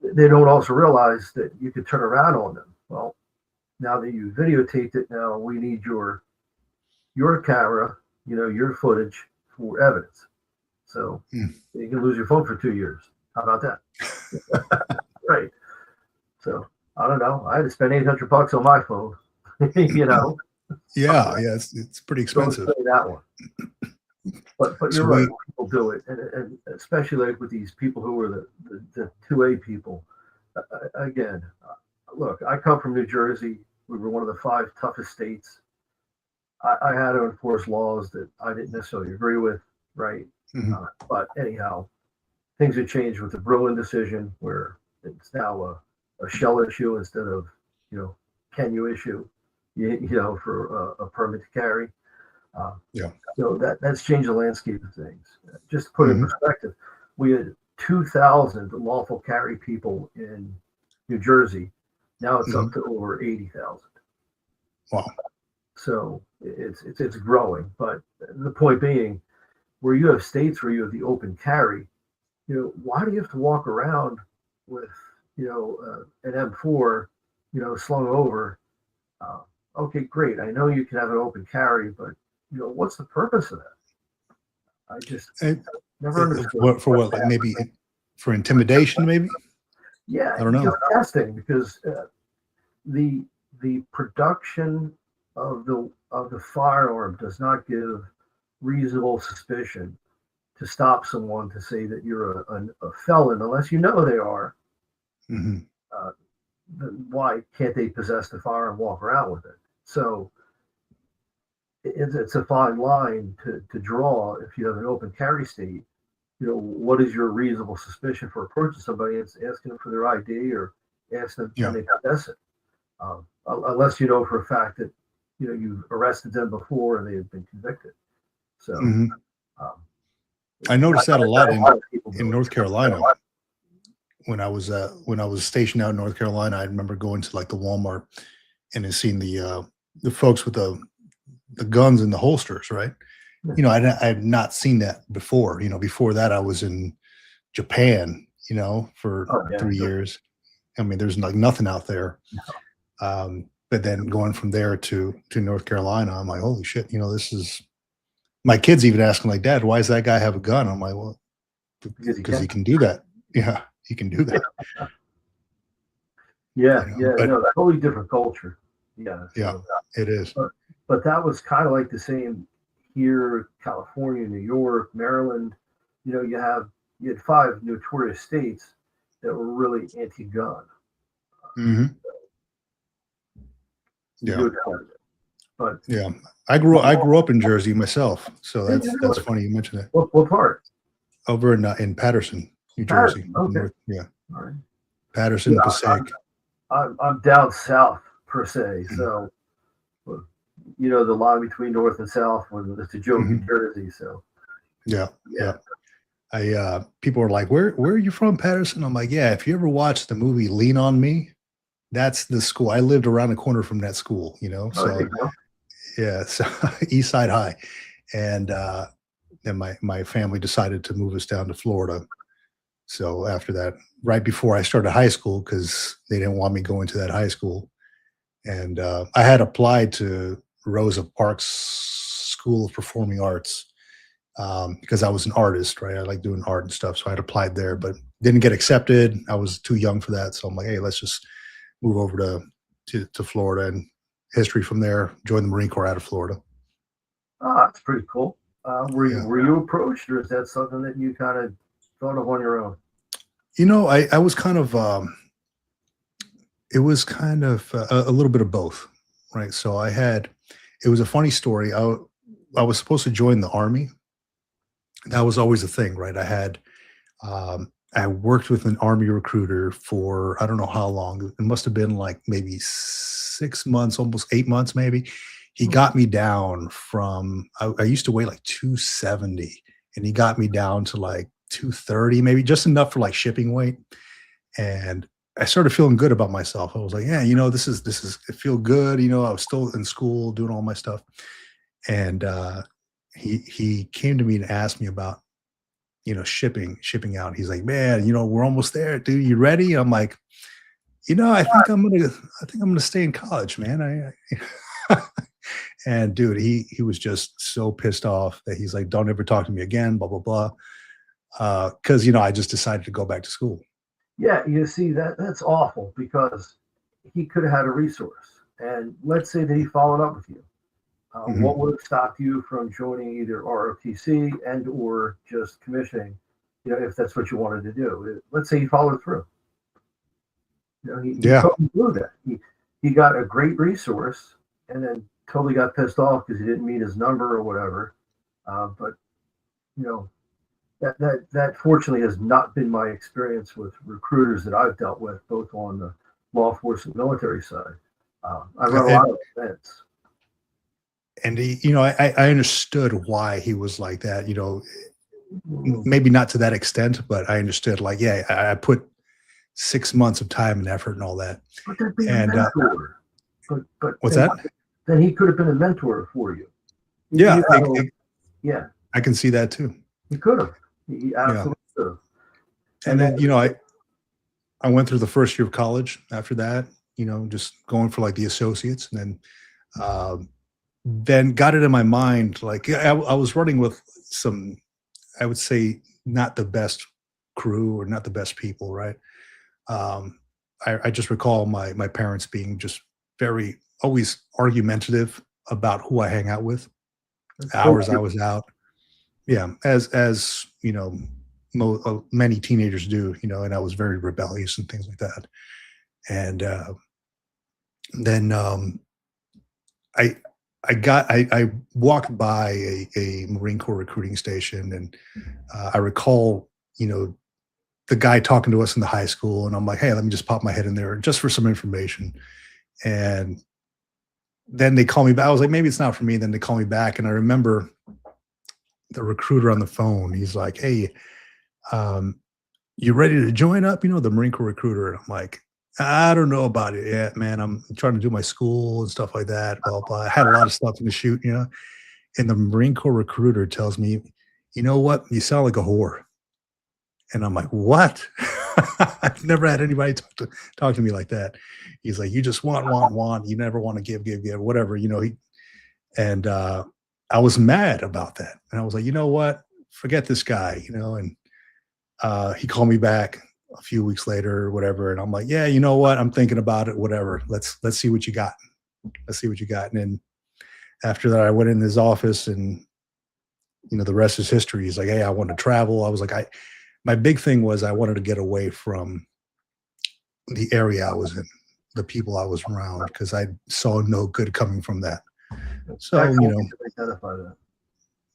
they don't also realize that you could turn around on them. Well, now that you videotaped it, now we need your camera, your footage for evidence. So you can lose your phone for 2 years. How about that? Right. So I don't know. I had to spend $800 on my phone. Yeah, it's pretty expensive. That one. But you're right. People do it, and especially like with these people who are the 2A people. Again, look, I come from New Jersey. We were one of the 5 toughest states. I had to enforce laws that I didn't necessarily agree with, right? But anyhow, things have changed with the Brew decision, where it's now a shell issue instead of, can you issue, for a permit to carry. So that's changed the landscape of things. Just to put it in perspective, we had 2,000 lawful carry people in New Jersey. Now it's up to over 80,000. Wow. So it's growing. But the point being, where you have states where you have the open carry, why do you have to walk around with, an M4, slung over? Okay, great. I know you can have an open carry, but what's the purpose of that? I just never understood. For what? Like maybe for intimidation, maybe? Yeah, I don't know. Testing, because the production of the firearm does not give reasonable suspicion to stop someone to say that you're a felon, unless you know they are. Then why can't they possess the fire and walk around with it? So it's a fine line to draw. If you have an open carry state, what is your reasonable suspicion for approaching somebody and asking them for their ID or asking them can they possess it? Unless you know for a fact that you've arrested them before and they have been convicted. So I noticed that a lot in North Carolina. When I was stationed out in North Carolina, I remember going to like the Walmart and seeing the folks with the guns in the holsters, right? I had not seen that before. Before that I was in Japan, for 3 years. I mean, there's like nothing out there. But then going from there to North Carolina, I'm like, holy shit, this is, my kids even asking like, Dad, why does that guy have a gun? I'm like, well, because he can do that. Yeah, he can do that. Totally different culture. Yeah. It is. But that was kind of like the same here, California, New York, Maryland. You had 5 notorious states that were really anti-gun. But I grew up in Jersey myself, so that's funny you mentioned that. What part? Over in Patterson, New Jersey. Okay. All right. Patterson, Passaic. I'm down south per se, so the line between north and south when it's a joke in Jersey. So people are like, where are you from, Patterson? I'm like, yeah, if you ever watched the movie Lean on Me, that's the school. I lived around the corner from that school, so so East Side High. And then my family decided to move us down to Florida. So after that, right before I started high school because they didn't want me going to that high school. And I had applied to Rosa Parks School of Performing Arts because I was an artist, right? I like doing art and stuff. So I had applied there, but didn't get accepted. I was too young for that. So I'm like, hey, let's just move over to Florida, and history from there. Joined the Marine Corps out of Florida. Oh, that's pretty cool. Were you approached, or is that something that you kind of thought of on your own? You know, I was kind of, it was kind of a little bit of both, right? So it was a funny story. I was supposed to join the Army. That was always a thing, right? I worked with an Army recruiter for, I don't know how long. It must have been like maybe 6 months, almost 8 months, maybe. He got me down from, I used to weigh like 270, and he got me down to like 230, maybe just enough for like shipping weight. And I started feeling good about myself. I was like, yeah, you know, this is, it feel good. You know, I was still in school doing all my stuff. And he came to me and asked me about, you know, shipping out. He's like, man, you know, we're almost there, dude. You ready? I'm like, you know, I think I'm gonna stay in college, man. And dude, he was just so pissed off that he's like, don't ever talk to me again, blah, blah, blah. Because, you know, I just decided to go back to school. Yeah, you see, that's awful, because he could have had a resource. And let's say that he followed up with you. What would have stopped you from joining either ROTC and or just commissioning, you know, if that's what you wanted to do? Let's say he followed through. You know, he totally blew that. He got a great resource and then totally got pissed off because he didn't meet his number or whatever. But, you know, that fortunately has not been my experience with recruiters that I've dealt with, both on the law enforcement military side. I run a lot of events. And he, you know, I understood why he was like that, you know, maybe not to that extent, but I understood, like, yeah, I put 6 months of time and effort and all that. But that'd be a mentor. But what's that? Then he could have been a mentor for you. Yeah. Yeah. I can see that too. He could have. He absolutely could have. And then, you know, I went through the first year of college after that, you know, just going for like the associates, and then got it in my mind, like I was running with some, I would say, not the best crew or not the best people, right? I just recall my parents being just very, always argumentative about who I hang out with, hours I was out. Yeah, as you know, many teenagers do, you know, and I was very rebellious and things like that. And then I walked by a Marine Corps recruiting station, and I recall, you know, the guy talking to us in the high school, and I'm like, hey, let me just pop my head in there just for some information. And then they call me back. I was like, maybe it's not for me. Then they call me back, and I remember the recruiter on the phone. He's like, hey, you ready to join up? You know, the Marine Corps recruiter. And I'm like, I don't know about it yet, man. I'm trying to do my school and stuff like that. Blah, blah. I had a lot of stuff in the shoot, you know. And the Marine Corps recruiter tells me, you know what? You sound like a whore. And I'm like, what? I've never had anybody talk to me like that. He's like, you just want. You never want to give, whatever, you know. And I was mad about that. And I was like, you know what? Forget this guy, you know. And he called me back a few weeks later or whatever. And I'm like, yeah, you know what? I'm thinking about it, whatever. Let's see what you got. Let's see what you got. And then after that, I went in his office, and, you know, the rest is history. He's like, hey, I want to travel. I was like, my big thing was I wanted to get away from the area I was in, the people I was around, because I saw no good coming from that. So, you know, identify that.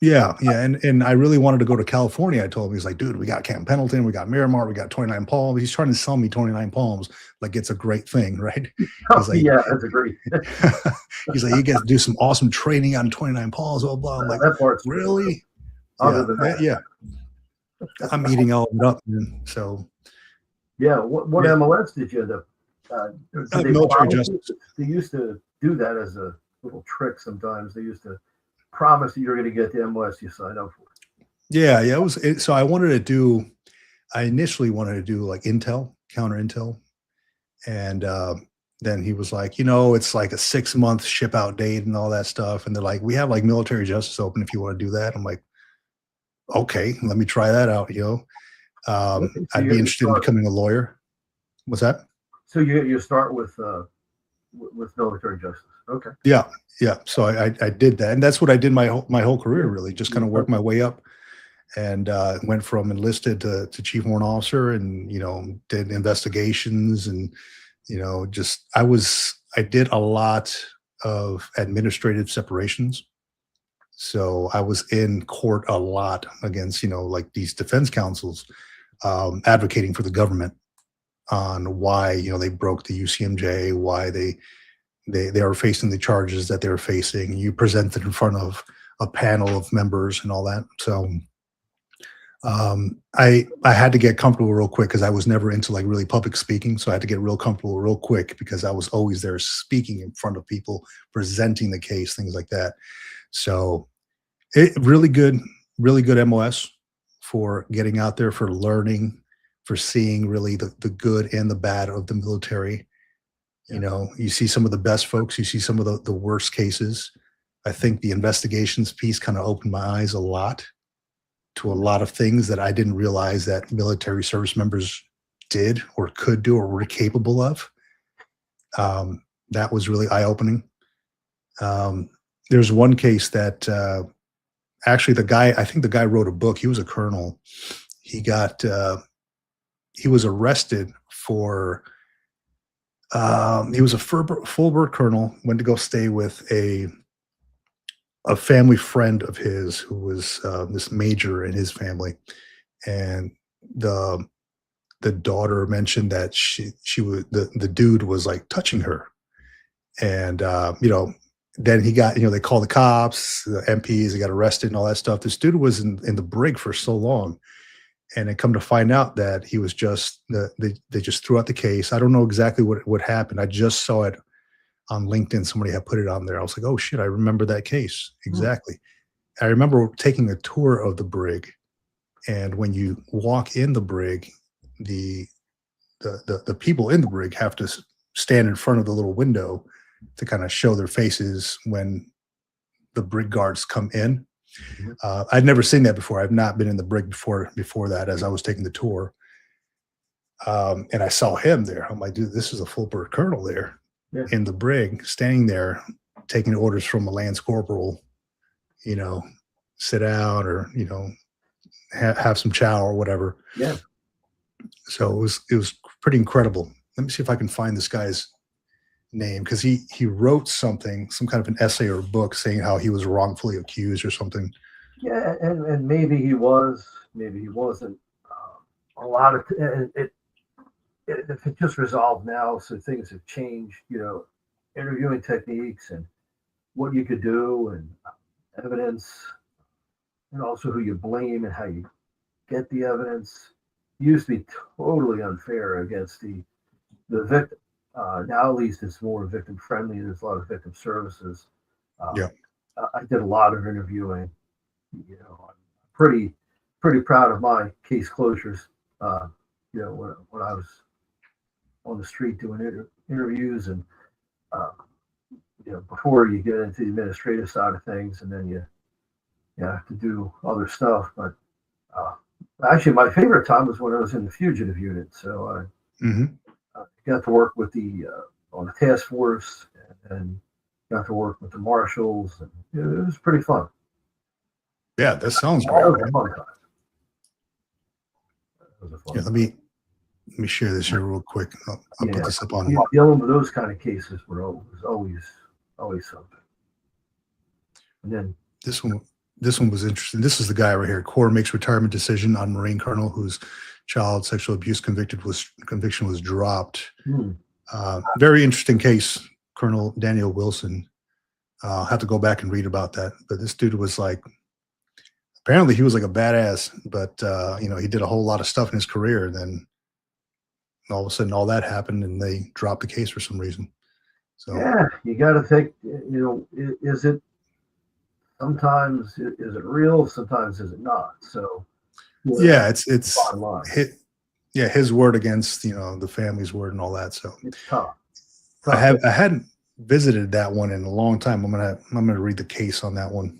Yeah. And I really wanted to go to California. I told him, he's like, dude, we got Camp Pendleton, we got Miramar, we got 29 Palms. He's trying to sell me 29 Palms like it's a great thing, right? He's like, yeah, that's a great. He's like, you get to do some awesome training on 29 Palms, blah, blah. I'm like, that part's really? Other than that. Yeah. I'm eating all of it up, man. So yeah, what MLS did you end up? Military justice. They used to do that as a little trick sometimes. They used to promise that you're going to get the MLS you sign up for. Yeah. It was so I wanted to do I initially wanted to do like intel, counter intel. And then he was like, it's like a 6-month ship out date and all that stuff. And they're like, we have like military justice open if you want to do that. I'm like, okay, let me try that out. Okay, so I'd be interested in becoming a lawyer. What's that? So you start with military justice. Okay. Yeah. So I did that. And that's what I did my whole career, really, just kind of work my way up. And went from enlisted to chief warrant officer, and did investigations, and just I did a lot of administrative separations. So I was in court a lot against like these defense counsels, advocating for the government on why they broke the UCMJ, why they are facing the charges that they were facing. You presented in front of a panel of members and all that. So I had to get comfortable real quick because I was never into like really public speaking. So I had to get real comfortable real quick because I was always there speaking in front of people, presenting the case, things like that. So it really good MOS for getting out there, for learning, for seeing really the good and the bad of the military. You see some of the best folks, you see some of the worst cases. I think the investigations piece kind of opened my eyes a lot to a lot of things that I didn't realize that military service members did or could do or were capable of. That was really eye-opening. There's one case that actually I think the guy wrote a book. He was a colonel. He was arrested for, he was a full bird colonel, went to go stay with a family friend of his who was this major in his family, and the daughter mentioned that she was the dude was like touching her, and then he got they called the cops, the MPs, they got arrested and all that stuff. This dude was in the brig for so long, and it come to find out that he was just they just threw out the case. I don't know exactly what happened. I just saw it on LinkedIn. Somebody had put it on there. I was like, oh shit, I remember that case. Exactly. I remember taking a tour of the brig, and when you walk in the brig, the people in the brig have to stand in front of the little window to kind of show their faces when the brig guards come in. I'd never seen that before. I've not been in the brig before that, as I was taking the tour. And I saw him there. I'm like, dude, this is a full bird colonel there. Yeah. In the brig, standing there, taking orders from a lance corporal, sit down or, have some chow or whatever. Yeah. So it was pretty incredible. Let me see if I can find this guy's name, because he wrote some kind of an essay or a book saying how he was wrongfully accused or something. Yeah, and maybe he was, maybe he wasn't. A lot of if it just resolved now, so things have changed, interviewing techniques and what you could do and evidence, and also who you blame and how you get the evidence. It used to be totally unfair against the victim. Now at least it's more victim friendly. There's a lot of victim services. I did a lot of interviewing. I'm pretty proud of my case closures. When I was on the street doing interviews, and before you get into the administrative side of things, and then you have to do other stuff. But actually, my favorite time was when I was in the fugitive unit. So I got to work with on the task force, and got to work with the marshals, and it was pretty fun. Yeah, that sounds great. That was a fun time. Yeah, let me share this here real quick. I'll put this up on. Dealing with those kind of cases was always something. And then this one was interesting. This is the guy right here. Corps makes retirement decision on Marine colonel whose child sexual abuse conviction was dropped. Very interesting case, Colonel Daniel Wilson. I'll have to go back and read about that. But this dude was like, apparently he was like a badass, but he did a whole lot of stuff in his career. And then all of a sudden all that happened and they dropped the case for some reason. So yeah, you got to think, is it sometimes, is it real? Sometimes is it not? So Yeah, it's bottom line. his word against the family's word and all that. So It's tough. I hadn't visited that one in a long time. I'm gonna read the case on that one.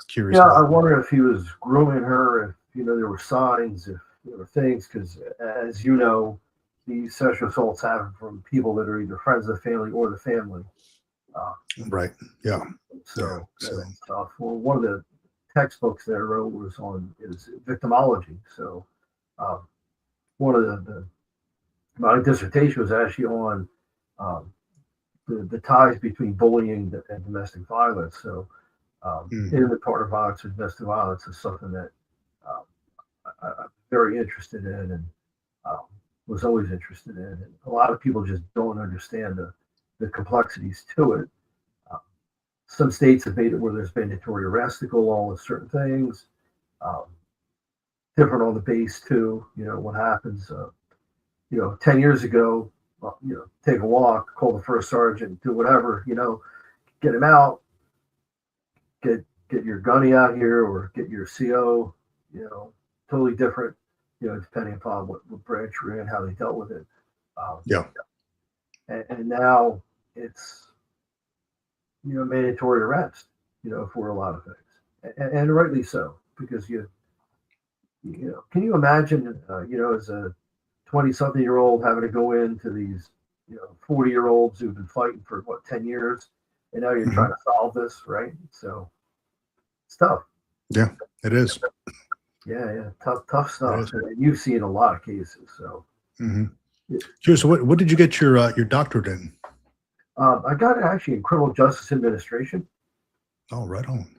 Curious. Yeah, about I that. wonder if he was grooming her, if there were signs, if there were things, because as you know, these sexual assaults happen from people that are either friends of the family or the family. Right. Yeah. So Yeah, so- that's tough. Well, one of the textbooks that I wrote is victimology. So one of my dissertation was actually on um, the ties between bullying and domestic violence. So intimate partner violence or domestic violence is something that um, I'm very interested in and was always interested in. And a lot of people just don't understand the complexities to it. Some states have made it where there's mandatory arrest to go along with certain things. Um, Different on the base too. What happens. 10 years ago, take a walk, call the first sergeant, do whatever. Get him out. Get your gunny out here or get your CO. Totally different. Depending upon what branch you're in, how they dealt with it. Yeah. And now it's mandatory arrest. For a lot of things, and rightly so, because can you imagine as a 20-something-year-old having to go into these 40-year-olds who've been fighting for 10 years, and now you're trying to solve this, right? So it's tough. Yeah, it is. Yeah, tough stuff. And you've seen a lot of cases. So Sure. So what did you get your doctorate in? I got it actually in criminal justice administration. Oh, right on.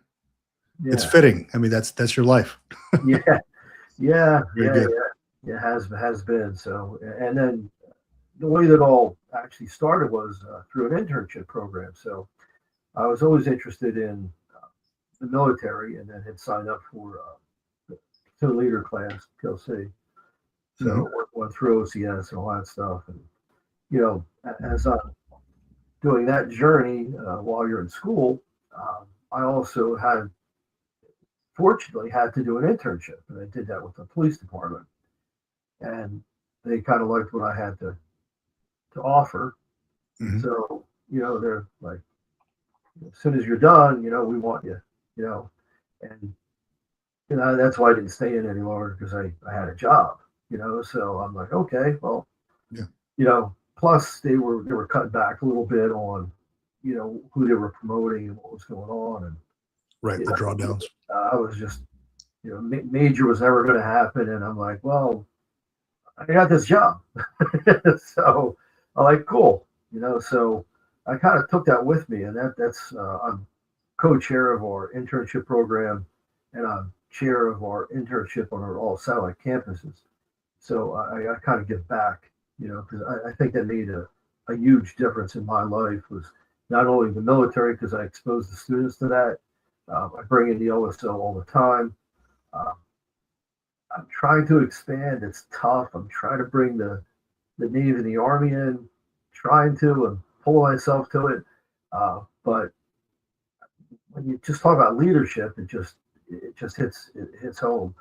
Yeah. It's fitting. I mean, that's your life. Yeah. Very good. It has been. So, and then the way that all actually started was through an internship program. So I was always interested in the military, and then had signed up for the platoon leader class, PLC. So went through OCS and all that stuff. And as I'm doing that journey while you're in school, I also fortunately had to do an internship, and I did that with the police department, and they kind of liked what I had to offer. So they're like, as soon as you're done, we want you, and that's why I didn't stay in any longer, because I had a job, so I'm like, okay, well, plus they were cutting back a little bit on who they were promoting and what was going on, and right, the drawdowns. I was just major was never going to happen, and I'm like, well, I got this job. So I'm like, cool, so I kind of took that with me, and that's I'm co-chair of our internship program, and I'm chair of our internship on all satellite campuses. So I kind of give back, because I think that made a huge difference in my life. Was not only the military, because I exposed the students to that. I bring in the OSO all the time. I'm trying to expand. It's tough. I'm trying to bring the Navy and the Army in, trying to and pull myself to it. But when you just talk about leadership, it just hits home.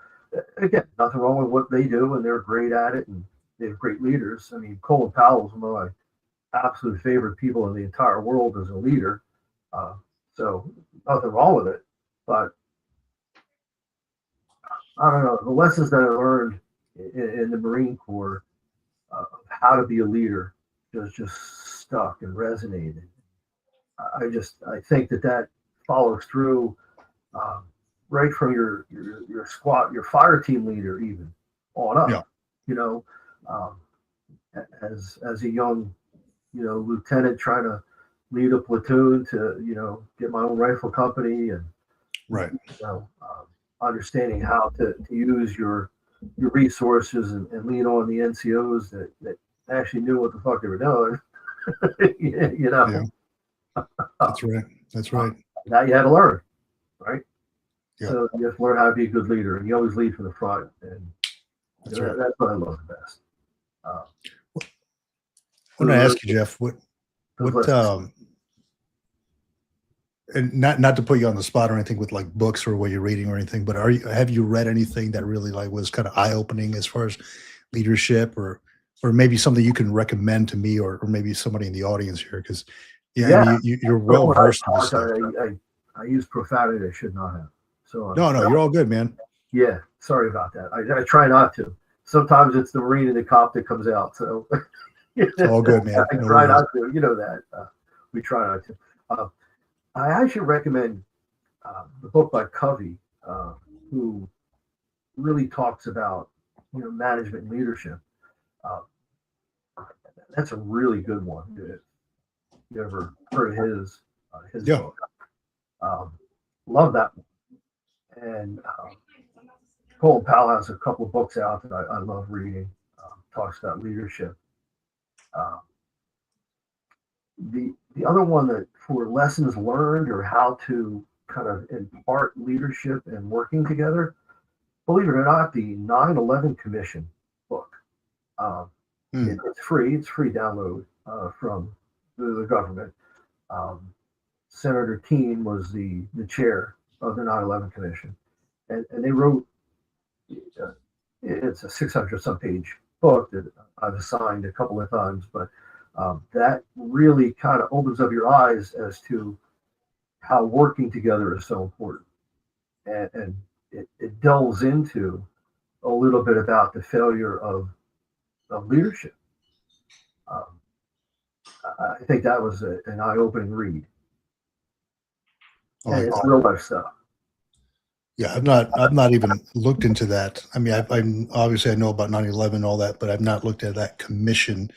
Again, nothing wrong with what they do, and they're great at it, and they have great leaders. I mean, Colin Powell is one of my absolute favorite people in the entire world as a leader. So nothing wrong with it, but I don't know, the lessons that I learned in the Marine Corps of how to be a leader just stuck and resonated. I think that follows through right from your squad, your fire team leader, even on up. Yeah. As a young lieutenant trying to lead a platoon to get my own rifle company, and right, understanding how to use your resources and lean on the NCOs that actually knew what the fuck they were doing. Yeah. That's right. Now you had to learn, right? Yeah. So you have to learn how to be a good leader, and you always lead from the front, and That's right. that's what I love the best. I want to ask you, Jeff, what and not to put you on the spot or anything with like books or what you're reading or anything, but have you read anything that really like was kind of eye opening as far as leadership or maybe something you can recommend to me or maybe somebody in the audience here? Because yeah, I mean, you're well When I versed in this talk, stuff. I use profanity I should not have. So No, you're all good, man. yeah, sorry about that. I try not to. Sometimes it's the Marine and the cop that comes out. So It's all good, man. I No try worries. not to. You know that. We try not to. I actually recommend the book by Covey, who really talks about management and leadership. Uh, that's a really good one. You ever heard of his Yeah. book? Love that one. And Colin Powell has a couple of books out that I love reading. Talks about leadership. The other one that for lessons learned or how to kind of impart leadership and working together, believe it or not, the 9/11 Commission book. It's free. It's free download from the government. Senator Keene was the chair of the 9/11 Commission, and they wrote. It's a 600 some page book that I've assigned a couple of times, but that really kind of opens up your eyes as to how working together is so important, and it delves into a little bit about the failure of leadership. I think that was an eye-opening read. And it's real life stuff. Yeah, I've not even looked into that. I mean, I'm obviously I know about 9/11 and all that, but I've not looked at that commission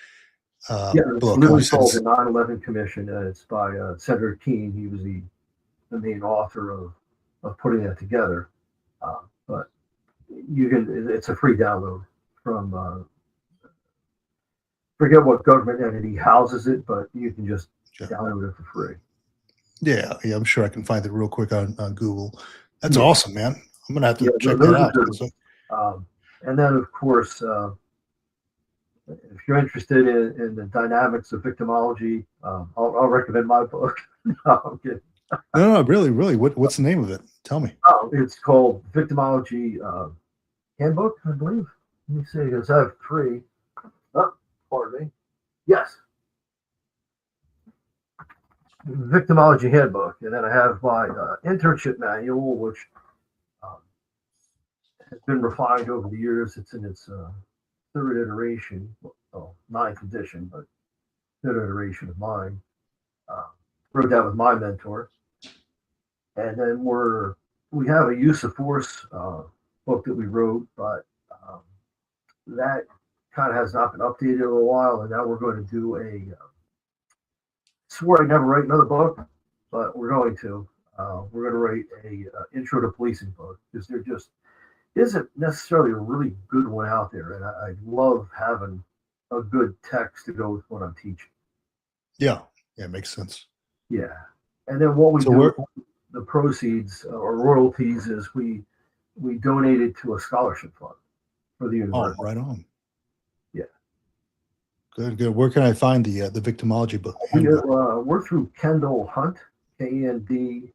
It's book. literally called the 9/11 Commission, and it's by Senator Keene. He was the main author of putting that together. But it's a free download from forget what government entity houses it, but you can just download it for free. Yeah, I'm sure I can find it real quick on Google. That's awesome, man. I'm gonna have to check those that out. And then, of course, if you're interested in the dynamics of victimology, I'll recommend my book. No, I'm kidding. No, really. What's the name of it? Tell me. Oh, it's called Victimology Handbook, I believe. Let me see, because I have three. Oh, pardon me. Yes. Victimology Handbook. And then I have my internship manual, which has been refined over the years. It's in its third iteration, ninth edition, but third iteration of mine. Wrote that with my mentor. And then we have a use of force book that we wrote, but that kind of has not been updated in a while. And now we're going to do swore I'd never write another book, but we're going to. We're going to write a intro to policing book because there just isn't necessarily a really good one out there. And I love having a good text to go with what I'm teaching. Yeah, makes sense. Yeah. And then what we do, the proceeds or royalties is we donate it to a scholarship fund for the university. Oh, right on. Yeah. Good. Where can I find the victimology book? We're through Kendall Hunt, KENDHALL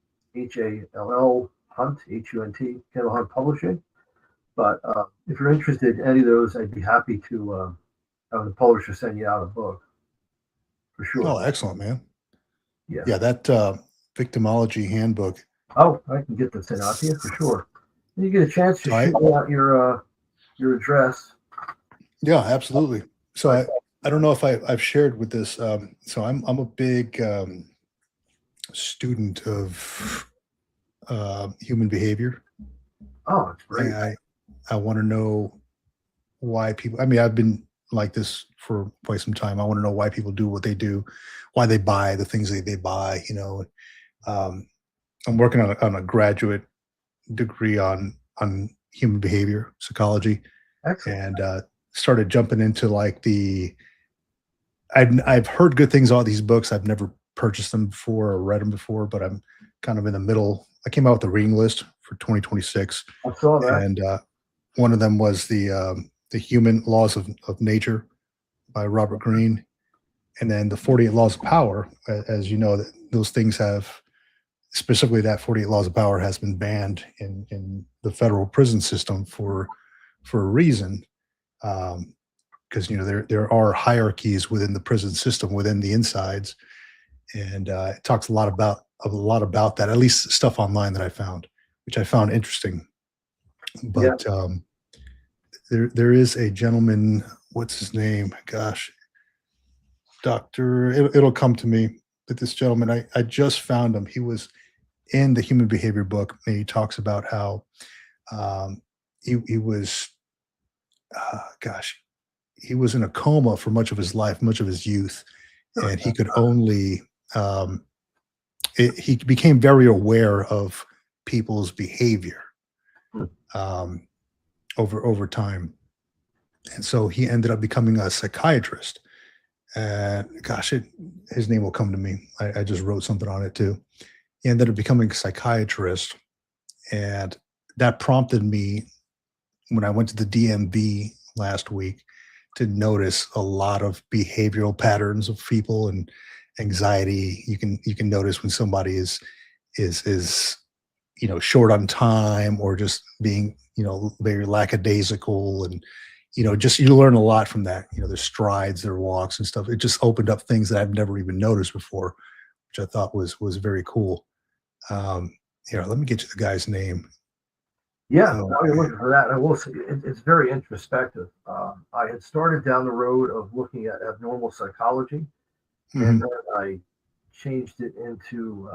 Hunt, HUNT, Kendall Hunt Publishing. But if you're interested in any of those, I'd be happy to have the publisher send you out a book for sure. Oh, excellent, man. Yeah, that victimology handbook. Oh, I can get this sent out to you for sure. You get a chance to shoot me out your address. Yeah, absolutely. So I don't know if I've shared with this. So I'm a big student of human behavior. Oh, it's great. And I want to know why people. I mean, I've been like this for quite some time. I want to know why people do what they do, why they buy the things they buy. I'm working on a graduate degree on human behavior psychology. Excellent. And started jumping into like I've heard good things about these books. I've never purchased them before or read them before, but I'm kind of in the middle. I came out with the reading list for 2026. I saw that. And one of them was the Human Laws of Nature by Robert Greene. And then the 48 Laws of Power, as you know, those things have specifically that 48 Laws of Power has been banned in the federal prison system for a reason. Because there are hierarchies within the prison system, within the insides, and it talks a lot about that. At least stuff online that I found, which I found interesting. But there is a gentleman. What's his name? Gosh, Doctor. It'll come to me. But this gentleman, I just found him. He was in the Human Behavior book, and he talks about how he was. Gosh. He was in a coma for much of his life, much of his youth, and he could only he became very aware of people's behavior over time, and so he ended up becoming a psychiatrist. And gosh, his name will come to me. I just wrote something on it too. He ended up becoming a psychiatrist, and that prompted me when I went to the DMV last week to notice a lot of behavioral patterns of people and anxiety. You can notice when somebody is short on time, or just being very lackadaisical, and just you learn a lot from that. Their strides, their walks and stuff. It just opened up things that I've never even noticed before, which I thought was very cool. Here, let me get you the guy's name. Yeah, while you're looking for that, I will say it's very introspective. I had started down the road of looking at abnormal psychology, and then I changed it into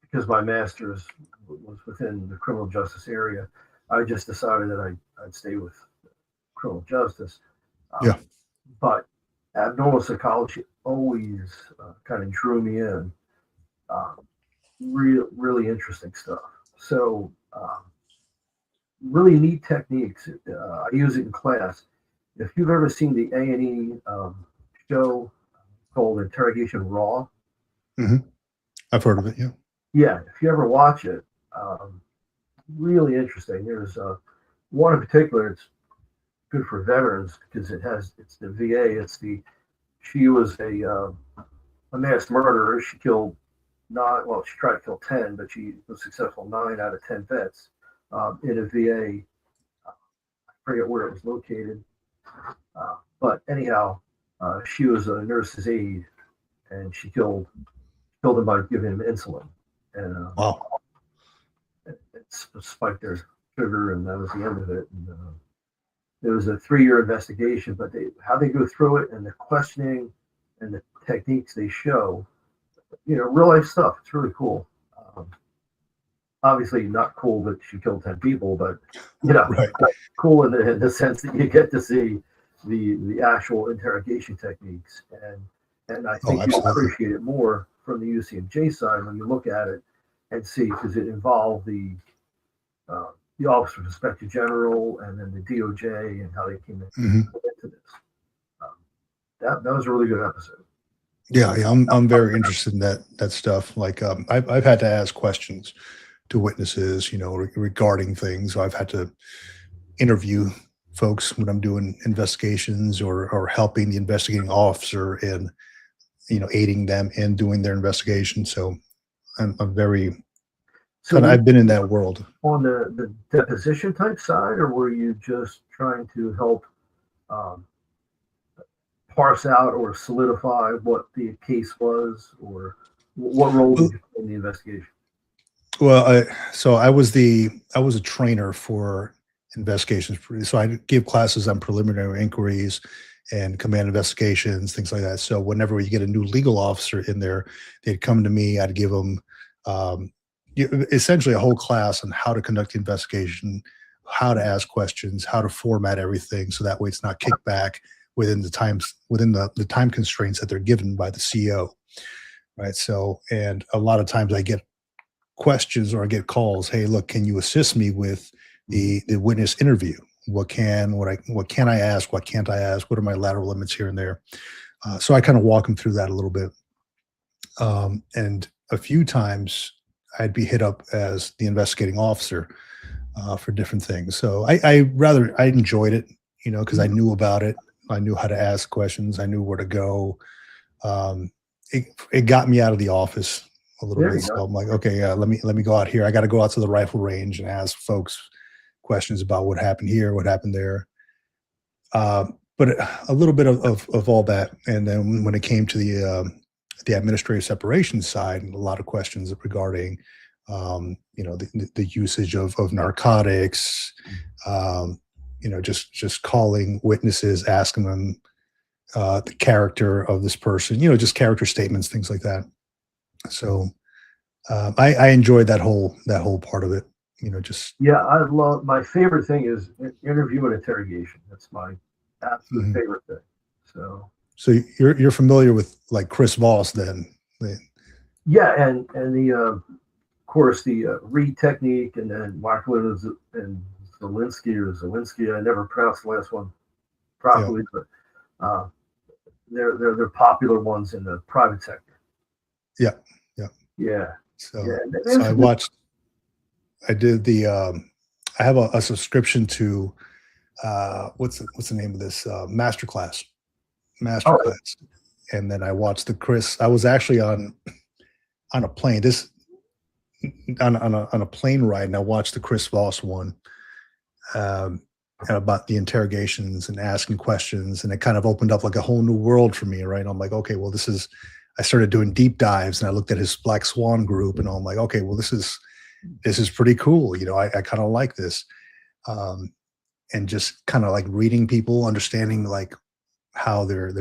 because my master's was within the criminal justice area. I just decided that I'd stay with criminal justice. But abnormal psychology always kind of drew me in. Really interesting stuff. So. Really neat techniques. I use it in class. If you've ever seen the A&E show called Interrogation Raw, I've heard of it. Yeah. If you ever watch it, really interesting. There's one in particular. It's good for veterans because it's the VA. She was a mass murderer. She killed she tried to kill 10, but she was successful 9 out of 10 vets in a VA. I forget where it was located. But anyhow, she was a nurse's aide, and she killed him by giving him insulin. And wow. It spiked their sugar, and that was the end of it. And it was a 3-year investigation, but how they go through it and the questioning and the techniques they show, real life stuff. It's really cool. Obviously not cool that she killed 10 people, but right. Cool in the sense that you get to see the actual interrogation techniques, and I think you appreciate it more from the UCMJ side when you look at it and see, because it involved the Office of Inspector General and then the DOJ and how they came into this. That was a really good episode. Yeah, I'm very interested in that stuff. Like I've had to ask questions to witnesses, regarding things. So I've had to interview folks when I'm doing investigations or helping the investigating officer in, aiding them in doing their investigation. So I'm very. So I've been in that world. On the deposition type side, or were you just trying to help parse out or solidify what the case was, or what role did you play in the investigation? Well, I was a trainer for investigations. So I give classes on preliminary inquiries and command investigations, things like that. So whenever we get a new legal officer in there, they'd come to me. I'd give them essentially a whole class on how to conduct the investigation, how to ask questions, how to format everything, so that way it's not kicked back within the time constraints that they're given by the CO, right? So, and a lot of times I get questions or I get calls. Hey, look, can you assist me with the witness interview? What can I ask? What can't I ask? What are my lateral limits here and there? So I kind of walk them through that a little bit. And a few times I'd be hit up as the investigating officer for different things. So I enjoyed it, because I knew about it. I knew how to ask questions. I knew where to go. It got me out of the office a little There bit. you go. So I'm like, okay, yeah, let me go out here. I got to go out to the rifle range and ask folks questions about what happened here, what happened there. But a little bit of all that. And then when it came to the administrative separation side, a lot of questions regarding, the usage of narcotics, just calling witnesses, asking them the character of this person, just character statements, things like that. So I enjoyed that whole part of it. Just Yeah, I love, my favorite thing is interview and interrogation. That's my absolute Mhm. favorite thing. So so you're familiar with like Chris Voss then. yeah, and the of course the Reed technique, and then Wacklin and Zelinsky. I never pronounced the last one Yeah. properly, but uh, they're popular ones in the private sector. Yeah. Yeah. Yeah, So yeah. so I did I have a subscription to what's the name of this masterclass. Oh, And then I watched I was actually on a plane on a plane ride, and I watched the Chris Voss one, um, and about the interrogations and asking questions, and it kind of opened up like a whole new world for me, right? I'm like, okay, well, I started doing deep dives, and I looked at his Black Swan group, and I'm like, okay, well, this is pretty cool. I kind of like this. And just kind of like reading people, understanding like how their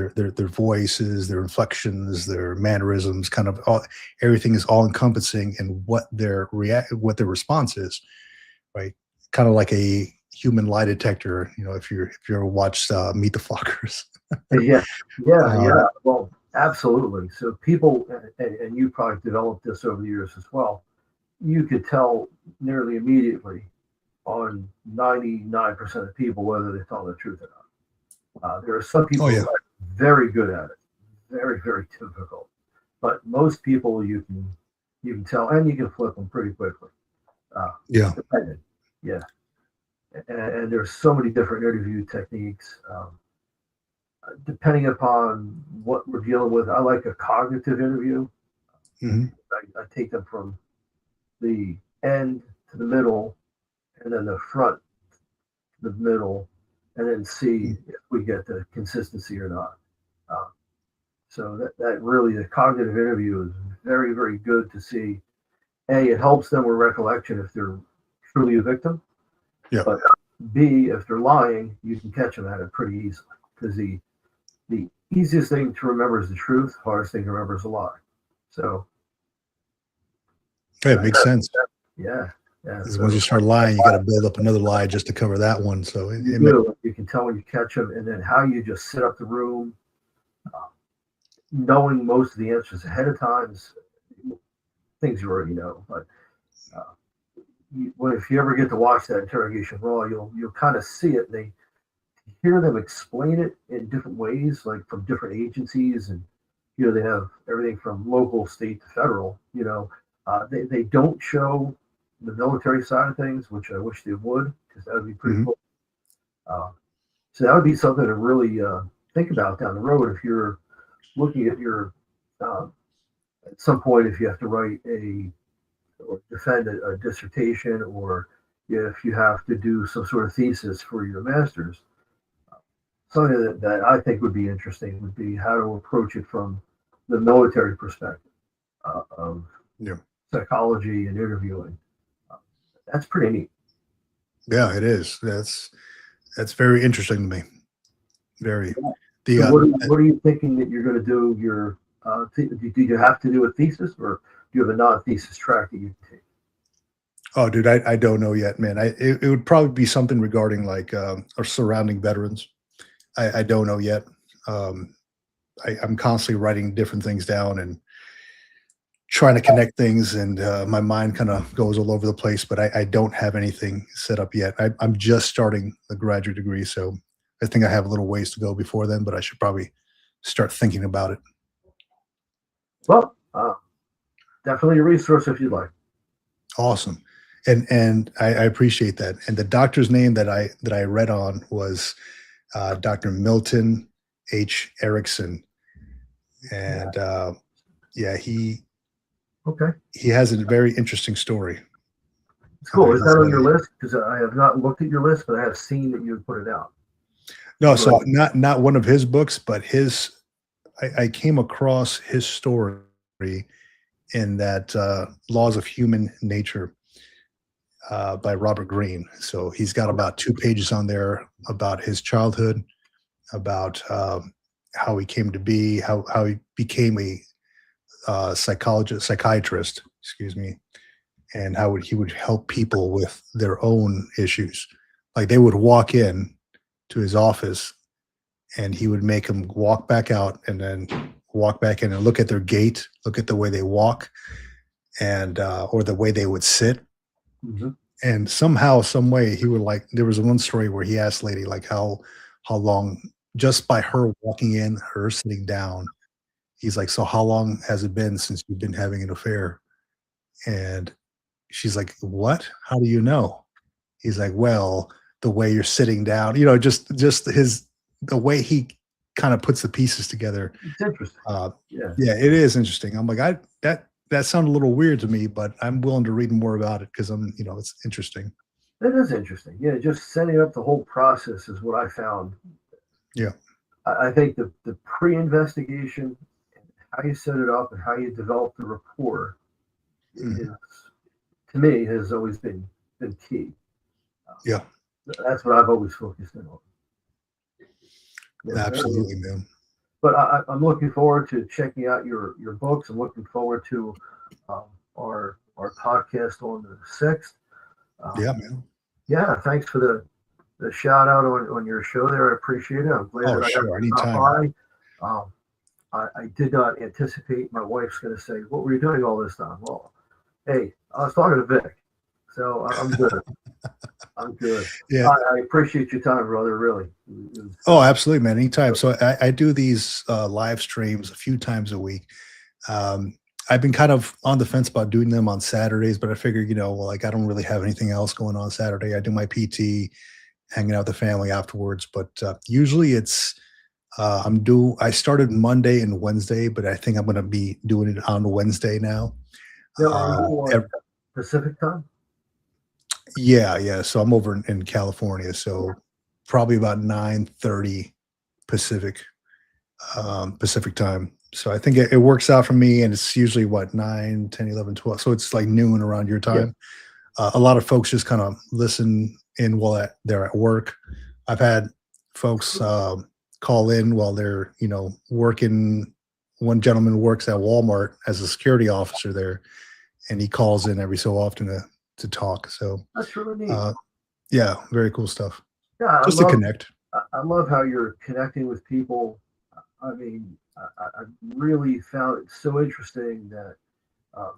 voices, their inflections, their mannerisms, kind of everything is all encompassing in what what their response is, right? Kind of like a human lie detector. If you ever watched Meet the Fockers. yeah, yeah, um, yeah. Well, absolutely. So people, and you probably developed this over the years as well. You could tell nearly immediately on 99% of people whether they're telling the truth or not. There are some oh people yeah, who are very good at it, very, very difficult. But most people you can tell, and you can flip them pretty quickly. yeah, Depending, yeah. And there's so many different interview techniques. Depending upon what we're dealing with, I like a cognitive interview. hmm I take them from the end to the middle, and then the front to the middle, and then see if we get the consistency or not. Uh, so that really, the cognitive interview is very, very good to see. A, it helps them with recollection if they're truly a victim. yeah, But B, if they're lying, you can catch them at it pretty easily, because the easiest thing to remember is the truth. Hardest thing to remember is a lie. So it makes sense. yeah, yeah. Because once So you start lying, you got to build up another lie just to cover that one. So you do. You can tell when you catch them, and then how you just set up the room, knowing most of the answers ahead of time is things you already know. But if you ever get to watch that interrogation raw, you'll kind of see it. They hear them explain it in different ways, like from different agencies, and they have everything from local, state to federal. They don't show the military side of things, which I wish they would, because that would be pretty Mhm. cool. So that would be something to really think about down the road if you're looking at your at some point, if you have to write or defend a dissertation, or if you have to do some sort of thesis for your master's. Something that I think would be interesting would be how to approach it from the military perspective of Yeah. psychology and interviewing. That's pretty neat. Yeah, it is. That's very interesting to me. Very. The So what are you thinking that you're going to do? Do you have to do a thesis, or do you have a non-thesis track that you can take? Oh, dude, I don't know yet, man. It would probably be something regarding like our surrounding veterans. I don't know yet. Um, I'm constantly writing different things down and trying to connect things, and my mind kind of goes all over the place. But I don't have anything set up yet. I'm just starting the graduate degree, so I think I have a little ways to go before then. But I should probably start thinking about it. Well, definitely a resource if you'd like. Awesome, and I appreciate that. And the doctor's name that I read on was Dr. Milton H. Erickson, and yeah, Okay. He has a very interesting story. It's cool. Is that on He's, your list? Because I have not looked at your list, but I have seen that you would put it out. no, so Right. not one of his books, but I came across his story in that Laws of Human Nature by Robert Greene. So he's got about 2 pages on there about his childhood, about how he came to be, how he became a psychiatrist, excuse me, and how he would help people with their own issues. Like they would walk in to his office and he would make them walk back out and then walk back in and look at their gait, look at the way they walk, and or the way they would sit. Mhm. And somehow, some way, he would like. There was one story where he asked lady like how long just by her walking in, her sitting down. He's like, so how long has it been since you've been having an affair? And she's like, what? How do you know? He's like, well, the way you're sitting down, just the way he kind of puts the pieces together. It's interesting. Uh, Yeah. yeah, it is interesting. I'm like, that sounded a little weird to me, but I'm willing to read more about it because it's interesting. That is interesting. Yeah, just setting up the whole process is what I found. Yeah. I think the pre-investigation, how you set it up and how you develop the rapport Mhm. is, to me, has always been key. Yeah, That's what I've always focused in on. Yeah, absolutely, man. but I'm looking forward to checking out your books. I'm looking forward to um, our podcast on the 6th. Yeah, man. Yeah, thanks for the shout out on your show there. I appreciate it. I'm glad Oh, that I got sure. to stop Anytime. by. I did not anticipate my wife's going to say, "What were you doing all this time?" Well, hey, I was talking to Vic, so I'm good. I'm good. Yeah. I appreciate your time, brother. Really. It was, Oh, absolutely, man. Anytime. So I do these live streams a few times a week. Um, I've been kind of on the fence about doing them on Saturdays, but I figured, well, like I don't really have anything else going on Saturday. I do my PT, hanging out with the family afterwards. But usually it's I started Monday and Wednesday, but I think I'm going to be doing it on Wednesday now. now, are you on Ev- Pacific time? yeah. So I'm over in California, so probably about 9:30 Pacific Pacific time. So I think it works out for me, and it's usually what 9, 10, 11, 12. So it's like noon around your Yeah. time. A lot of folks just kind of listen in while they're at work. I've had folks call in while they're working. One gentleman works at Walmart as a security officer there, and he calls in every so often to talk. So That's really neat. yeah, very cool stuff. Yeah, Just to connect. I love how you're connecting with people. I mean, I really found it so interesting that um,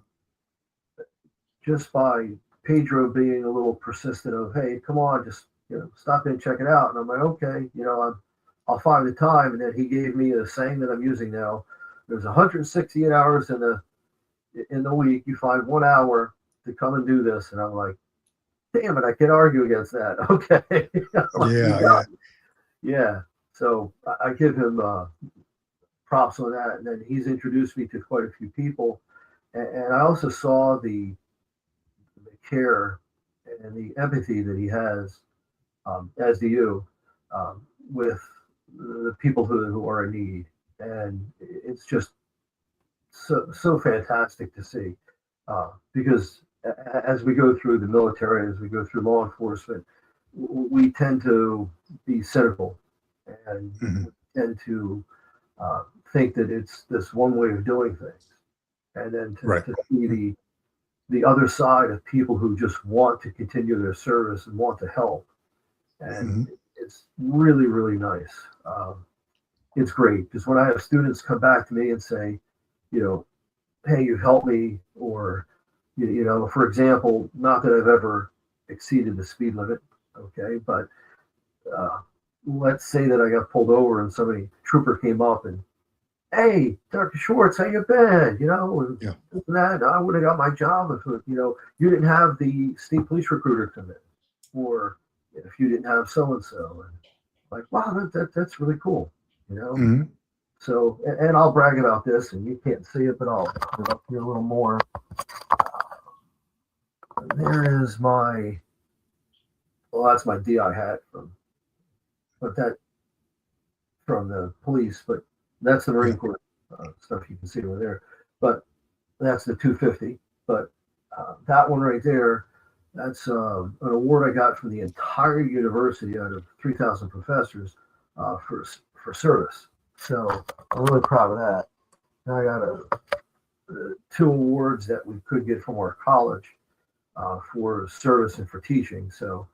just by Pedro being a little persistent of, hey, come on, just stop in and check it out. And I'm like, okay, I'll find the time. And then he gave me a saying that I'm using now. There's 168 hours in the week. You find 1 hour to come and do this. And I'm like, damn it, I can't argue against that. Okay. Like, Yeah. yeah. So I give him props on that. And then he's introduced me to quite a few people. And I also saw the care and the empathy that he has, as do you, with the people who are in need. And it's just so fantastic to see, because as we go through the military, as we go through law enforcement, we tend to be cynical and tend to think that it's this one way of doing things, and then to see the other side of people who just want to continue their service and want to help, and it's really, really nice. It's great because when I have students come back to me and say, hey, you've helped me, or for example, not that I've ever exceeded the speed limit, okay, but let's say that I got pulled over and trooper came up and, hey, Dr. Schwartz, how you been? And that I would have got my job if you didn't have the state police recruiter come in, or if you didn't have so and so, and like, wow, that's really cool, So, and I'll brag about this, and you can't see it, but I'll put it up here a little more. There is my, well, that's my DI hat but that from the police, but that's the Marine Corps stuff you can see over there. But that's the 250. But that one right there, that's an award I got from the entire university out of 3,000 professors for service. So I'm really proud of that. And I got 2 awards that we could get from our college for service and for teaching. So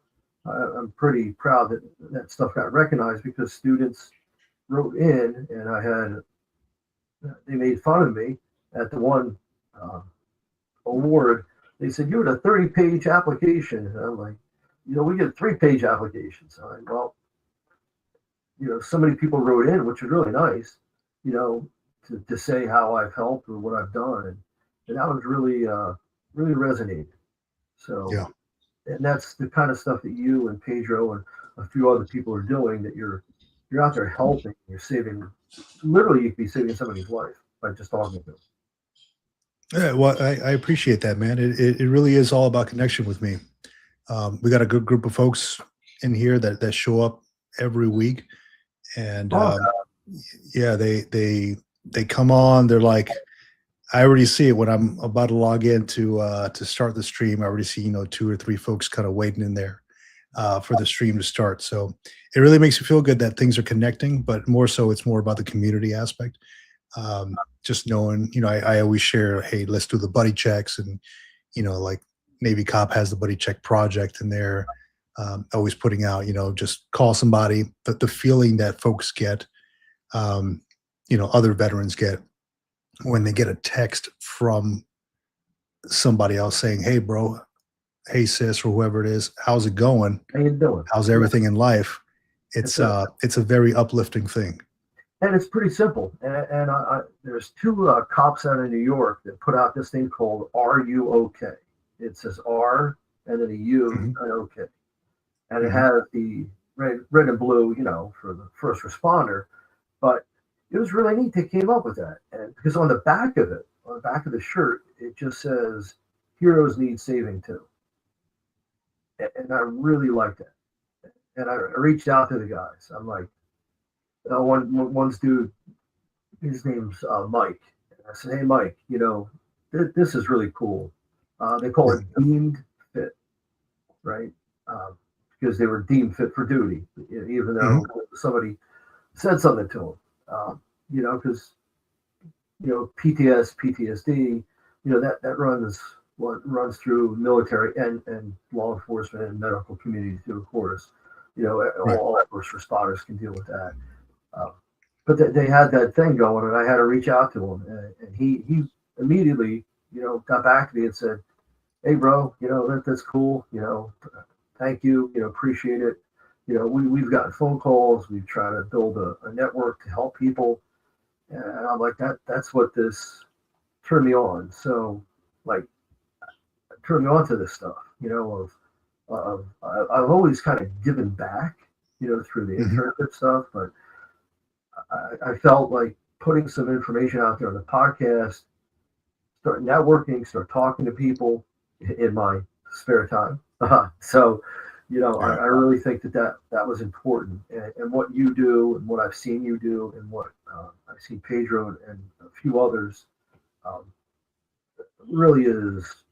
I'm pretty proud that that stuff got recognized because students wrote in, and they made fun of me at the one award. They said, you had a 30-page application. And I'm like, we get 3-page applications. I'm like, well, so many people wrote in, which is really nice, to say how I've helped or what I've done. And that was really, really resonated. So, yeah. And that's the kind of stuff that you and Pedro and a few other people are doing, that you're out there helping, you're saving, literally you could be saving somebody's life by just talking to them. Yeah, well, I appreciate that, man. It really is all about connection with me. We got a good group of folks in here that show up every week, and yeah, they come on. They're like, I already see it when I'm about to log in to start the stream. I already see 2 or 3 folks kind of waiting in there for the stream to start. So it really makes me feel good that things are connecting, but more so, it's more about the community aspect. Just knowing, I always share, hey, let's do the buddy checks, and like Navy Cop has the buddy check project in there. Always putting out, just call somebody. But the feeling that folks get, other veterans get when they get a text from somebody else saying, hey, bro, hey, sis, or whoever it is, how's it going? How you doing? How's everything in life? It's a very uplifting thing. And it's pretty simple. And there's 2 cops out of New York that put out this thing called Are You OK? It says R and then a U and OK. And it has the red and blue, for the first responder. But it was really neat they came up with that. And because on the back of the shirt, it just says, heroes need saving too. And I really liked that. And I reached out to the guys. I'm like, one's dude, his name's Mike. And I said, hey, Mike, this is really cool. They call it deemed fit, right? Because they were deemed fit for duty, even though somebody said something to them. Because, PTSD, that runs through military and law enforcement and medical community too, of course. All first responders can deal with that. But they had that thing going, and I had to reach out to him, and he immediately, got back to me and said, "Hey, bro, that's cool. Thank you. Appreciate it. We've gotten phone calls. We've tried to build a network to help people, and I'm like, that's what this turned me on. So, like, turned me on to this stuff. I've always kind of given back, through the internship stuff, but I felt like putting some information out there on the podcast, start networking, start talking to people in my spare time. So, I really think that was important. And what you do and what I've seen you do and what I've seen Pedro and a few others really is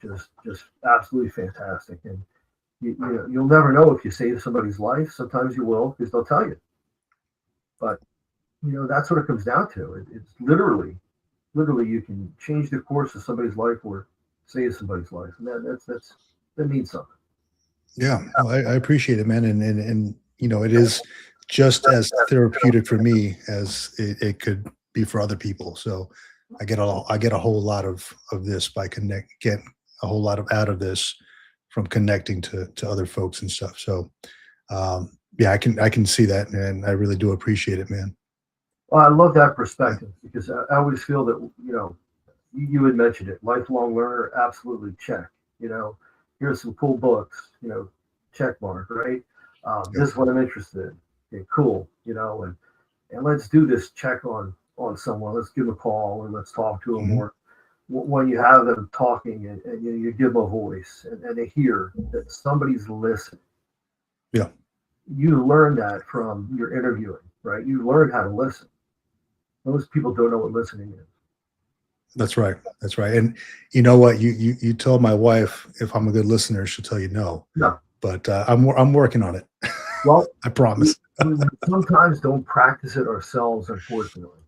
just absolutely fantastic. And you'll never know if you save somebody's life. Sometimes you will, because they'll tell you. But that's what it comes down to. It's literally you can change the course of somebody's life or save somebody's life, and that means something. Yeah, well, I appreciate it, man, and it is just as therapeutic for me as it could be for other people. So I get a whole lot of this by get a whole lot out of this from connecting to other folks and stuff. So yeah, I can see that, and I really do appreciate it, man. Well, I love that perspective, because I always feel that, you had mentioned it, lifelong learner, absolutely check. Here's some cool books, check mark, right? This is what I'm interested in. Okay, cool, and let's do this check on on someone, let's give them a call or let's talk to them. Mhm. Or when you have them talking and you give them a voice and they hear that somebody's listening. Yeah. You learn that from your interviewing, right? You learn how to listen. Most people don't know what listening is. That's right. That's right. And you know what? You tell my wife if I'm a good listener, she'll tell you no. No. But I'm working on it. Well, I promise. we sometimes don't practice it ourselves, unfortunately.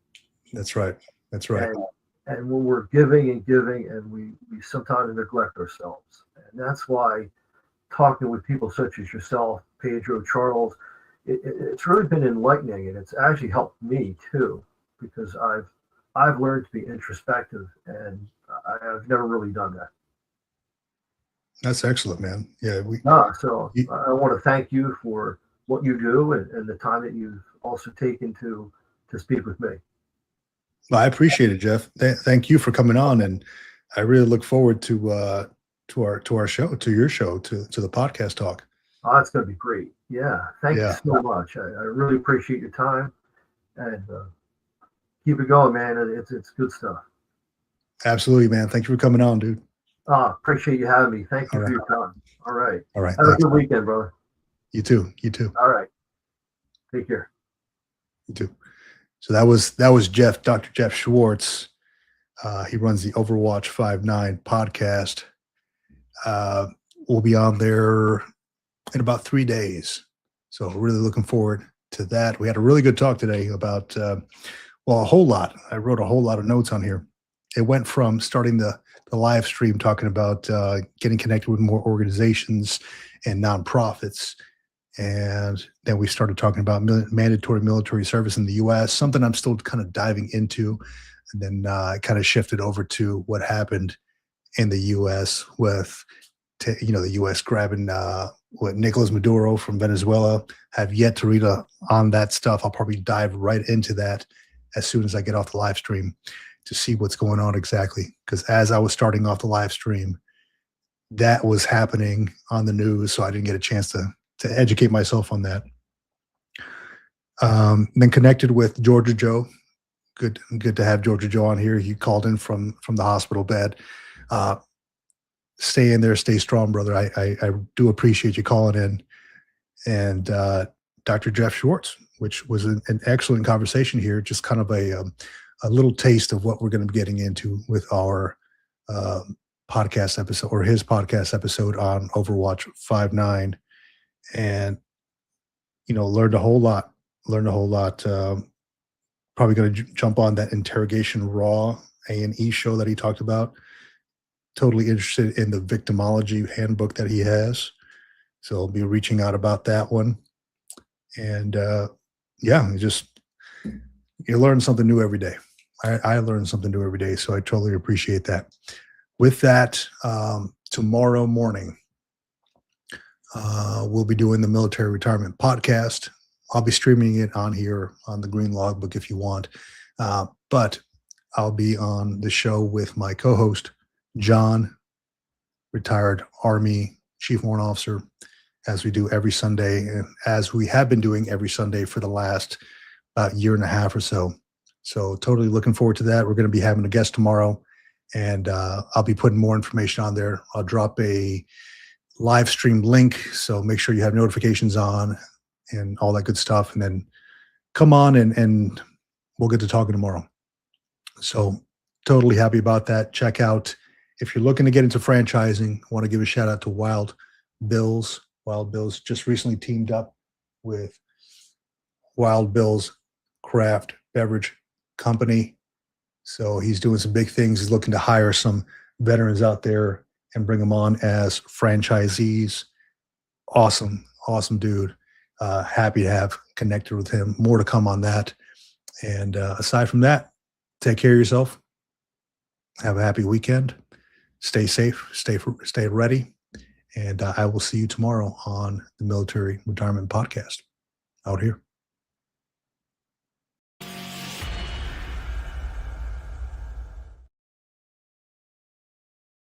That's right. That's right. And when we're giving and we sometimes neglect ourselves. And that's why talking with people such as yourself, Pedro, Charles, it's really been enlightening, and it's actually helped me too, because I've learned to be introspective, and I've never really done that. That's excellent, man. Yeah. So you- I want to thank you for what you do and the time that you've also taken to speak with me. I appreciate it, Jeff. Thank you for coming on, and I really look forward to our show, to your show, to the podcast talk. Oh, that's going to be great. Yeah. Thank Yeah. you so much. I really appreciate your time, and keep it going, man. It's good stuff. Absolutely, man. Thank you for coming on, dude. Appreciate you having me. Thank you All for right. your time. All right. All right. Have a Thanks. good weekend, brother. You too. You too. All right. Take care. You too. So that was Jeff, Dr. Jeff Schwartz. He runs the Overwatch 5-9 podcast. We'll be on there in about 3 days. So really looking forward to that. We had a really good talk today about, a whole lot. I wrote a whole lot of notes on here. It went from starting the live stream talking about getting connected with more organizations and nonprofits. And then we started talking about mandatory military service in the U.S., something I'm still kind of diving into. And then I kind of shifted over to what happened in the U.S. with, the U.S. grabbing what Nicolas Maduro from Venezuela. Have yet to read on that stuff. I'll probably dive right into that as soon as I get off the live stream to see what's going on exactly. Because as I was starting off the live stream, that was happening on the news, so I didn't get a chance to educate myself on that. Then connected with Georgia Joe. Good to have Georgia Joe on here. He called in from the hospital bed. Stay in there, stay strong, brother. I do appreciate you calling in. And Dr. Jeff Schwartz, which was an excellent conversation here. Just kind of a little taste of what we're going to be getting into with our podcast episode, or his podcast episode on Overwatch 5-9. And learned a whole lot. Probably going to jump on that Interrogation Raw A&E show that he talked about. Totally interested in the victimology handbook that he has, so I'll be reaching out about that one. And you learn something new every day. I learn something new every day, so I totally appreciate that. With that, tomorrow morning, we'll be doing the military retirement podcast. I'll be streaming it on here on the Green Logbook if you want. But I'll be on the show with my co-host, John, retired Army Chief Warrant Officer, as we do every Sunday, and as we have been doing every Sunday for the last about year and a half or so. So totally looking forward to that. We're going to be having a guest tomorrow, and I'll be putting more information on there. I'll drop a live stream link, so make sure you have notifications on and all that good stuff. And then come on and we'll get to talking tomorrow. So totally happy about that. Check out, if you're looking to get into franchising, I want to give a shout out to Wild Bill's. Wild Bill's just recently teamed up with Wild Bill's Craft Beverage Company. So he's doing some big things. He's looking to hire some veterans out there and bring them on as franchisees. Awesome dude. Happy to have connected with him. More to come on that. And aside from that, take care of yourself. Have a happy weekend. Stay safe. Stay ready. And I will see you tomorrow on the Military Retirement Podcast out here.